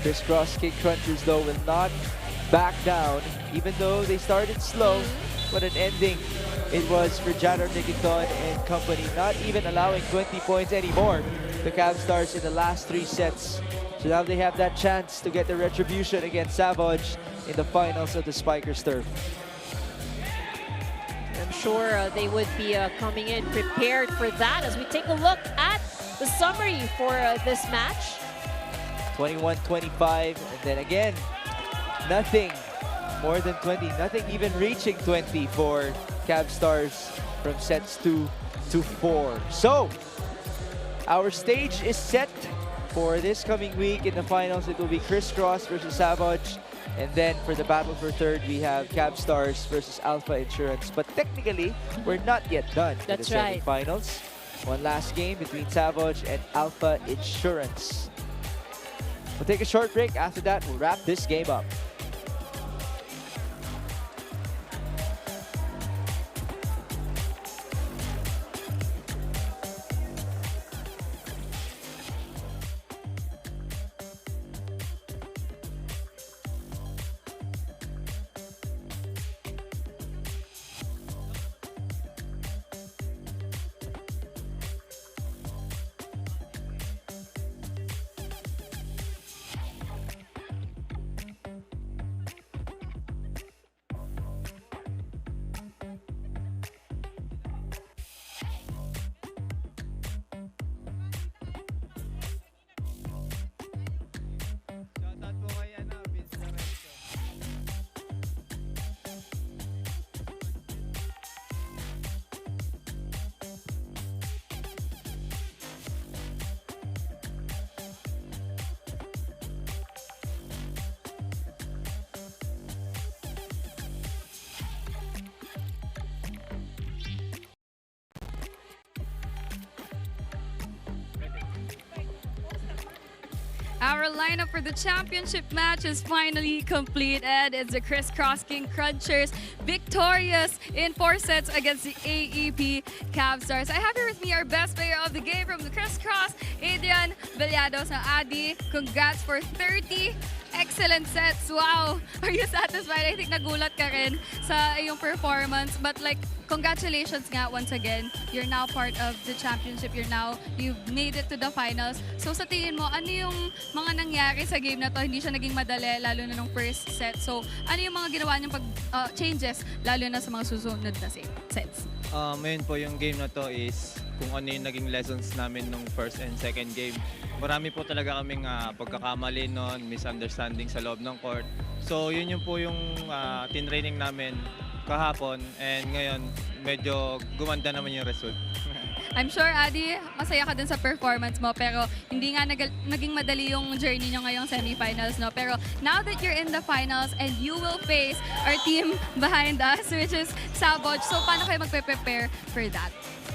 [SPEAKER 3] Criss Cross King Crunchers, though, will not back down, even though they started slow. What an ending it was for Jaron McInton and company, not even allowing 20 points anymore. The Cabstars in the last 3 sets. So now they have that chance to get the retribution against Savage in the finals of the Spikers turf.
[SPEAKER 4] I'm sure they would be coming in prepared for that as we take a look at the summary for this match.
[SPEAKER 3] 21-25, and then again, nothing more than 20, nothing even reaching 20 for Cabstars from sets 2 to 4. So, our stage is set for this coming week in the finals. It will be Criss Cross versus Savage And then for the battle for third, we have Cabstars versus Alpha Insurance. But technically, we're not yet done with
[SPEAKER 4] That's
[SPEAKER 3] the
[SPEAKER 4] right.
[SPEAKER 3] semifinals. One last game between Savage and Alpha Insurance. We'll take a short break. After that, we'll wrap this game up.
[SPEAKER 1] Our lineup for the championship match is finally completed. It's the Criss Cross King Crunchers victorious in 4 sets against the Aep Cabstars. I have here with me our best player of the game from the Criss Cross, Adrian Villados. Now, Adi, congrats for 30 excellent sets. Wow! Are you satisfied? I think nagulat ka rin sa iyong performance. But like, congratulations nga once again. You're now part of the championship. You've made it to the finals. So sa tingin mo, ano yung mga nangyari sa game na to? Hindi siya naging madali, lalo na nung first set. So ano yung mga ginawa niyong changes, lalo na sa mga susunod na sets?
[SPEAKER 11] Ngayon po yung game na to is kung ano yung naging lessons namin nung first and second game. Marami po talaga kaming pagkakamali noon, misunderstanding sa loob ng court. So yun yung po yung tinraining namin kahapon, and ngayon medyo gumanda naman yung result.
[SPEAKER 1] I'm sure, Adi, masaya ka din sa performance mo, pero hindi nga naging madali yung journey nyo ngayong semifinals, no? Pero now that you're in the finals and you will face our team behind us, which is Savage, so paano kayo magpe-prepare for that?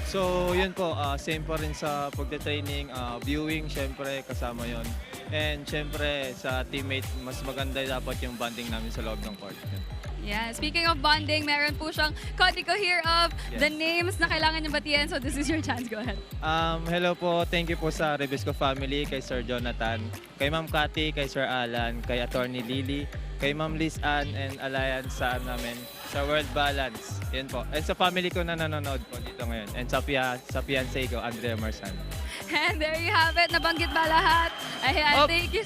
[SPEAKER 11] So yun po, same pa rin sa pagte-training, viewing, syempre kasama yon. And syempre sa teammate, mas maganda dapat yung bonding namin sa loob ng court.
[SPEAKER 1] Yeah, speaking of bonding, meron po siyang codiko here of the names na kailangan niyo batiin. So this is your chance. Go ahead.
[SPEAKER 11] Hello po, thank you po sa Rebisco family, kay Sir Jonathan, kay Ma'am Cathy, kay Sir Alan, kay Attorney Lily, kay Ma'am Liz Ann, and Alliance sa namin, sa World Balance. Yan po. And sa family ko na nanonood po dito ngayon. And sa fiancé ko, Andrea Marsan.
[SPEAKER 1] And there you have it. Nabanggit ba lahat? Ayan, thank you.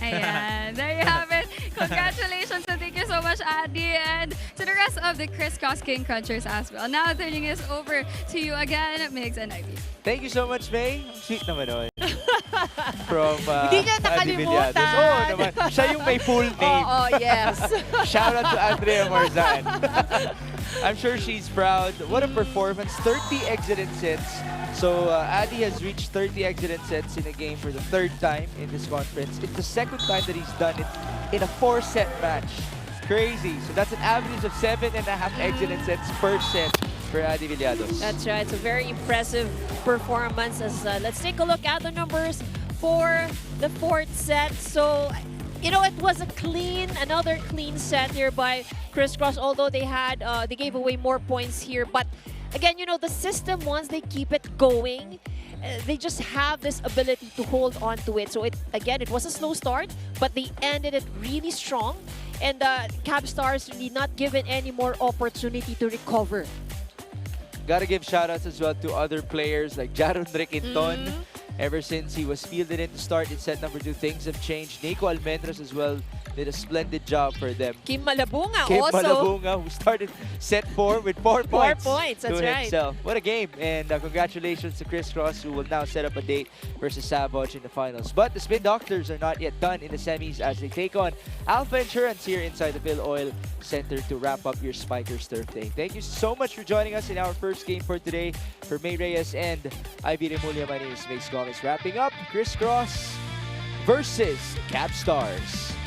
[SPEAKER 1] Ayan, there you have it. Congratulations and thank you so much, Adi, and to the rest of the Criss Cross King Crunchers as well. Now, turning this over to you again, Migs and Ivy.
[SPEAKER 3] Thank you so much, May. Ang sweet naman nun. From
[SPEAKER 4] Hindi niya
[SPEAKER 3] Adi
[SPEAKER 4] nakalimutan.
[SPEAKER 3] Villados. Oo naman. Siya yung may full name.
[SPEAKER 4] Oh, yes.
[SPEAKER 3] Shout out to Andrea Marzan. I'm sure she's proud. What a performance. 30 exited sets. So Adi has reached 30 exited sets in a game for the 3rd time in this conference. It's the 2nd time that he's done it in a 4-set match. Crazy. So that's an average of 7.5 exited sets per set for Adi Villados.
[SPEAKER 4] That's right. It's a very impressive performance. As let's take a look at the numbers for the 4th set. So, you know, it was another clean set here by Criss Cross, although they gave away more points here. But again, you know, the system, once they keep it going, they just have this ability to hold on to it. So it was a slow start, but they ended it really strong. And Cabstars really not given any more opportunity to recover.
[SPEAKER 3] Gotta give shoutouts as well to other players like Jaron Requinton. Ever since he was fielded in to start in set number 2, things have changed. Nico Almendras as well did a splendid job for them.
[SPEAKER 4] Kim Malabunga
[SPEAKER 3] Kim
[SPEAKER 4] also.
[SPEAKER 3] Malabunga, who started set 4 with 4 points.
[SPEAKER 4] 4 points, that's
[SPEAKER 3] to
[SPEAKER 4] right.
[SPEAKER 3] himself. What a game. And congratulations to Criss Cross, who will now set up a date versus Savage in the finals. But the Spin Doctors are not yet done in the semis as they take on Alpha Insurance here inside the Phil Oil Center to wrap up your Spikers Turf Day. Thank you so much for joining us in our first game for today. For May Reyes and Ivy Remulla, my name is Mace Gomez. is wrapping up. Criss Cross versus Cabstars.